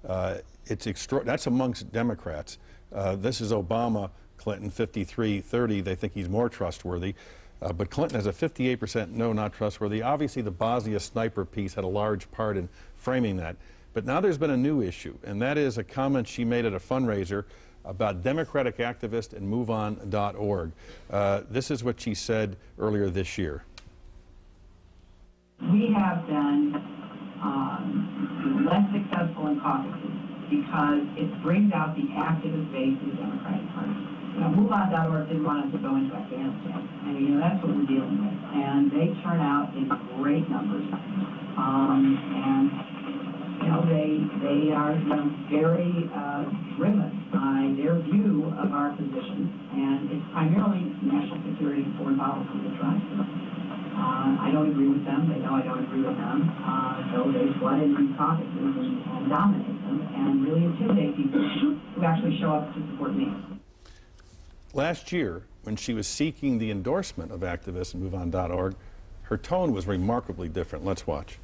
That's amongst Democrats. This is Obama, Clinton, 53-30. They think he's more trustworthy. But Clinton has a 58% no, not trustworthy. Obviously, the Bosnia sniper piece had a large part in framing that. But now there's been a new issue, and that is a comment she made at a fundraiser about Democratic activist and MoveOn.org. This is what she said earlier this year. We have been less successful in caucuses because it brings out the activist base of the Democratic Party. MoveOn.org didn't want us to go into Afghanistan. I mean, that's what we're dealing with. And they turn out in great numbers. They are very driven by their view of our position. And it's primarily national security and foreign policy that drives them. I don't agree with them. They know I don't agree with them. So they flood into these caucuses and dominate them and really intimidate people who actually show up to support me. Last year, when she was seeking the endorsement of activists and MoveOn.org, her tone was remarkably different. Let's watch.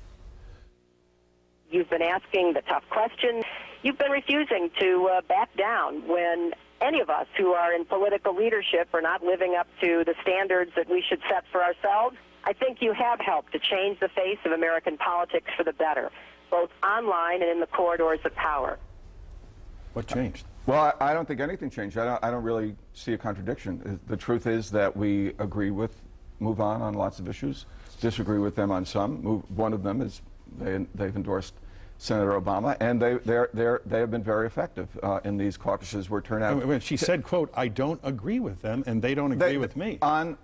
You've been asking the tough questions. You've been refusing to back down when any of us who are in political leadership are not living up to the standards that we should set for ourselves. I think you have helped to change the face of American politics for the better, both online and in the corridors of power. What changed? Well, I don't think anything changed. I don't really see a contradiction. The truth is that we agree with MoveOn on lots of issues, disagree with them on some. One of them is they've endorsed Senator Obama, and they have been very effective in these caucuses where turnout. When she said, "quote," I don't agree with them, and they don't agree with me on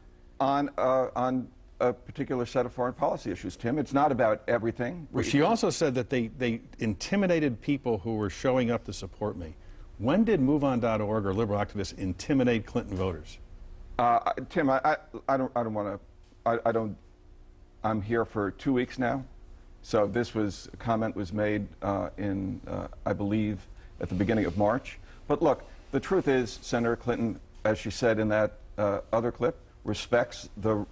a particular set of foreign policy issues. Tim, it's not about everything. Well, she also said that they intimidated people who were showing up to support me. When did MoveOn.org or liberal activists intimidate Clinton voters? Tim, I'm here for 2 weeks now. So this comment was made I believe, at the beginning of March. But look, the truth is, Senator Clinton, as she said in that other clip, respects the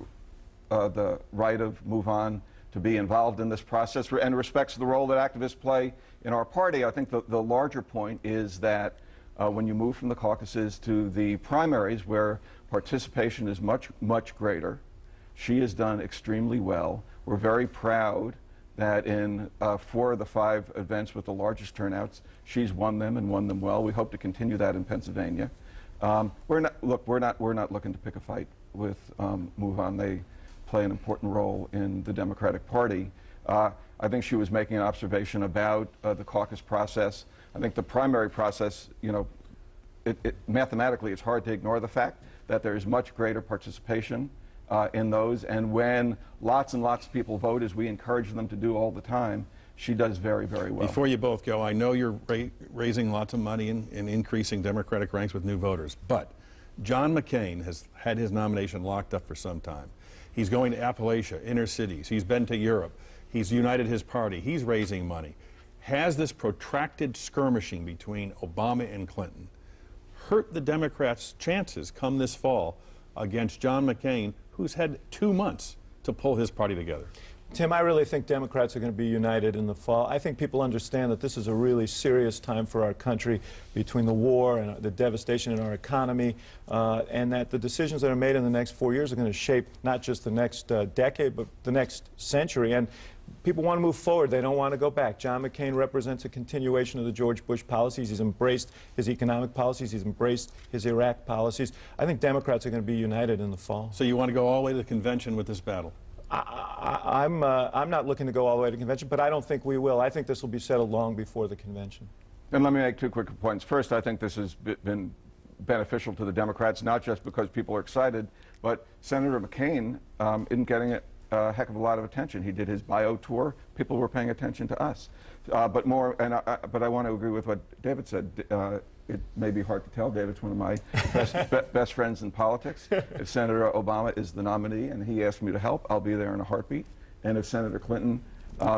right of MoveOn to be involved in this process and respects the role that activists play in our party. I think the larger point is that when you move from the caucuses to the primaries, where participation is much, much greater, She has done extremely well. We're very proud that in 4 of the 5 events with the largest turnouts, she's won them and won them well. We hope to continue that in Pennsylvania. We're not looking to pick a fight with Move On. They play an important role in the Democratic Party. I think she was making an observation about the caucus process. I think the primary process, you know, mathematically, it's hard to ignore the fact that there is much greater participation in those, and when lots and lots of people vote, as we encourage them to do all the time, she does very, very well. Before you both go, I know you're raising lots of money and increasing Democratic ranks with new voters, but John McCain has had his nomination locked up for some time. He's going to Appalachia, inner cities. He's been to Europe. He's united his party. He's raising money. Has this protracted skirmishing between Obama and Clinton hurt the Democrats' chances come this fall against John McCain, who's had 2 months to pull his party together? Tim, I really think Democrats are going to be united in the fall. I think people understand that this is a really serious time for our country between the war and the devastation in our economy, and that the decisions that are made in the next 4 years are going to shape not just the next decade, but the next century. And people want to move forward. They don't want to go back. John McCain represents a continuation of the George Bush policies. He's embraced his economic policies. He's embraced his Iraq policies. I think Democrats are going to be united in the fall. So you want to go all the way to the convention with this battle? I'm not looking to go all the way to the convention, but I don't think we will. I think this will be settled long before the convention. And let me make 2 quick points. First, I think this has been beneficial to the Democrats, not just because people are excited, but Senator McCain isn't getting a heck of a lot of attention. He did his bio tour. People were paying attention to us. But I want to agree with what David said. It may be hard to tell. David's one of my best friends in politics. If Senator Obama is the nominee and he asks me to help, I'll be there in a heartbeat. And if Senator Clinton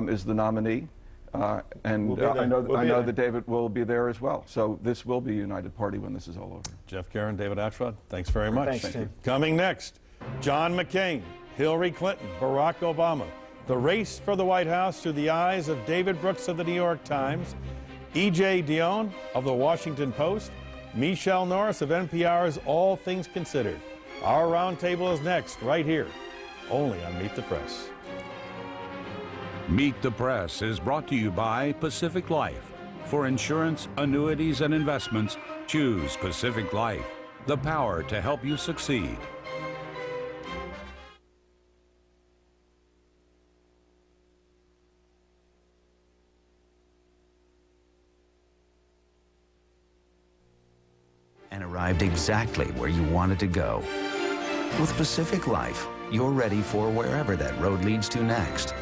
is the nominee, I know that David will be there as well. So this will be a united party when this is all over. Jeff Caron, David Axelrod, thanks very much. Thanks, Tim. Coming next, John McCain, Hillary Clinton, Barack Obama. The race for the White House through the eyes of David Brooks of the New York Times, E.J. Dionne of the Washington Post, Michelle Norris of NPR's All Things Considered. Our roundtable is next, right here, only on Meet the Press. Meet the Press is brought to you by Pacific Life. For insurance, annuities, and investments, choose Pacific Life, the power to help you succeed. And arrived exactly where you wanted to go. With Pacific Life, you're ready for wherever that road leads to next.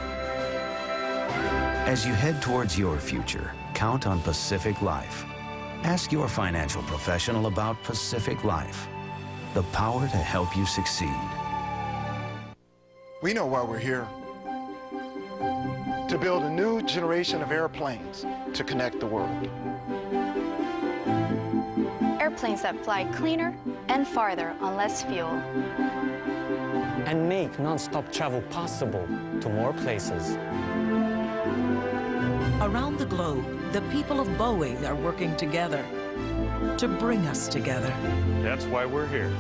As you head towards your future, count on Pacific Life. Ask your financial professional about Pacific Life, the power to help you succeed. We know why we're here. To build a new generation of airplanes to connect the world. Airplanes that fly cleaner and farther on less fuel. And make non-stop travel possible to more places. Around the globe, the people of Boeing are working together to bring us together. That's why we're here.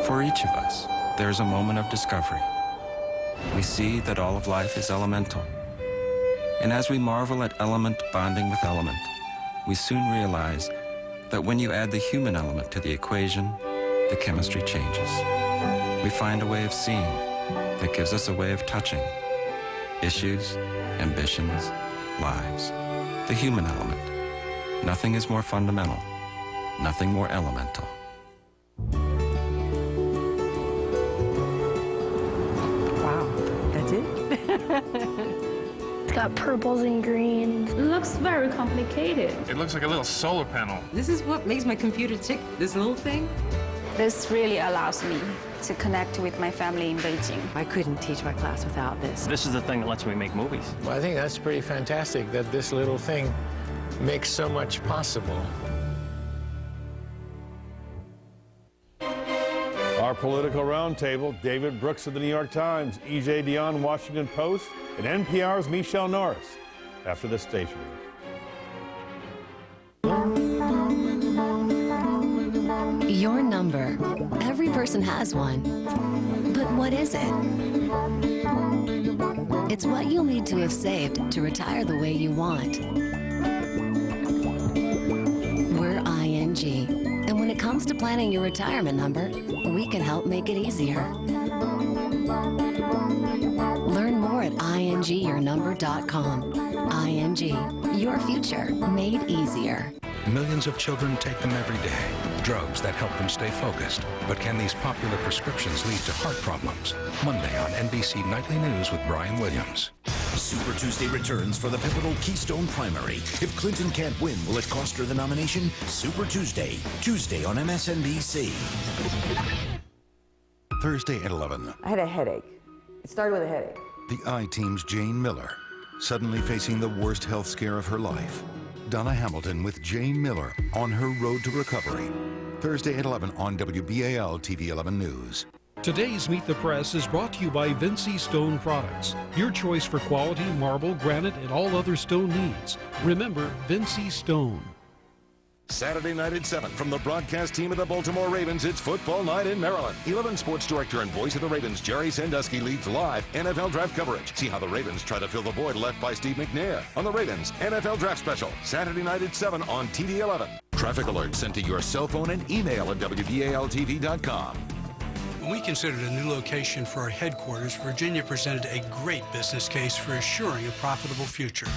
For each of us, there's a moment of discovery. We see that all of life is elemental. And as we marvel at element bonding with element, we soon realize that when you add the human element to the equation, the chemistry changes. We find a way of seeing that gives us a way of touching. Issues, ambitions, lives. The human element. Nothing is more fundamental. Nothing more elemental. Wow, that's it? It's got purples and greens. It looks very complicated. It looks like a little solar panel. This is what makes my computer tick, this little thing. This really allows me to connect with my family in Beijing. I couldn't teach my class without this. This is the thing that lets me make movies. Well, I think that's pretty fantastic that this little thing makes so much possible. Our political roundtable, David Brooks of the New York Times, E.J. Dionne, Washington Post, and NPR's Michelle Norris, after the station. Your number number. Every person has one. But what is it? It's what you'll need to have saved to retire the way you want. We're ING. And when it comes to planning your retirement number, we can help make it easier. Learn more at ingyournumber.com. ING, your future made easier. Millions of children take them every day. Drugs that help them stay focused. But can these popular prescriptions lead to heart problems? Monday on NBC Nightly News with Brian Williams. Super Tuesday returns for the pivotal Keystone primary. If Clinton can't win, will it cost her the nomination? Super Tuesday. Tuesday on MSNBC. Thursday at 11. I had a headache. It started with a headache. The I-Team's Jane Miller, suddenly facing the worst health scare of her life. Donna Hamilton with Jane Miller on her road to recovery. Thursday at 11 on WBAL TV 11 News. Today's Meet the Press is brought to you by Vinci Stone Products. Your choice for quality marble, granite, and all other stone needs. Remember, Vinci Stone. Saturday night at 7 from the broadcast team of the Baltimore Ravens, it's Football Night in Maryland. 11 sports director and voice of the Ravens, Jerry Sandusky, leads live NFL draft coverage. See how the Ravens try to fill the void left by Steve McNair on the Ravens NFL Draft Special, Saturday night at 7 on TV 11. Traffic alerts sent to your cell phone and email at WBALTV.com. When we considered a new location for our headquarters, Virginia presented a great business case for assuring a profitable future.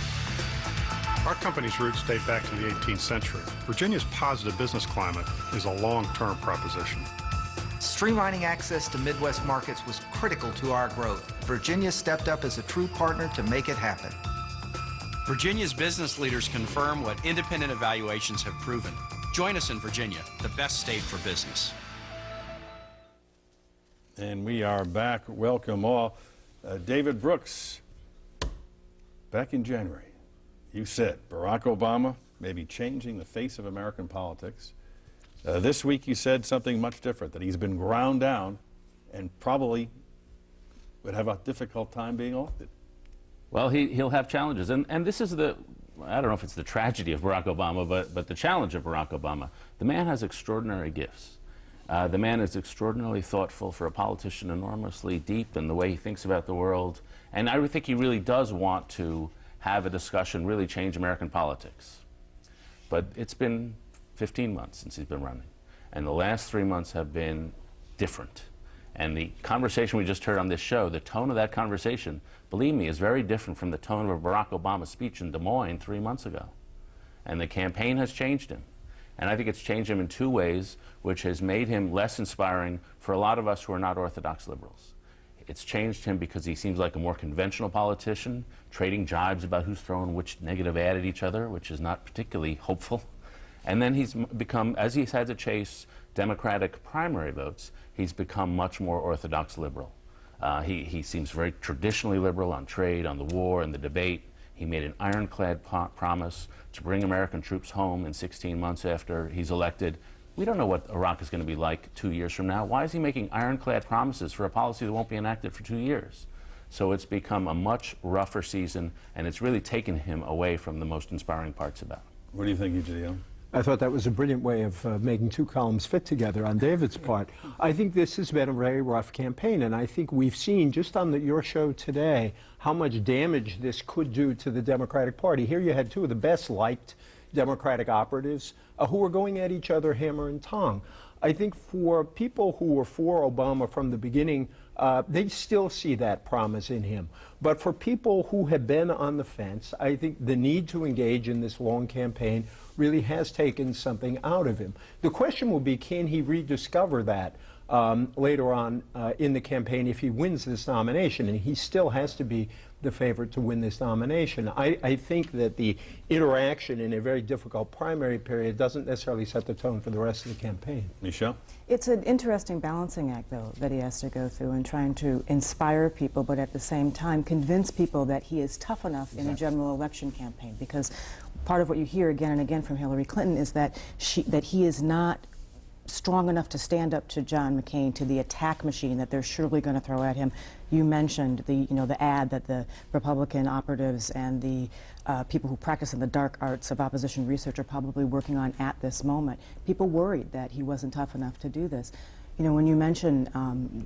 Our company's roots date back to the 18th century. Virginia's positive business climate is a long-term proposition. Streamlining access to Midwest markets was critical to our growth. Virginia stepped up as a true partner to make it happen. Virginia's business leaders confirm what independent evaluations have proven. Join us in Virginia, the best state for business. And we are back. Welcome all. David Brooks, back in January, you said Barack Obama may be changing the face of American politics. This week you said something much different, that he's been ground down and probably would have a difficult time being elected. Well, he'll have challenges. And this is I don't know if it's the tragedy of Barack Obama, but the challenge of Barack Obama. The man has extraordinary gifts. The man is extraordinarily thoughtful, for a politician, enormously deep in the way he thinks about the world. And I think he really does want to have a discussion, really change American politics. But it's been 15 months since he's been running. And the last 3 months have been different. And the conversation we just heard on this show, the tone of that conversation, believe me, is very different from the tone of Barack Obama's speech in Des Moines 3 months ago. And the campaign has changed him. And I think it's changed him in two ways, which has made him less inspiring for a lot of us who are not Orthodox liberals. It's changed him because he seems like a more conventional politician, trading jibes about who's throwing which negative ad at each other, which is not particularly hopeful. And then he's become, as he's had to chase Democratic primary votes, he's become much more Orthodox liberal. He seems very traditionally liberal on trade, on the war, and the debate. He made an ironclad promise to bring American troops home in 16 months after he's elected. We don't know what Iraq is going to be like 2 years from now. Why is he making ironclad promises for a policy that won't be enacted for 2 years? So it's become a much rougher season, and it's really taken him away from the most inspiring parts about him. What do you think, EJ? I thought that was a brilliant way of making two columns fit together on David's part. I think this has been a very rough campaign, and I think we've seen just on your show today how much damage this could do to the Democratic Party. Here you had two of the best liked Democratic operatives who were going at each other hammer and tong. I think for people who were for Obama from the beginning, they still see that promise in him. But for people who have been on the fence, I think the need to engage in this long campaign really has taken something out of him. The question will be, can he rediscover that later on in the campaign if he wins this nomination? And he still has to be the favorite to win this nomination. I think that the interaction in a very difficult primary period doesn't necessarily set the tone for the rest of the campaign. Michelle? It's an interesting balancing act, though, that he has to go through in trying to inspire people, but at the same time convince people that he is tough enough in a general election campaign. Because part of what you hear again and again from Hillary Clinton is that he is not strong enough to stand up to John McCain, to the attack machine that they're surely going to throw at him. You mentioned the ad that the Republican operatives and the people who practice in the dark arts of opposition research are probably working on at this moment. People worried that he wasn't tough enough to do this. You know, when you mention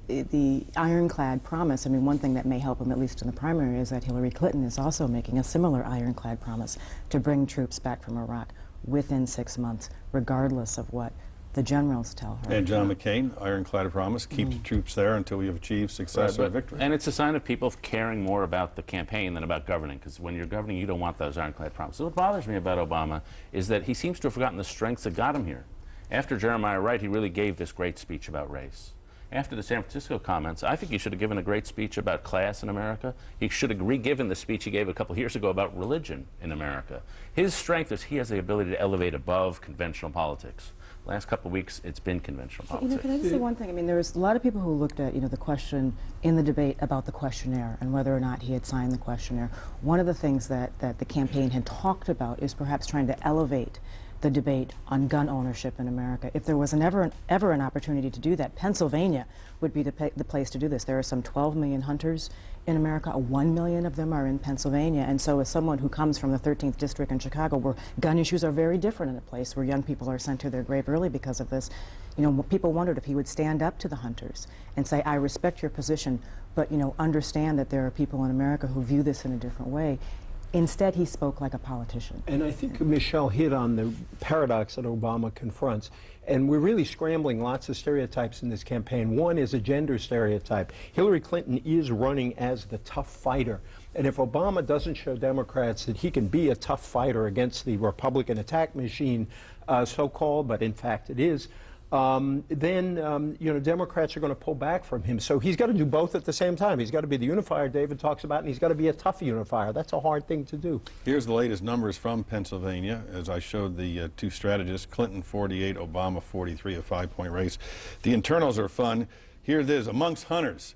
the ironclad promise, I mean, one thing that may help him, at least in the primary, is that Hillary Clinton is also making a similar ironclad promise to bring troops back from Iraq within 6 months, regardless of what the generals tell her. And John McCain, ironclad promise, keep the troops there until we have achieved success or victory. And it's a sign of people caring more about the campaign than about governing, because when you're governing, you don't want those ironclad promises. What bothers me about Obama is that he seems to have forgotten the strengths that got him here. After Jeremiah Wright, he really gave this great speech about race. After the San Francisco comments, I think he should have given a great speech about class in America. He should have re-given the speech he gave a couple of years ago about religion in America. His strength is he has the ability to elevate above conventional politics. Last couple of weeks, it's been conventional politics. You know, can I just say one thing? I mean, there was a lot of people who looked at, the question in the debate about the questionnaire and whether or not he had signed the questionnaire. One of the things that the campaign had talked about is perhaps trying to elevate the debate on gun ownership in America. If there was ever an opportunity to do that, Pennsylvania would be the place to do this. There are some 12 million hunters in America. 1 million of them are in Pennsylvania. And so as someone who comes from the 13th District in Chicago, where gun issues are very different in a place where young people are sent to their grave early because of this, people wondered if he would stand up to the hunters and say, I respect your position, but understand that there are people in America who view this in a different way. Instead, he spoke like a politician. And I think Michelle hit on the paradox that Obama confronts. And we're really scrambling lots of stereotypes in this campaign. One is a gender stereotype. Hillary Clinton is running as the tough fighter. And if Obama doesn't show Democrats that he can be a tough fighter against the Republican attack machine, so-called, but in fact it is, then Democrats are going to pull back from him. So he's got to do both at the same time. He's got to be the unifier David talks about, and he's got to be a tough unifier. That's a hard thing to do. Here's the latest numbers from Pennsylvania, as I showed the two strategists, Clinton 48, Obama 43, a 5-point race. The internals are fun. Here it is, amongst hunters,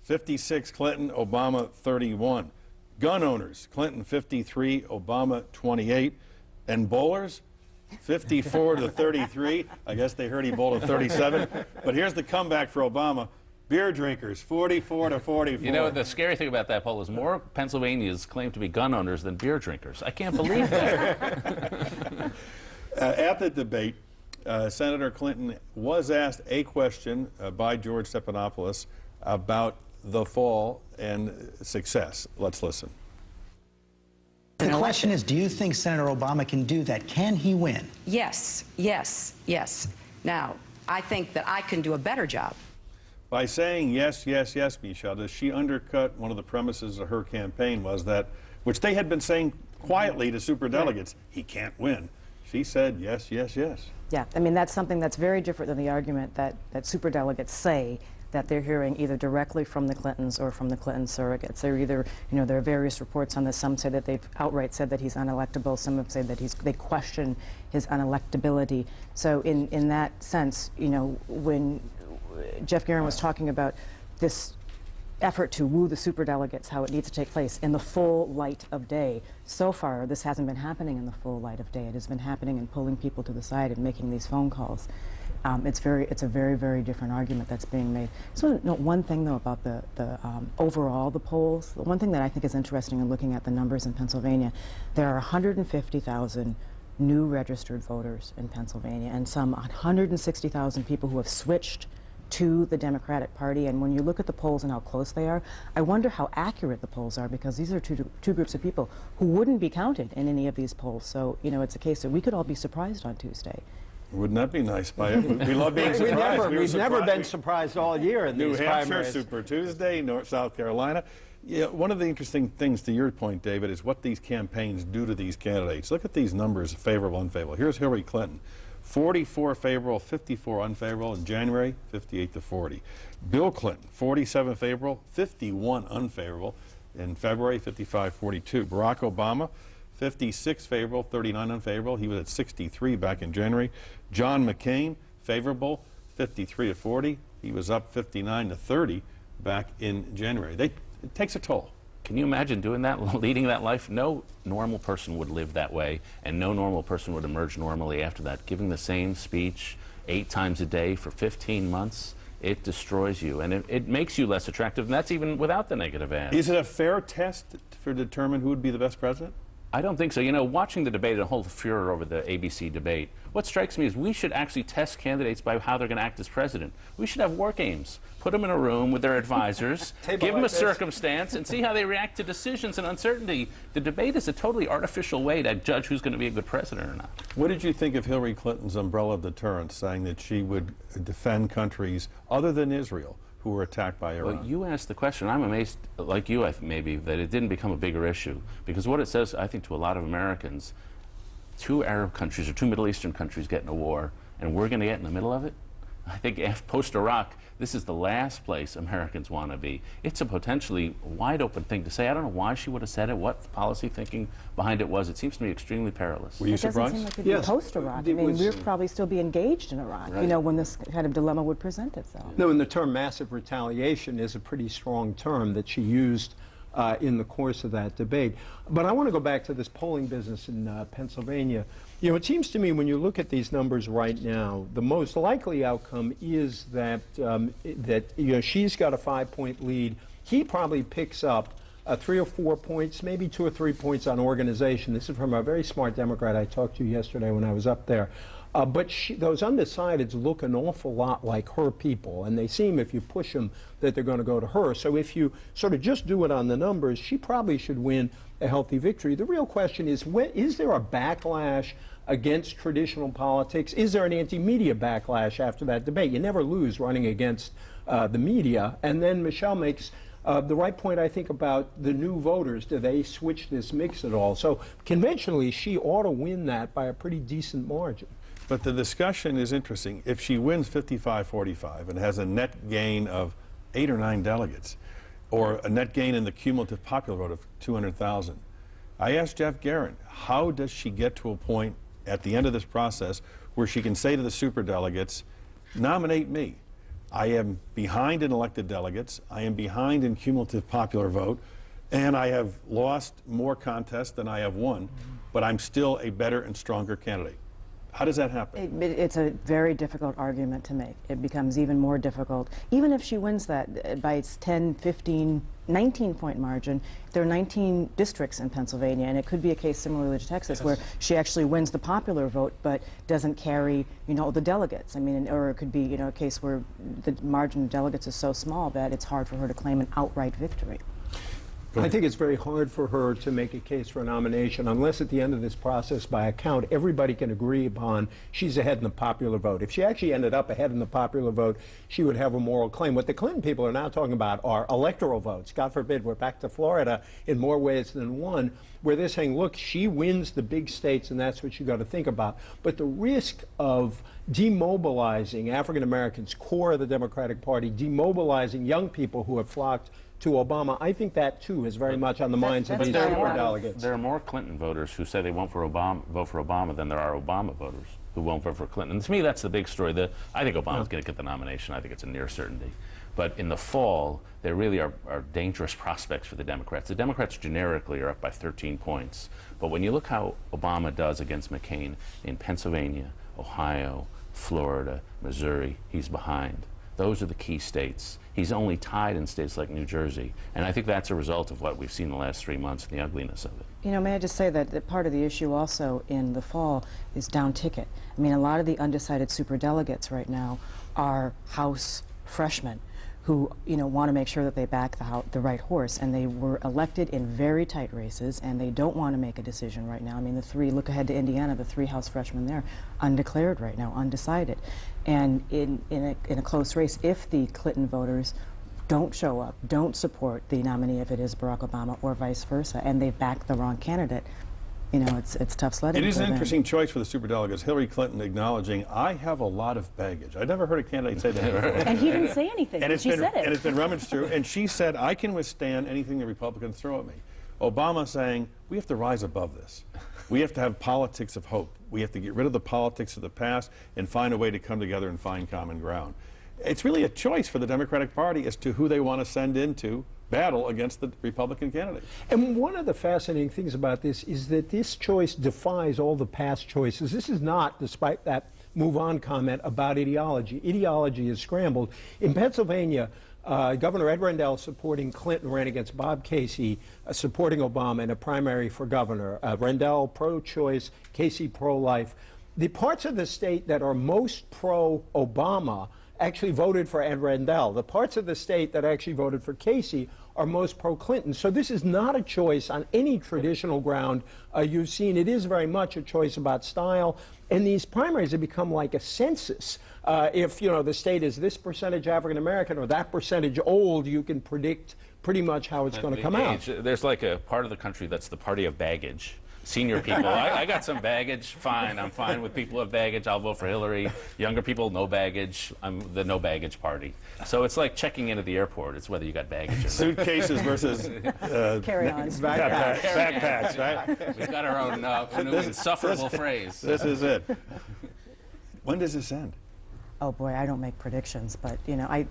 56 Clinton, Obama 31. Gun owners, Clinton 53, Obama 28. And bowlers, 54 to 33. I guess they heard he bowled a 37. But here's the comeback for Obama. Beer drinkers, 44 to 44. You know, the scary thing about that poll is more Pennsylvanians claim to be gun owners than beer drinkers. I can't believe that. At the debate, Senator Clinton was asked a question by George Stephanopoulos about the fall and success. Let's listen. The question is, do you think Senator Obama can do that? Can he win? Yes, yes, yes. Now, I think that I can do a better job. By saying yes, yes, yes, Michelle, does she undercut one of the premises of her campaign was that, which they had been saying quietly to superdelegates, he can't win. She said yes, yes, yes. Yeah, I mean, that's something that's very different than the argument that superdelegates say that they're hearing either directly from the Clintons or from the Clinton surrogates. They're either, there are various reports on this. Some say that they've outright said that he's unelectable. Some have said that they question his unelectability. So in that sense, when Jeff Guerin was talking about this effort to woo the superdelegates, how it needs to take place in the full light of day. So far, this hasn't been happening in the full light of day. It has been happening in pulling people to the side and making these phone calls. It's a very, very different argument that's being made. So one thing, though, about the overall, the polls, the one thing that I think is interesting in looking at the numbers in Pennsylvania, there are 150,000 new registered voters in Pennsylvania and some 160,000 people who have switched to the Democratic Party. And when you look at the polls and how close they are, I wonder how accurate the polls are, because these are two groups of people who wouldn't be counted in any of these polls. So, it's a case that we could all be surprised on Tuesday. Wouldn't that be nice? We love being surprised. We've never been surprised all year in these primaries. New Hampshire, Super Tuesday, South Carolina. Yeah, one of the interesting things, to your point, David, is what these campaigns do to these candidates. Look at these numbers, favorable, unfavorable. Here's Hillary Clinton. 44 favorable, 54 unfavorable. In January, 58 to 40. Bill Clinton, 47 favorable, 51 unfavorable. In February, 55-42. Barack Obama, 56 favorable, 39 unfavorable. He was at 63 back in January. John McCain, favorable, 53 to 40. He was up 59 to 30 back in January. It takes a toll. Can you imagine doing that, leading that life? No normal person would live that way, and no normal person would emerge normally after that, giving the same speech, 8 times a day for 15 months, it destroys you, and it makes you less attractive, and that's even without the negative ads. Is it a fair test to determine who would be the best president? I don't think so. You know, watching the debate and the whole furor over the ABC debate, what strikes me is we should actually test candidates by how they're going to act as president. We should have war games. Put them in a room with their advisors, give them a circumstance, and see how they react to decisions and uncertainty. The debate is a totally artificial way to judge who's going to be a good president or not. What did you think of Hillary Clinton's umbrella of deterrence, saying that she would defend countries other than Israel who were attacked by Iran? Well, you asked the question. I'm amazed, like you, maybe, that it didn't become a bigger issue. Because what it says, I think, to a lot of Americans, 2 Arab countries or 2 Middle Eastern countries get in a war, and we're going to get in the middle of it? I think post-Iraq, this is the last place Americans want to be. It's a potentially wide-open thing to say. I don't know why she would have said it, what the policy thinking behind it was. It seems to me extremely perilous. Were you It surprised? doesn't seem like it'd be post-Iraq. I mean, we'd probably still be engaged in Iraq, Right. you know, when this kind of dilemma would present itself. No, and the term massive retaliation is a pretty strong term that she used in the course of that debate. But I want to go back to this polling business in Pennsylvania. You know, it seems to me when you look at these numbers right now, the most likely outcome is that she's got a 5-point lead. He probably picks up 3 or 4 points, maybe 2 or 3 points on organization. This is from a very smart Democrat I talked to yesterday when I was up there. But those undecideds look an awful lot like her people, and they seem, if you push them, that they're going to go to her. So if you sort of just do it on the numbers, she probably should win a healthy victory. The real question is there a backlash against traditional politics? Is there an anti-media backlash after that debate? You never lose running against the media. And then Michelle makes the right point, I think, about the new voters. Do they switch this mix at all? So conventionally, she ought to win that by a pretty decent margin. But the discussion is interesting. If she wins 55-45 and has a net gain of 8 or 9 delegates, or a net gain in the cumulative popular vote of 200,000, I asked Jeff Guerin, how does she get to a point at the end of this process where she can say to the superdelegates, nominate me. I am behind in elected delegates, I am behind in cumulative popular vote, and I have lost more contests than I have won, but I'm still a better and stronger candidate. How does that happen? It's a very difficult argument to make. It becomes even more difficult. Even if she wins that by its 10, 15, 19-point margin, there are 19 districts in Pennsylvania, and it could be a case similarly to Texas, where she actually wins the popular vote but doesn't carry, you know, the delegates. I mean, or it could be, you know, a case where the margin of delegates is so small that it's hard for her to claim an outright victory. I think it's very hard for her to make a case for a nomination unless at the end of this process, by account, everybody can agree upon she's ahead in the popular vote. If she actually ended up ahead in the popular vote, she would have a moral claim. What the Clinton people are now talking about are electoral votes. God forbid, we're back to Florida in more ways than one, where they're saying, look, she wins the big states, and that's what you got to think about. But the risk of demobilizing African Americans, core of the Democratic Party, demobilizing young people who have flocked to Obama, I think that too is very much on the minds of these superdelegates. There are more Clinton voters who say they won't vote for Obama than there are Obama voters who won't vote for Clinton. And to me, that's the big story. I think Obama's going to get the nomination. I think it's a near certainty. But in the fall, there really are dangerous prospects for the Democrats. The Democrats generically are up by 13 points. But when you look how Obama does against McCain in Pennsylvania, Ohio, Florida, Missouri, he's behind. Those are the key states. He's only tied in states like New Jersey. And I think that's a result of what we've seen the last 3 months and the ugliness of it. You know, may I just say that part of the issue also in the fall is down ticket. I mean, a lot of the undecided superdelegates right now are House freshmen who, you know, want to make sure that they back the right horse, and they were elected in very tight races, and they don't want to make a decision right now. I mean, look ahead to Indiana, the 3 House freshmen there, undeclared right now, undecided. And in a close race, if the Clinton voters don't show up, don't support the nominee if it is Barack Obama, or vice versa, and they back the wrong candidate, you know, it's tough sledding. It is an interesting choice for the superdelegates. Hillary Clinton acknowledging, I have a lot of baggage. I never heard a candidate say that before. And he didn't say anything, and she said it. And it's been rummaged through, and she said, I can withstand anything the Republicans throw at me. Obama saying, we have to rise above this. We have to have politics of hope. We have to get rid of the politics of the past and find a way to come together and find common ground. It's really a choice for the Democratic Party as to who they want to send into battle against the Republican candidate. And one of the fascinating things about this is that this choice defies all the past choices. This is not, despite that move-on comment about ideology. Ideology is scrambled. In Pennsylvania, Governor Ed Rendell supporting Clinton ran against Bob Casey, supporting Obama in a primary for governor. Rendell pro-choice, Casey pro-life. The parts of the state that are most pro-Obama actually voted for Ed Rendell. The parts of the state that actually voted for Casey are most pro-Clinton. So this is not a choice on any traditional ground you've seen. It is very much a choice about style. And these primaries have become like a census. If, you know, the state is this percentage African American or that percentage old, you can predict pretty much how it's going to come out. There's like a part of the country that's the party of baggage. Senior people, I got some baggage, fine, I'm fine with people with baggage, I'll vote for Hillary. Younger people, no baggage, I'm the no baggage party. So it's like checking into the airport, it's whether you got baggage or not. Suitcases versus carry-ons. Backpacks, right? We've got our own new insufferable phrase. This is it. When does this end? Oh boy, I don't make predictions, but you know,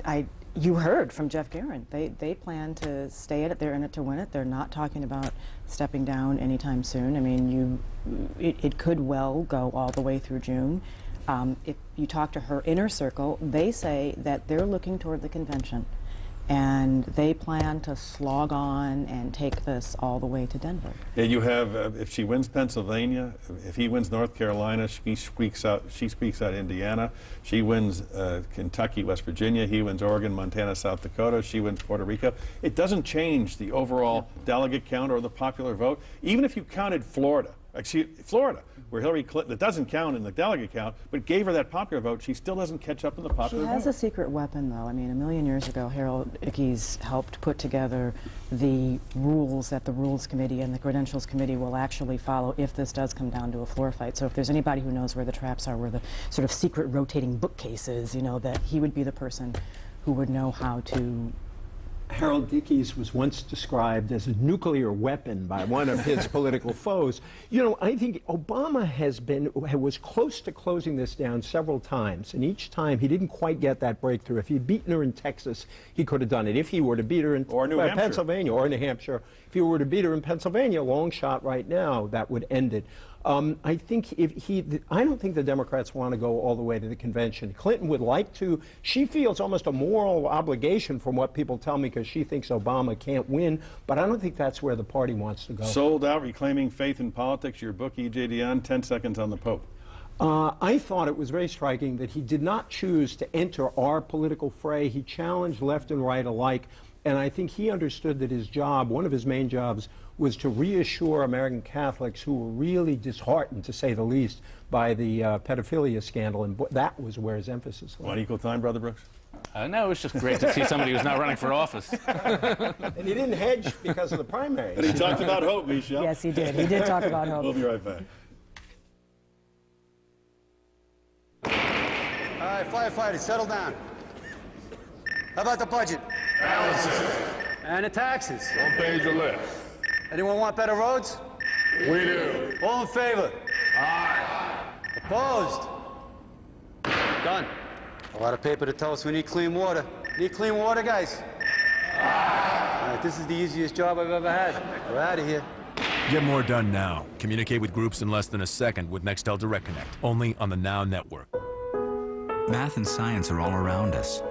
you heard from Jeff Guerin. They plan to stay at it. They're in it to win it. They're not talking about stepping down anytime soon. I mean, it could well go all the way through June. If you talk to her inner circle, they say that they're looking toward the convention, and they plan to slog on and take this all the way to Denver. Yeah, you have, if she wins Pennsylvania, if he wins North Carolina, she squeaks out Indiana. She wins Kentucky, West Virginia. He wins Oregon, Montana, South Dakota. She wins Puerto Rico. It doesn't change the overall delegate count or the popular vote. Even if you counted Florida, where Hillary Clinton, it doesn't count in the delegate count, but gave her that popular vote, she still doesn't catch up in the popular vote. She has a secret weapon, though. I mean, a million years ago, Harold Ickes helped put together the rules that the Rules Committee and the Credentials Committee will actually follow if this does come down to a floor fight. So if there's anybody who knows where the traps are, where the sort of secret rotating bookcase is, you know, that he would be the person who would know how to. Harold Ickes was once described as a nuclear weapon by one of his political foes. You know, I think Obama was close to closing this down several times, and each time he didn't quite get that breakthrough. If he'd beaten her in Texas, he could have done it. If he were to beat her in Pennsylvania or New Hampshire, if he were to beat her in Pennsylvania, long shot right now, that would end it. I think I don't think the Democrats want to go all the way to the convention. Clinton would like to. She feels almost a moral obligation from what people tell me because she thinks Obama can't win, but I don't think that's where the party wants to go. Sold Out, Reclaiming Faith in Politics, your book, E.J. Dionne, 10 seconds on the Pope. I thought it was very striking that he did not choose to enter our political fray. He challenged left and right alike, and I think he understood that his job, one of his main jobs, was to reassure American Catholics who were really disheartened, to say the least, by the pedophilia scandal, and that was where his emphasis lay. Want equal time, Brother Brooks? No, it's just great to see somebody who's not running for office. And he didn't hedge because of the primaries. But he talked about hope, Michelle. Yes, he did. He did talk about hope. We'll be right back. All right, firefighters, settle down. How about the budget? Balances. And the taxes? One page or less. Anyone want better roads? We do. All in favor? Aye. Opposed? Done. A lot of paper to tell us we need clean water. Need clean water, guys? Aye. All right, this is the easiest job I've ever had. We're out of here. Get more done now. Communicate with groups in less than a second with Nextel Direct Connect, only on the Now Network. Math and science are all around us.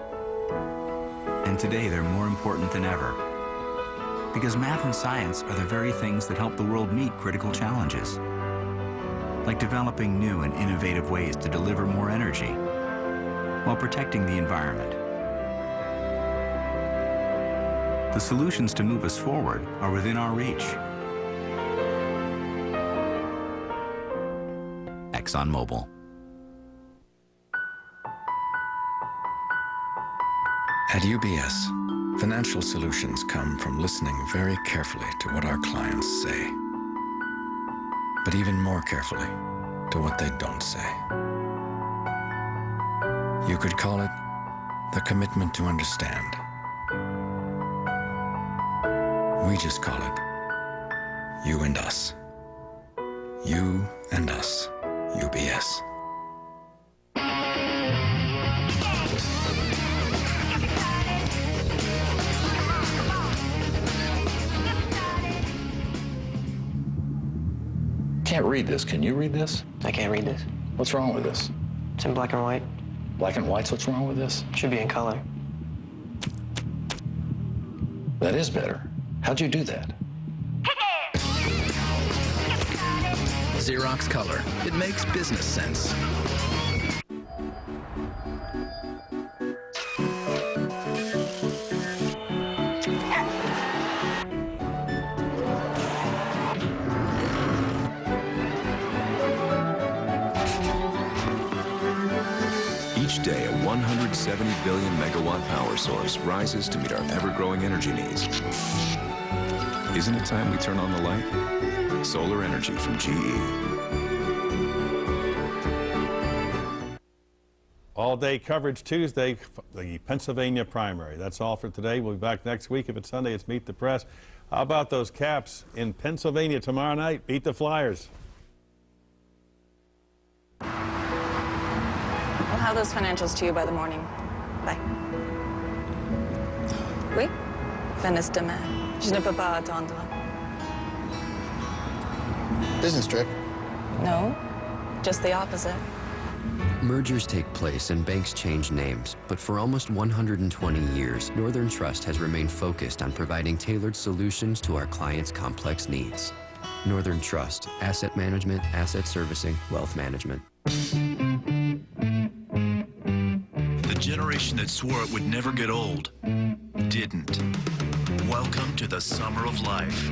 And today they're more important than ever. Because math and science are the very things that help the world meet critical challenges. Like developing new and innovative ways to deliver more energy while protecting the environment. The solutions to move us forward are within our reach. ExxonMobil. At UBS, financial solutions come from listening very carefully to what our clients say, but even more carefully to what they don't say. You could call it the commitment to understand. We just call it you and us. You and us, UBS. Can't read this. Can you read this? I can't read this. What's wrong with this? It's in black and white. Black and white's what's wrong with this? Should be in color. That is better. How'd you do that? Xerox Color. It makes business sense. Each day, a 170 billion megawatt power source rises to meet our ever-growing energy needs. Isn't it time we turn on the light? Solar energy from GE. All-day coverage Tuesday, the Pennsylvania primary. That's all for today. We'll be back next week. If it's Sunday, it's Meet the Press. How about those Caps in Pennsylvania tomorrow night? Beat the Flyers. We'll have those financials to you by the morning. Bye. Oui? Venice demain. Je ne peux pas attendre. Business trip? No, just the opposite. Mergers take place and banks change names, but for almost 120 years, Northern Trust has remained focused on providing tailored solutions to our clients' complex needs. Northern Trust, asset management, asset servicing, wealth management. The generation that swore it would never get old didn't. Welcome to the summer of life.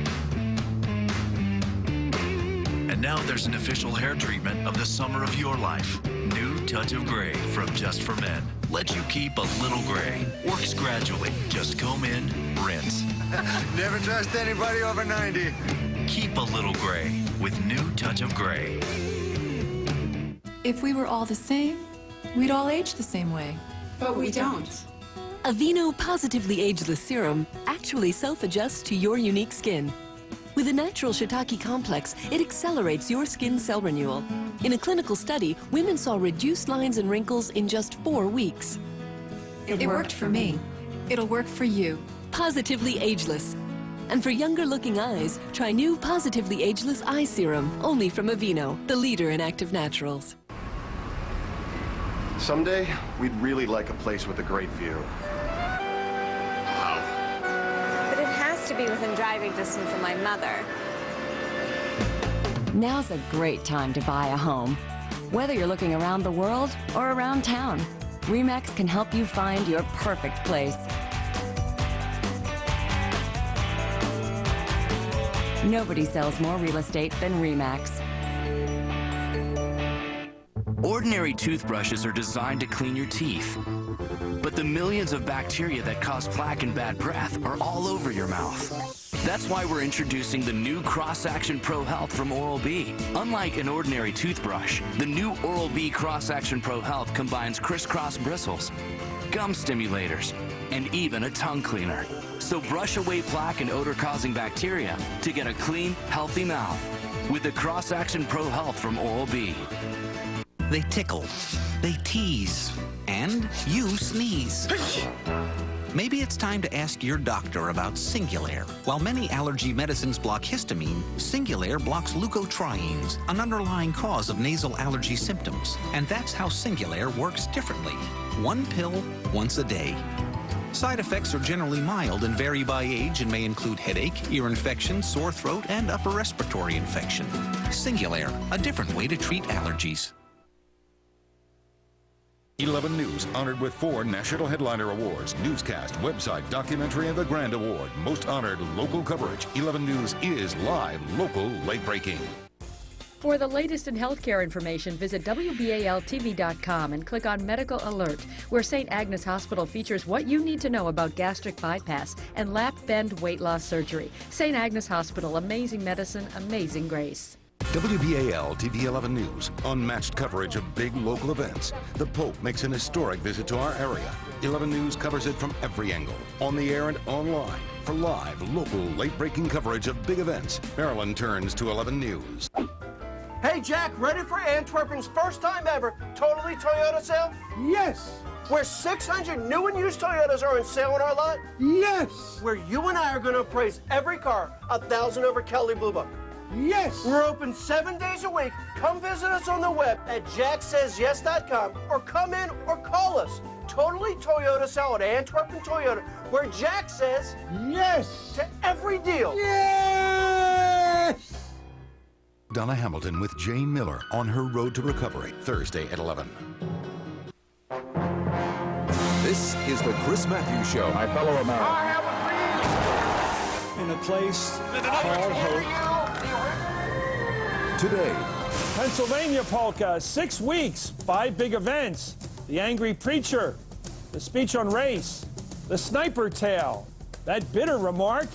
And now there's an official hair treatment of the summer of your life. New Touch of Gray from Just for Men. Lets you keep a little gray. Works gradually. Just comb in, rinse. Never trust anybody over 90. Keep a little gray with New Touch of Gray. If we were all the same, we'd all age the same way. But we don't. Aveeno Positively Ageless Serum actually self-adjusts to your unique skin. With a natural shiitake complex, it accelerates your skin cell renewal. In a clinical study, women saw reduced lines and wrinkles in just 4 weeks. It worked for me. It'll work for you. Positively Ageless. And for younger-looking eyes, try new Positively Ageless Eye Serum, only from Aveeno, the leader in active naturals. Someday, we'd really like a place with a great view. But it has to be within driving distance of my mother. Now's a great time to buy a home. Whether you're looking around the world or around town, RE/MAX can help you find your perfect place. Nobody sells more real estate than RE/MAX. Ordinary toothbrushes are designed to clean your teeth. But the millions of bacteria that cause plaque and bad breath are all over your mouth. That's why we're introducing the new Cross-Action Pro Health from Oral-B. Unlike an ordinary toothbrush, the new Oral-B Cross-Action Pro Health combines crisscross bristles, gum stimulators, and even a tongue cleaner. So brush away plaque and odor-causing bacteria to get a clean, healthy mouth with the Cross-Action Pro Health from Oral-B. They tickle, they tease, and you sneeze. Maybe it's time to ask your doctor about Singulair. While many allergy medicines block histamine, Singulair blocks leukotrienes, an underlying cause of nasal allergy symptoms. And that's how Singulair works differently. 1 pill, once a day. Side effects are generally mild and vary by age and may include headache, ear infection, sore throat, and upper respiratory infection. Singulair, a different way to treat allergies. 11 News honored with 4 National Headliner Awards, newscast, website, documentary, and the Grand Award. Most honored local coverage. 11 News is live, local, late-breaking. For the latest in healthcare information, visit WBALTV.com and click on Medical Alert, where St. Agnes Hospital features what you need to know about gastric bypass and lap bend weight loss surgery. St. Agnes Hospital, amazing medicine, amazing grace. WBAL TV 11 News, unmatched coverage of big local events. The Pope makes an historic visit to our area. 11 News covers it from every angle, on the air and online. For live, local, late-breaking coverage of big events, Maryland turns to 11 News. Hey, Jack, ready for Antwerpen's first time ever totally Toyota sale? Yes. Where 600 new and used Toyotas are on sale on our lot? Yes. Where you and I are going to appraise every car, 1,000 over Kelly Blue Book. Yes! We're open 7 days a week. Come visit us on the web at jacksays.yes.com or come in or call us. Totally Toyota Sell at Antwerpen Toyota, where Jack says yes to every deal. Yes! Donna Hamilton with Jane Miller on her road to recovery, Thursday at 11. This is the Chris Matthews Show. My fellow Americans. In a place called hope. Today, Pennsylvania polka, 6 weeks, 5 big events. The angry preacher, the speech on race, the sniper tale, that bitter remark,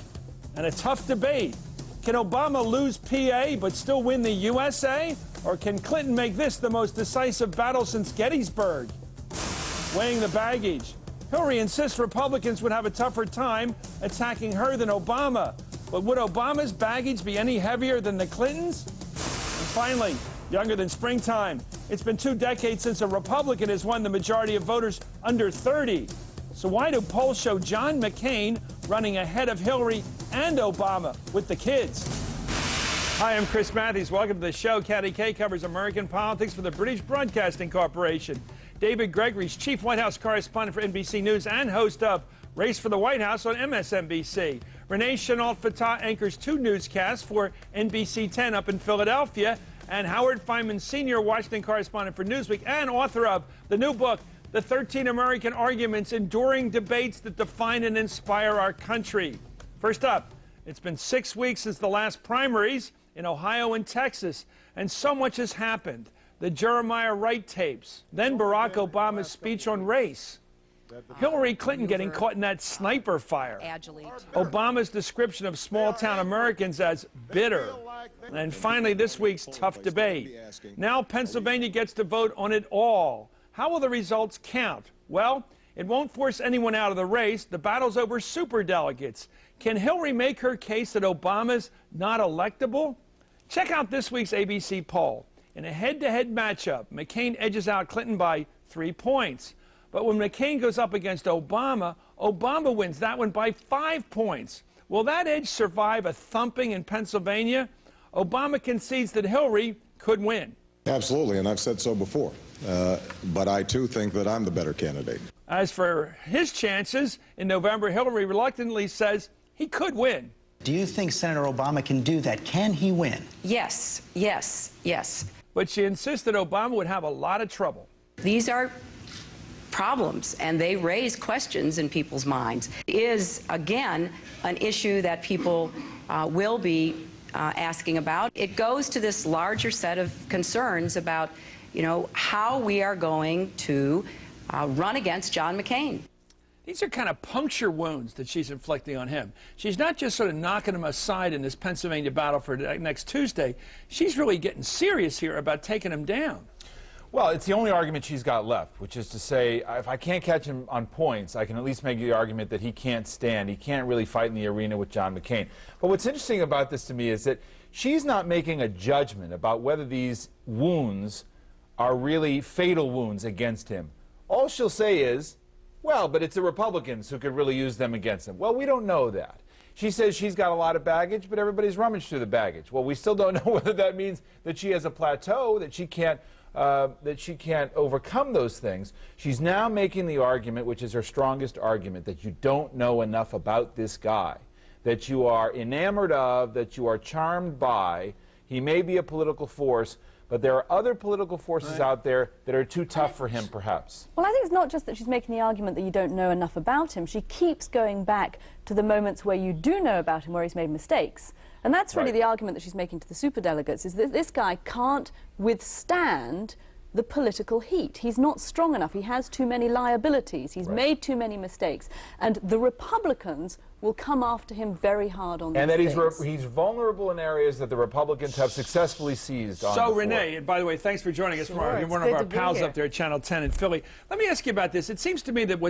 and a tough debate. Can Obama lose PA but still win the USA? Or can Clinton make this the most decisive battle since Gettysburg? Weighing the baggage. Hillary insists Republicans would have a tougher time attacking her than Obama. But would Obama's baggage be any heavier than the Clintons'? And finally, younger than springtime. It's been 2 decades since a Republican has won the majority of voters under 30. So why do polls show John McCain running ahead of Hillary and Obama with the kids? Hi, I'm Chris Matthews. Welcome to the show. Caddy K covers American politics for the British Broadcasting Corporation. David Gregory's chief White House correspondent for NBC News and host of Race for the White House on MSNBC. Renee Chenault-Fatah anchors 2 newscasts for NBC 10 up in Philadelphia. And Howard Fineman, senior Washington correspondent for Newsweek and author of the new book, The 13 American Arguments, Enduring Debates That Define and Inspire Our Country. First up, it's been 6 weeks since the last primaries in Ohio and Texas, and so much has happened. The Jeremiah Wright tapes, then Barack Obama's speech on race, Hillary Clinton getting caught in that sniper fire, Obama's description of small-town Americans as bitter, and finally this week's tough debate. Now Pennsylvania gets to vote on it all. How will the results count? Well, it won't force anyone out of the race. The battle's over superdelegates. Can Hillary make her case that Obama's not electable? Check out this week's ABC poll. In a head-to-head matchup, McCain edges out Clinton by 3 points. But when McCain goes up against Obama, Obama wins that one by 5 points. Will that edge survive a thumping in Pennsylvania? Obama concedes that Hillary could win. Absolutely, and I've said so before. But I, too, think that I'm the better candidate. As for his chances, in November, Hillary reluctantly says he could win. Do you think Senator Obama can do that? Can he win? Yes, yes, yes. But she insists that Obama would have a lot of trouble. These are problems, and they raise questions in people's minds. It is, again, an issue that people will be asking about. It goes to this larger set of concerns about, you know, how we are going to run against John McCain. These are kind of puncture wounds that she's inflicting on him. She's not just sort of knocking him aside in this Pennsylvania battle for next Tuesday. She's really getting serious here about taking him down. Well, it's the only argument she's got left, which is to say, if I can't catch him on points, I can at least make the argument that he can't stand. He can't really fight in the arena with John McCain. But what's interesting about this to me is that she's not making a judgment about whether these wounds are really fatal wounds against him. All she'll say is, well, but it's the Republicans who could really use them against him. Well, we don't know that. She says she's got a lot of baggage, but everybody's rummaged through the baggage. Well, we still don't know whether that means that she has a plateau, that she can't overcome those things. She's now making the argument, which is her strongest argument, that you don't know enough about this guy, that you are enamored of, that you are charmed by. He may be a political force, but there are other political forces out there that are too tough for him, perhaps. Well, I think it's not just that she's making the argument that you don't know enough about him. She keeps going back to the moments where you do know about him, where he's made mistakes. And that's really the argument that she's making to the superdelegates, is that this guy can't withstand the political heat. He's not strong enough. He has too many liabilities. He's made too many mistakes. And the Republicans will come after him very hard on and these that things. he's vulnerable in areas that the Republicans have successfully seized on So, before. Renee, and by the way, thanks for joining us. Sure, You're one of our pals up there at Channel 10 in Philly. Let me ask you about this. It seems to me that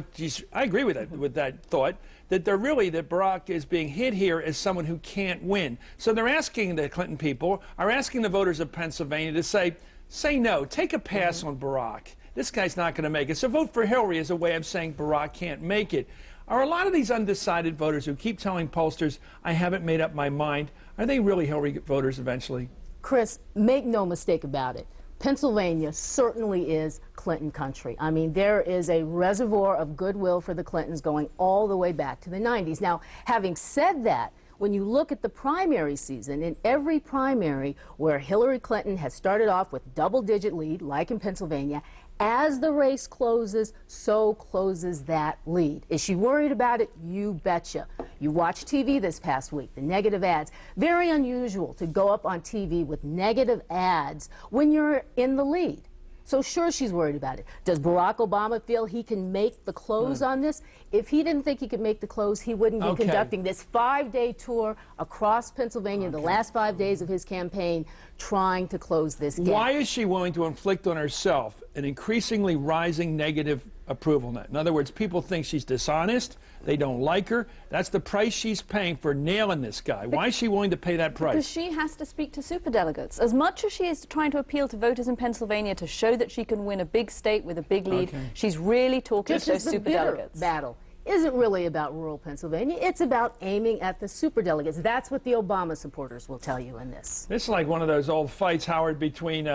I agree with that thought, that that Barack is being hit here as someone who can't win. So they're asking, the Clinton people are asking the voters of Pennsylvania to say no, take a pass on Barack. This guy's not going to make it. So vote for Hillary as a way of saying Barack can't make it. Are a lot of these undecided voters who keep telling pollsters, I haven't made up my mind, are they really Hillary voters eventually? Chris, make no mistake about it. Pennsylvania certainly is Clinton country. I mean, there is a reservoir of goodwill for the Clintons going all the way back to the 90s. Now, having said that, when you look at the primary season, in every primary where Hillary Clinton has started off with double-digit lead, like in Pennsylvania, as the race closes, so closes that lead. Is she worried about it? You betcha. You watched TV this past week, the negative ads. Very unusual to go up on TV with negative ads when you're in the lead. So sure, she's worried about it. Does Barack Obama feel he can make the close on this? If he didn't think he could make the close, he wouldn't be conducting this 5-day tour across Pennsylvania, the last 5 days of his campaign, trying to close this gap. Why is she willing to inflict on herself an increasingly rising negative approval net? In other words, people think she's dishonest, they don't like her. That's the price she's paying for nailing this guy. Why is she willing to pay that price? Because she has to speak to superdelegates. As much as she is trying to appeal to voters in Pennsylvania to show that she can win a big state with a big lead, she's really talking to those superdelegates. Bitter battle isn't really about rural Pennsylvania. It's about aiming at the superdelegates. That's what the Obama supporters will tell you in this. This is like one of those old fights, Howard, between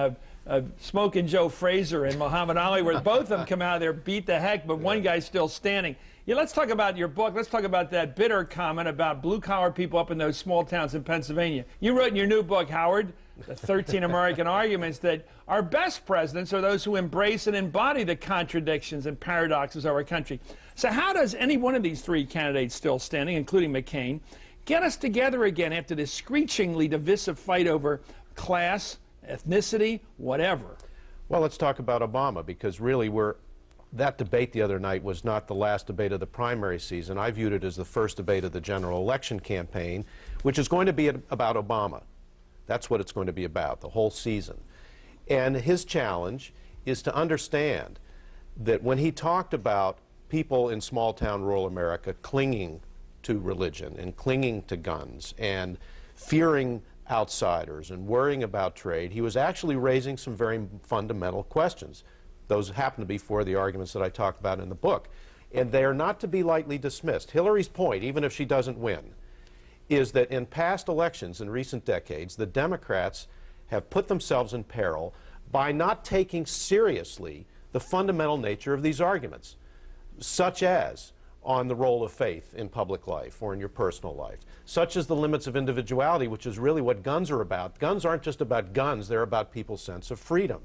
Smoking Joe Frazier and Muhammad Ali, where both of them come out of there, beat the heck, but one guy's still standing. Yeah, let's talk about your book. Let's talk about that bitter comment about blue-collar people up in those small towns in Pennsylvania. You wrote in your new book, Howard, the 13 American Arguments, that our best presidents are those who embrace and embody the contradictions and paradoxes of our country. So how does any one of these three candidates still standing, including McCain, get us together again after this screechingly divisive fight over class, ethnicity, whatever? Well, let's talk about Obama, because really that debate the other night was not the last debate of the primary season. I viewed it as the first debate of the general election campaign, which is going to be about Obama. That's what it's going to be about, the whole season. And his challenge is to understand that when he talked about people in small-town rural America clinging to religion and clinging to guns and fearing outsiders and worrying about trade, he was actually raising some very fundamental questions. Those happen to be four of the arguments that I talk about in the book. And they are not to be lightly dismissed. Hillary's point, even if she doesn't win, is that in past elections in recent decades, the Democrats have put themselves in peril by not taking seriously the fundamental nature of these arguments, such as on the role of faith in public life or in your personal life, such as the limits of individuality, which is really what guns are about. Guns aren't just about guns, they're about people's sense of freedom.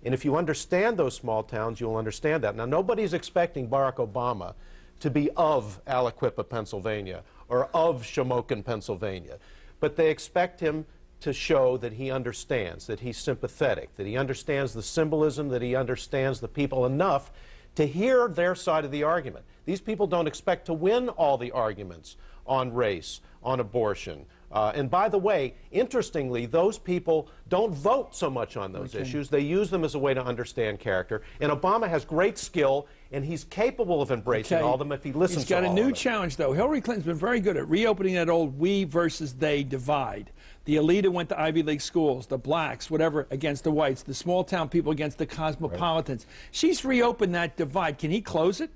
And if you understand those small towns, you'll understand that. Now, nobody's expecting Barack Obama to be of Aliquippa, Pennsylvania, or of Shamokin, Pennsylvania. But they expect him to show that he understands, that he's sympathetic, that he understands the symbolism, that he understands the people enough to hear their side of the argument. These people don't expect to win all the arguments on race, on abortion. And by the way, interestingly, those people don't vote so much on those issues. They use them as a way to understand character. And Obama has great skill, and he's capable of embracing all of them if he listens to all of them. He's got a new challenge, though. Hillary Clinton's been very good at reopening that old we versus they divide. The elite who went to Ivy League schools, the blacks, whatever, against the whites, the small-town people against the cosmopolitans. Right. She's reopened that divide. Can he close it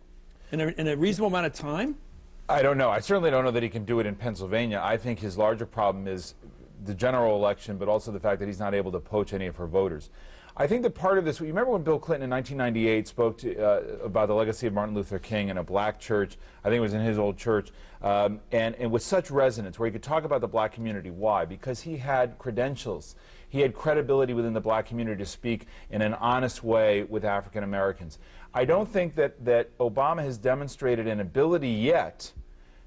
in a reasonable amount of time? I don't know. I certainly don't know that he can do it in Pennsylvania. I think his larger problem is the general election, but also the fact that he's not able to poach any of her voters. I think that part of this, you remember when Bill Clinton in 1998 spoke about the legacy of Martin Luther King in a black church, I think it was in his old church, and with such resonance, where he could talk about the black community. Why? Because he had credentials. He had credibility within the black community to speak in an honest way with African Americans. I don't think that Obama has demonstrated an ability yet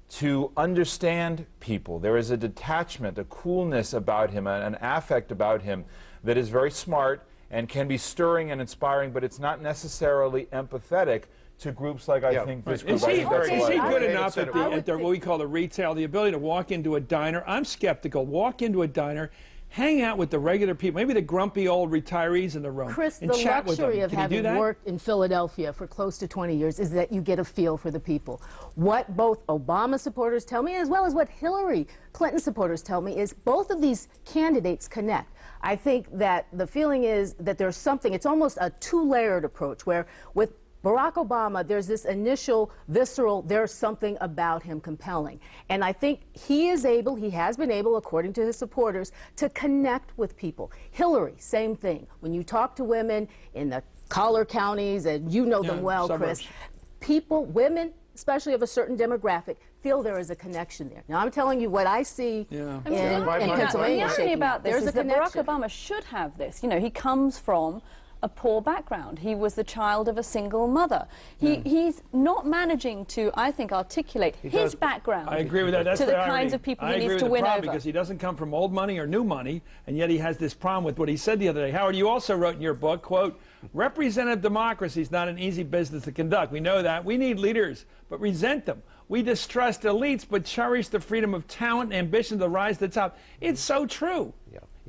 to understand people. There is a detachment, a coolness about him, an affect about him that is very smart and can be stirring and inspiring, but it's not necessarily empathetic to groups like I think this group. Is he good enough at what we call the retail, the ability to walk into a diner? I'm skeptical. Walk into a diner, hang out with the regular people, maybe the grumpy old retirees in the room, Chris, and the chat with them. luxury of Can you do having that? worked in Philadelphia for close to 20 years is that you get a feel for the people. What both Obama supporters tell me, as well as what Hillary Clinton supporters tell me, is both of these candidates connect. I think that the feeling is that there's something, it's almost a two-layered approach, where with Barack Obama, there's this initial visceral, there's something about him compelling. And I think he has been able, according to his supporters, to connect with people. Hillary, same thing. When you talk to women in the collar counties, and you know them well, suburbs. Chris, people, women, especially of a certain demographic, feel there is a connection there. Now, I'm telling you what I see in Pennsylvania. The irony about this There's is a that Barack connection. Obama should have this. You know, he comes from a poor background. He was the child of a single mother. He's not managing to, I think, articulate his background. I agree with that. That's to the irony. kinds of people I he agree needs with to the win problem over. because he doesn't come from old money or new money, and yet he has this problem with what he said the other day. Howard, you also wrote in your book, quote, representative democracy is not an easy business to conduct. We know that. We need leaders, but resent them. We distrust elites, but cherish the freedom of talent and ambition to rise to the top. It's so true.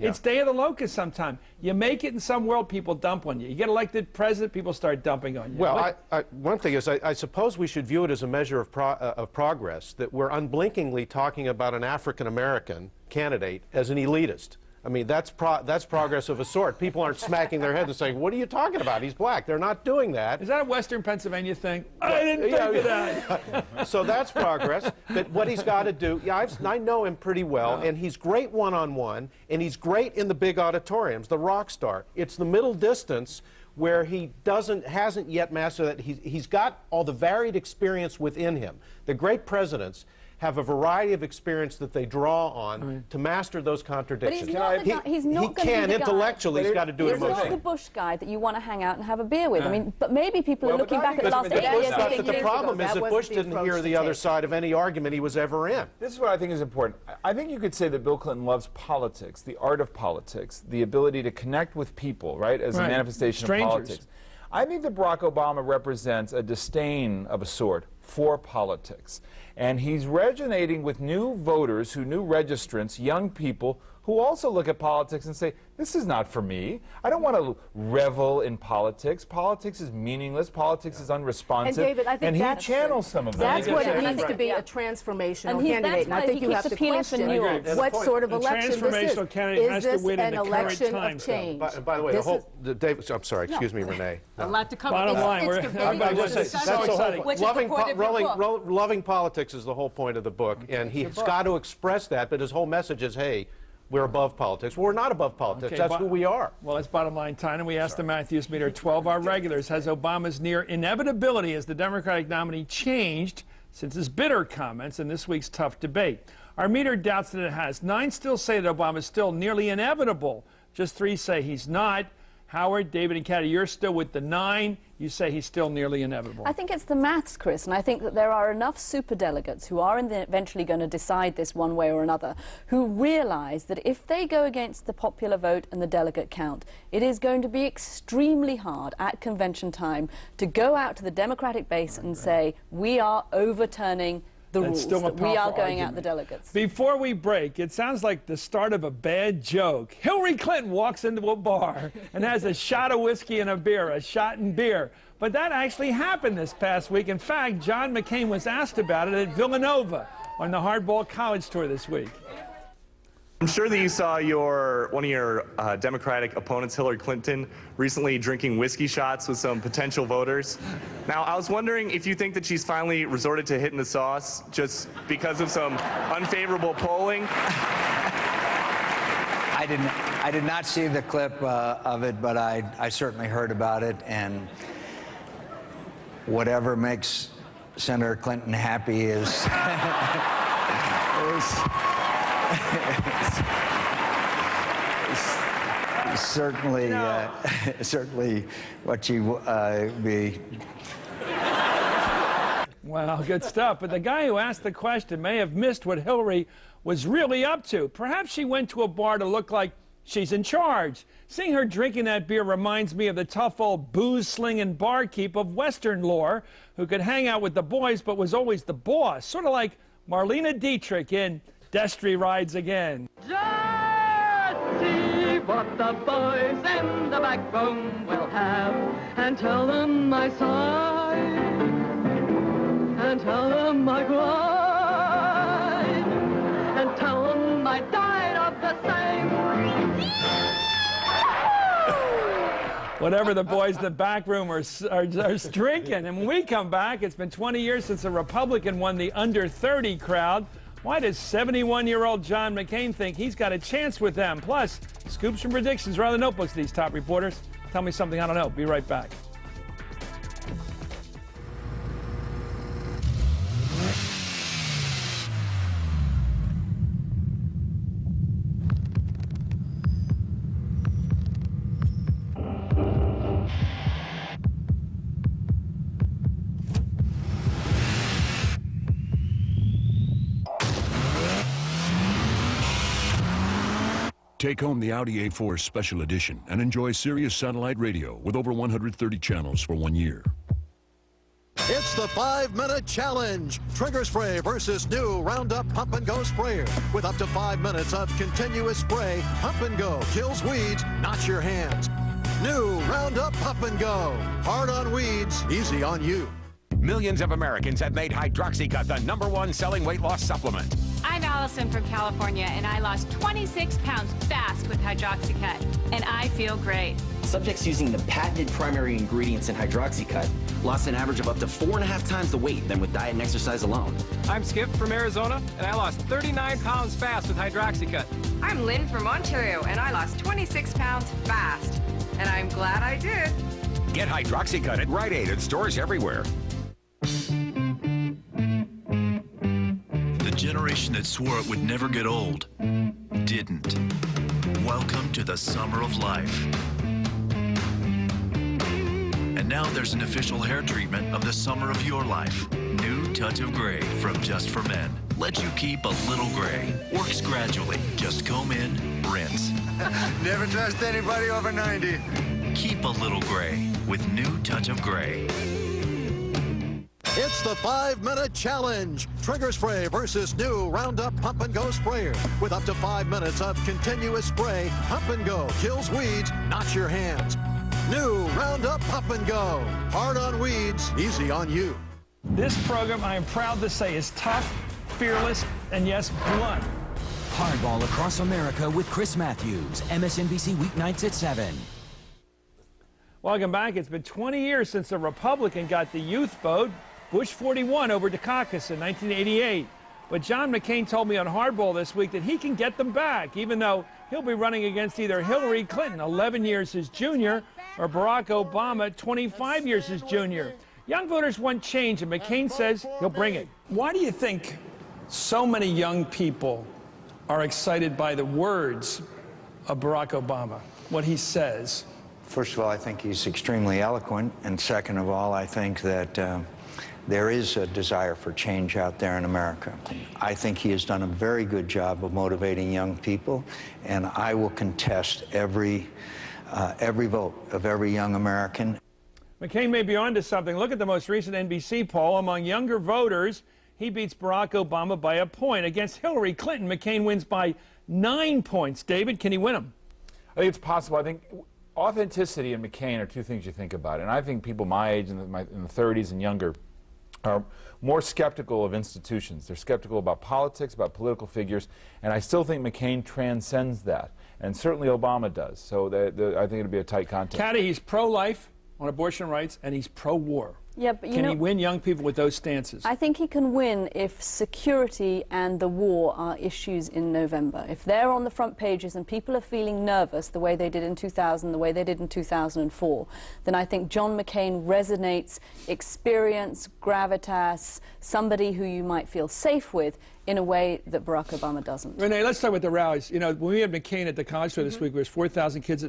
It's day of the locust sometime. You make it in some world, people dump on you. You get elected president, people start dumping on you. Well, one thing is, I suppose we should view it as a measure of progress that we're unblinkingly talking about an African-American candidate as an elitist. I mean, that's progress of a sort. People aren't smacking their heads and saying, what are you talking about? He's black. They're not doing that. Is that a Western Pennsylvania thing? I didn't think of that. So that's progress. But what he's got to do, I know him pretty well, and he's great one-on-one, and he's great in the big auditoriums, the rock star. It's the middle distance where he hasn't yet mastered that. He's got all the varied experience within him. The great presidents have a variety of experience that they draw on to master those contradictions. But he's not he can intellectually. He's got to do it emotionally. He's not the Bush guy that you want to hang out and have a beer with. I mean, but maybe people are looking back at the last 8 years. But the problem is that Bush didn't hear the other side of any argument he was ever in. This is what I think is important. I think you could say that Bill Clinton loves politics, the art of politics, the ability to connect with people, right, as a manifestation of politics. I think that Barack Obama represents a disdain of a sort for politics. And he's resonating with new voters, new registrants, young people who also look at politics and say, this is not for me. I don't want to revel in politics. Politics is meaningless. Politics is unresponsive. And David, I think he channels some of that. That's what it needs to be, a transformational candidate. And I think you have to appealing for question nuance. what sort of A election this is. transformational candidate has to Is this win in an the current election times, of change? By the way, David, I'm sorry, excuse me, Renee. A lot to cover. Bottom line, loving politics is the whole point of the book, and he's got to express that, but his whole message is, hey, we're above politics. Well, we're not above politics. That's who we are. Well, it's bottom line time, and we asked the Matthews Meter 12-hour regulars, has Obama's near inevitability as the Democratic nominee changed since his bitter comments in this week's tough debate? Our meter doubts that it has. 9 still say that Obama is still nearly inevitable. Just 3 say he's not. Howard, David, and Kathy, you're still with the 9. You say he's still nearly inevitable. I think it's the maths, Chris, and I think that there are enough superdelegates who are eventually going to decide this one way or another, who realize that if they go against the popular vote and the delegate count, it is going to be extremely hard at convention time to go out to the Democratic base and say, we are overturning the rules, that we are going out the delegates. Before we break, it sounds like the start of a bad joke. Hillary Clinton walks into a bar and has a shot of whiskey and a beer, a shot and beer. But that actually happened this past week. In fact, John McCain was asked about it at Villanova on the Hardball College Tour this week. I'm sure that you saw one of your Democratic opponents, Hillary Clinton, recently drinking whiskey shots with some potential voters. Now, I was wondering if you think that she's finally resorted to hitting the sauce just because of some unfavorable polling. I did not see the clip of it, but I certainly heard about it, and whatever makes Senator Clinton happy is certainly certainly what she be. Wow, good stuff. But the guy who asked the question may have missed what Hillary was really up to. Perhaps she went to a bar to look like she's in charge. Seeing her drinking that beer reminds me of the tough old booze-slinging barkeep of Western lore who could hang out with the boys but was always the boss, sort of like Marlena Dietrich in Destry Rides Again. Just see what the boys in the back room will have, and tell them I sighed, and tell them I cried, and tell them I died of the same. whatever the boys in the back room are drinking. And when we come back, it's been 20 years since a Republican won the under 30 crowd. Why does 71-year-old John McCain think he's got a chance with them? Plus, scoops and predictions are on the notebooks of these top reporters. Tell me something I don't know. Be right back. Take home the Audi A4 Special Edition and enjoy Sirius Satellite Radio with over 130 channels for 1 year. It's the 5-minute challenge. Trigger spray versus new Roundup Pump and Go sprayer. With up to 5 minutes of continuous spray, Pump and Go kills weeds, not your hands. New Roundup Pump and Go. Hard on weeds, easy on you. Millions of Americans have made Hydroxycut the #1 selling weight loss supplement. I'm Allison from California, and I lost 26 pounds fast with Hydroxycut, and I feel great. Subjects using the patented primary ingredients in Hydroxycut lost an average of up to 4.5 times the weight than with diet and exercise alone. I'm Skip from Arizona, and I lost 39 pounds fast with Hydroxycut. I'm Lynn from Ontario, and I lost 26 pounds fast, and I'm glad I did. Get Hydroxycut at Rite Aid and stores everywhere. The generation that swore it would never get old didn't. Welcome to the summer of life. And now there's an official hair treatment of the summer of your life. New Touch of Gray from Just for Men. Let you keep a little gray. Works gradually. Just comb in, rinse. Never trust anybody over 90. Keep a little gray with New Touch of Gray. It's the 5-minute challenge. Trigger spray versus new Roundup Pump and Go sprayer. With up to 5 minutes of continuous spray, Pump and Go kills weeds, not your hands. New Roundup Pump and Go. Hard on weeds, easy on you. This program, I am proud to say, is tough, fearless, and yes, blunt. Hardball Across America with Chris Matthews, MSNBC weeknights at 7. Welcome back. It's been 20 years since a Republican got the youth vote. Bush 41 over Dukakis in 1988. But John McCain told me on Hardball this week that he can get them back, even though he'll be running against either Hillary Clinton, 11 years his junior, or Barack Obama, 25 years his junior. Young voters want change, and McCain says he'll bring it. Why do you think so many young people are excited by the words of Barack Obama, what he says? First of all, I think he's extremely eloquent, and second of all, I think that there is a desire for change out there in America. I think he has done a very good job of motivating young people, and I will contest every vote of every young American. McCain may be onto something. Look at the most recent NBC poll. Among younger voters, he beats Barack Obama by a point. Against Hillary Clinton, McCain wins by 9 points. David, can he win them? I think it's possible. I think authenticity and McCain are two things you think about. And I think people my age, in the 30s and younger, are more skeptical of institutions. They're skeptical about politics, about political figures, and I still think McCain transcends that, and certainly Obama does. So I think it'll be a tight contest. Caddy, he's pro-life on abortion rights, and he's pro-war. Yeah, but can he win young people with those stances? I think he can win if security and the war are issues in November. If they're on the front pages and people are feeling nervous the way they did in 2000, the way they did in 2004, then I think John McCain resonates experience, gravitas, somebody who you might feel safe with in a way that Barack Obama doesn't. Renee, let's talk about the rallies. You know, when we had McCain at the college fair this week, there was 4,000 kids,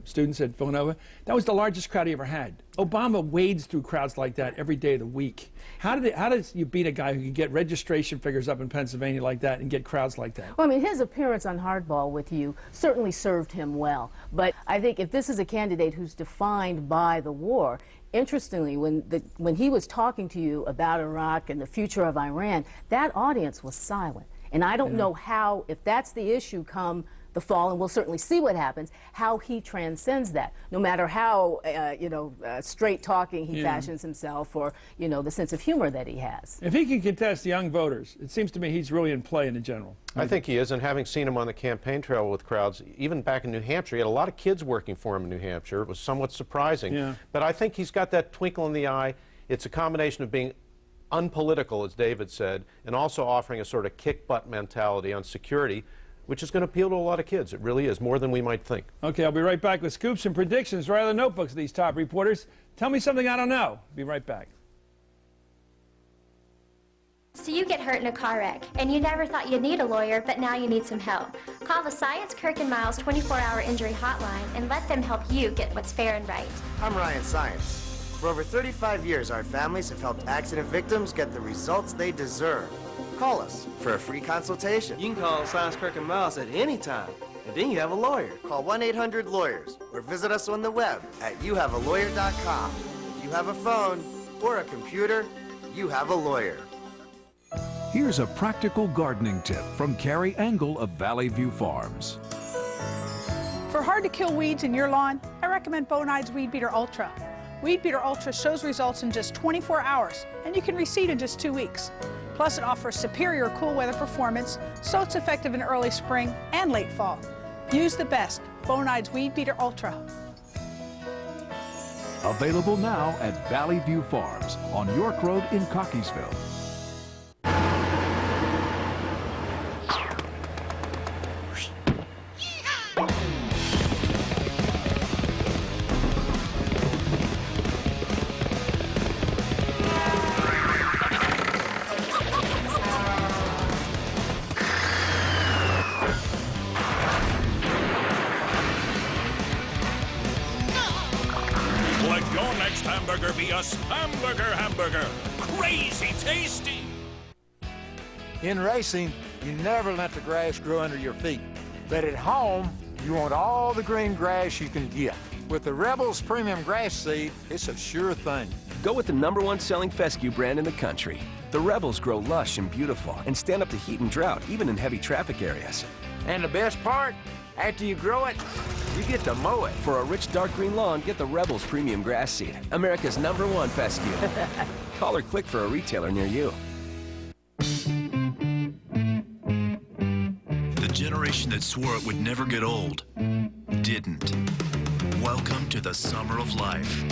students at Villanova. That was the largest crowd he ever had. Obama wades through crowds like that every day of the week. How does you beat a guy who can get registration figures up in Pennsylvania like that and get crowds like that? Well, I mean, his appearance on Hardball with you certainly served him well. But I think if this is a candidate who's defined by the war, interestingly, when he was talking to you about Iraq and the future of Iran, that audience was silent. And I don't know how, if that's the issue come the fall, and we'll certainly see what happens, how he transcends that, no matter how, straight-talking he fashions himself, or, the sense of humor that he has. If he can contest young voters, it seems to me he's really in play in the general. I think he is, and having seen him on the campaign trail with crowds, even back in New Hampshire, he had a lot of kids working for him in New Hampshire. It was somewhat surprising. Yeah. But I think he's got that twinkle in the eye. It's a combination of being unpolitical, as David said, and also offering a sort of kick-butt mentality on security, which is going to appeal to a lot of kids. It really is, more than we might think. Okay, I'll be right back with scoops and predictions right out of the notebooks of these top reporters. Tell me something I don't know. Be right back. So you get hurt in a car wreck, and you never thought you'd need a lawyer, but now you need some help. Call the Science, Kirk and Miles 24-hour injury hotline and let them help you get what's fair and right. I'm Ryan Science. For over 35 years, our families have helped accident victims get the results they deserve. Call us for a free consultation. You can call Science, Kirk and Miles at any time, and then you have a lawyer. Call 1-800-LAWYERS or visit us on the web at youhavealawyer.com. If you have a phone or a computer, you have a lawyer. Here's a practical gardening tip from Carrie Engel of Valley View Farms. For hard-to-kill weeds in your lawn, I recommend Bonide's Weed Beater Ultra. Weed Beater Ultra shows results in just 24 hours, and you can reseed in just 2 weeks. Plus, it offers superior cool weather performance, so it's effective in early spring and late fall. Use the best Bonide's Weed Beater Ultra. Available now at Valley View Farms on York Road in Cockeysville. Let your next hamburger be a Spamburger hamburger. Crazy tasty. In racing, you never let the grass grow under your feet. But at home, you want all the green grass you can get. With the Rebels Premium Grass Seed, it's a sure thing. Go with the #1 selling fescue brand in the country. The Rebels grow lush and beautiful and stand up to heat and drought, even in heavy traffic areas. And the best part, after you grow it, you get to mow it. For a rich dark green lawn, get the Rebels Premium Grass Seed, America's #1 fescue. Call or click for a retailer near you. The generation that swore it would never get old didn't. Welcome to the summer of life.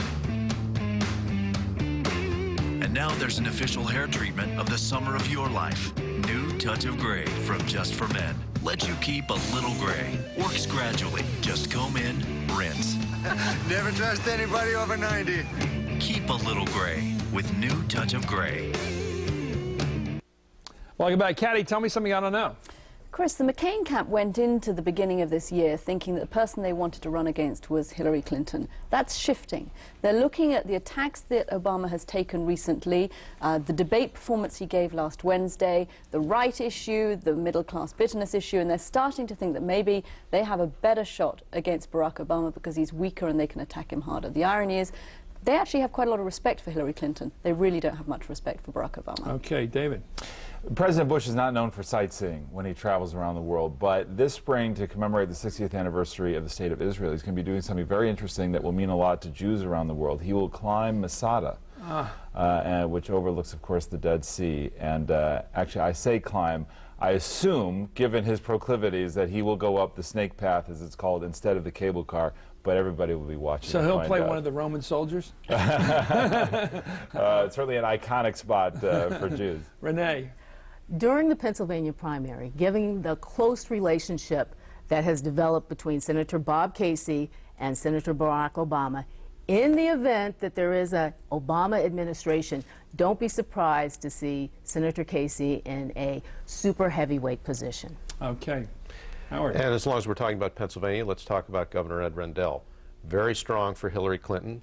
And now there's an official hair treatment of the summer of your life. New Touch of Gray from Just for Men. Let you keep a little gray. Works gradually. Just comb in, rinse. Never trust anybody over 90. Keep a little gray with New Touch of Gray. Welcome back, Caddy. Tell me something I don't know. Chris, the McCain camp went into the beginning of this year thinking that the person they wanted to run against was Hillary Clinton. That's shifting. They're looking at the attacks that Obama has taken recently, the debate performance he gave last Wednesday, the right issue, the middle-class bitterness issue, and they're starting to think that maybe they have a better shot against Barack Obama because he's weaker and they can attack him harder. The irony is, they actually have quite a lot of respect for Hillary Clinton. They really don't have much respect for Barack Obama. Okay, David. President Bush is not known for sightseeing when he travels around the world, but this spring, to commemorate the 60th anniversary of the State of Israel, he's going to be doing something very interesting that will mean a lot to Jews around the world. He will climb Masada, which overlooks, of course, the Dead Sea. And actually, I say climb. I assume, given his proclivities, that he will go up the snake path, as it's called, instead of the cable car, but everybody will be watching. So he'll play one of the Roman soldiers? It's certainly an iconic spot for Jews. Renee. During the Pennsylvania primary, given the close relationship that has developed between Senator Bob Casey and Senator Barack Obama, in the event that there is an Obama administration, don't be surprised to see Senator Casey in a super heavyweight position. Okay. Howard. And as long as we're talking about Pennsylvania, let's talk about Governor Ed Rendell. Very strong for Hillary Clinton,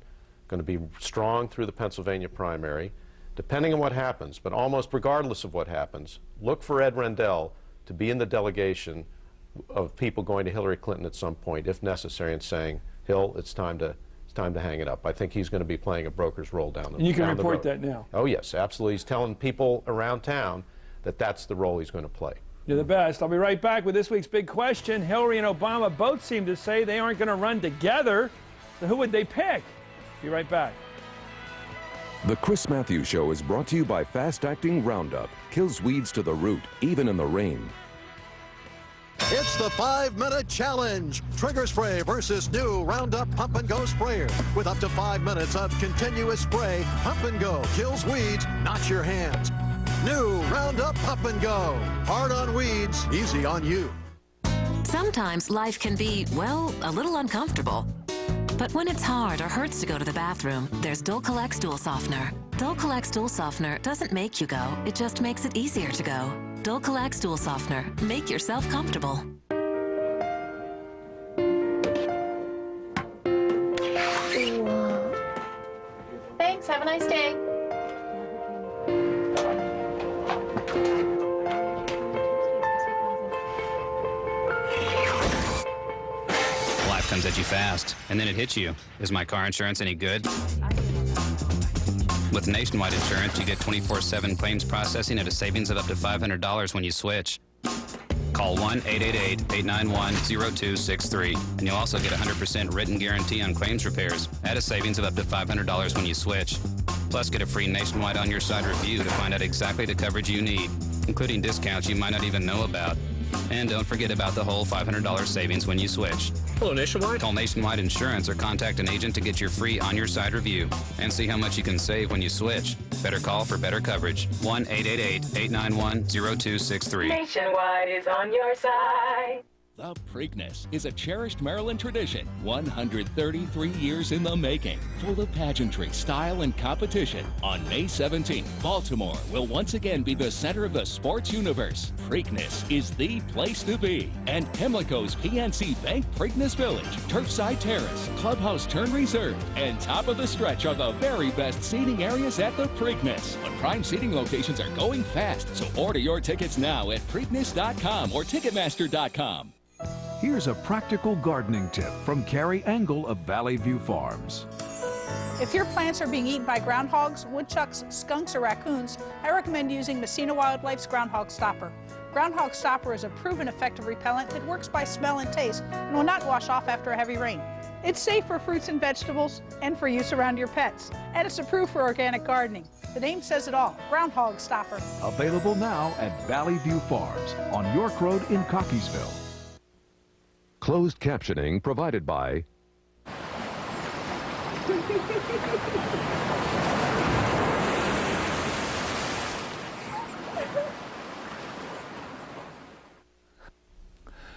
going to be strong through the Pennsylvania primary. Depending on what happens, but almost regardless of what happens, look for Ed Rendell to be in the delegation of people going to Hillary Clinton at some point, if necessary, and saying, Hill, it's time to hang it up. I think he's going to be playing a broker's role down the road. And you can report that now. Oh, yes, absolutely. He's telling people around town that that's the role he's going to play. You're the best. I'll be right back with this week's big question. Hillary and Obama both seem to say they aren't going to run together. So who would they pick? Be right back. The Chris Matthews Show is brought to you by fast-acting Roundup. Kills weeds to the root, even in the rain. It's the 5-minute challenge. Trigger spray versus new Roundup Pump and Go sprayer. With up to 5 minutes of continuous spray, Pump and Go kills weeds, not your hands. New Roundup Pump and Go. Hard on weeds, easy on you. Sometimes life can be, well, a little uncomfortable. But when it's hard or hurts to go to the bathroom, there's Dulcolax Stool Softener. Dulcolax Stool Softener doesn't make you go, it just makes it easier to go. Dulcolax Stool Softener. Make yourself comfortable. Thanks, have a nice day. Life comes at you fast, and then it hits you. Is my car insurance any good? With Nationwide Insurance, you get 24/7 claims processing at a savings of up to $500 when you switch. Call 1-888-891-0263, and you'll also get a 100% written guarantee on claims repairs at a savings of up to $500 when you switch. Plus, get a free Nationwide on-your-side review to find out exactly the coverage you need, including discounts you might not even know about. And don't forget about the whole $500 savings when you switch. Hello, Nationwide. Call Nationwide Insurance or contact an agent to get your free on-your-side review and see how much you can save when you switch. Better call for better coverage. 1-888-891-0263. Nationwide is on your side. The Preakness is a cherished Maryland tradition, 133 years in the making, full of pageantry, style, and competition. On May 17th, Baltimore will once again be the center of the sports universe. Preakness is the place to be. And Pimlico's PNC Bank Preakness Village, Turfside Terrace, Clubhouse Turn Reserve, and top of the stretch are the very best seating areas at the Preakness. But prime seating locations are going fast, so order your tickets now at Preakness.com or Ticketmaster.com. Here's a practical gardening tip from Carrie Engel of Valley View Farms. If your plants are being eaten by groundhogs, woodchucks, skunks, or raccoons, I recommend using Messina Wildlife's Groundhog Stopper. Groundhog Stopper is a proven effective repellent that works by smell and taste and will not wash off after a heavy rain. It's safe for fruits and vegetables and for use around your pets. And it's approved for organic gardening. The name says it all, Groundhog Stopper. Available now at Valley View Farms on York Road in Cockeysville. Closed captioning provided by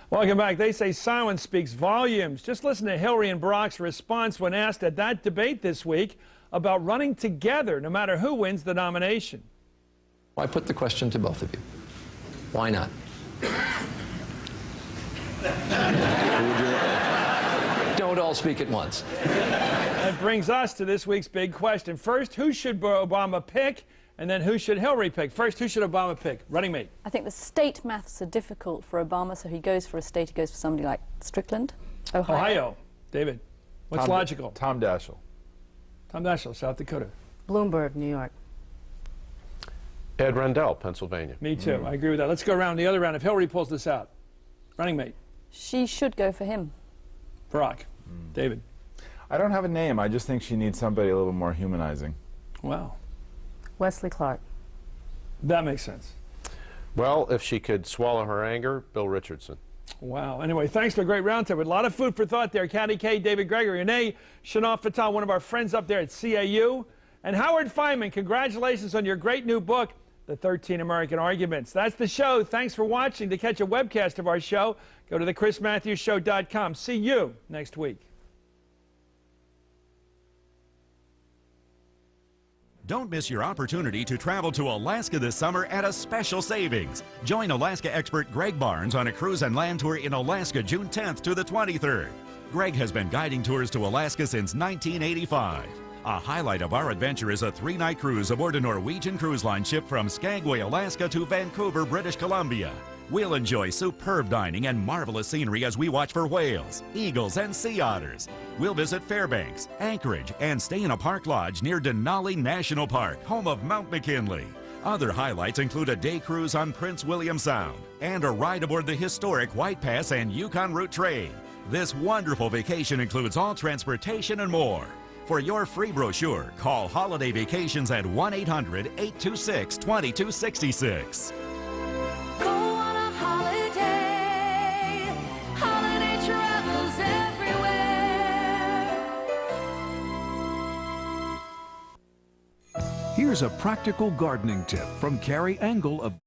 Welcome back. They say silence speaks volumes. Just listen to Hillary and Barack's response when asked at that debate this week about running together no matter who wins the nomination. I put the question to both of you. Why not? Don't all speak at once. That brings us to this week's big question. First, who should Obama pick? And then who should Hillary pick? First, who should Obama pick? Running mate. I think the state maths are difficult for Obama, so he goes for a state, he goes for somebody like Strickland, Ohio. David, what's logical? Tom Daschle. Tom Daschle, South Dakota. Bloomberg, New York. Ed Rendell, Pennsylvania. Me too. I agree with that. Let's go around the other round. If Hillary pulls this out. Running mate. She should go for him. Barack. David. I don't have a name. I just think she needs somebody a little more humanizing. Wow. Wesley Clark. That makes sense. Well, if she could swallow her anger, Bill Richardson. Wow. Anyway, thanks for a great roundtable. A lot of food for thought there. Caddy K, David Gregory, Renee, Shanaf Fatah, one of our friends up there at CAU. And Howard Feynman, congratulations on your great new book, The 13 American Arguments. That's the show. Thanks for watching. To catch a webcast of our show, go to thechrismatthewsshow.com. See you next week. Don't miss your opportunity to travel to Alaska this summer at a special savings. Join Alaska expert Greg Barnes on a cruise and land tour in Alaska June 10th to the 23rd. Greg has been guiding tours to Alaska since 1985. A highlight of our adventure is a 3-night cruise aboard a Norwegian Cruise Line ship from Skagway, Alaska to Vancouver, British Columbia. We'll enjoy superb dining and marvelous scenery as we watch for whales, eagles, and sea otters. We'll visit Fairbanks, Anchorage, and stay in a park lodge near Denali National Park, home of Mount McKinley. Other highlights include a day cruise on Prince William Sound and a ride aboard the historic White Pass and Yukon Route train. This wonderful vacation includes all transportation and more. For your free brochure, call Holiday Vacations at 1-800-826-2266. Go on a holiday. Holiday travels everywhere. Here's a practical gardening tip from Carrie Engel of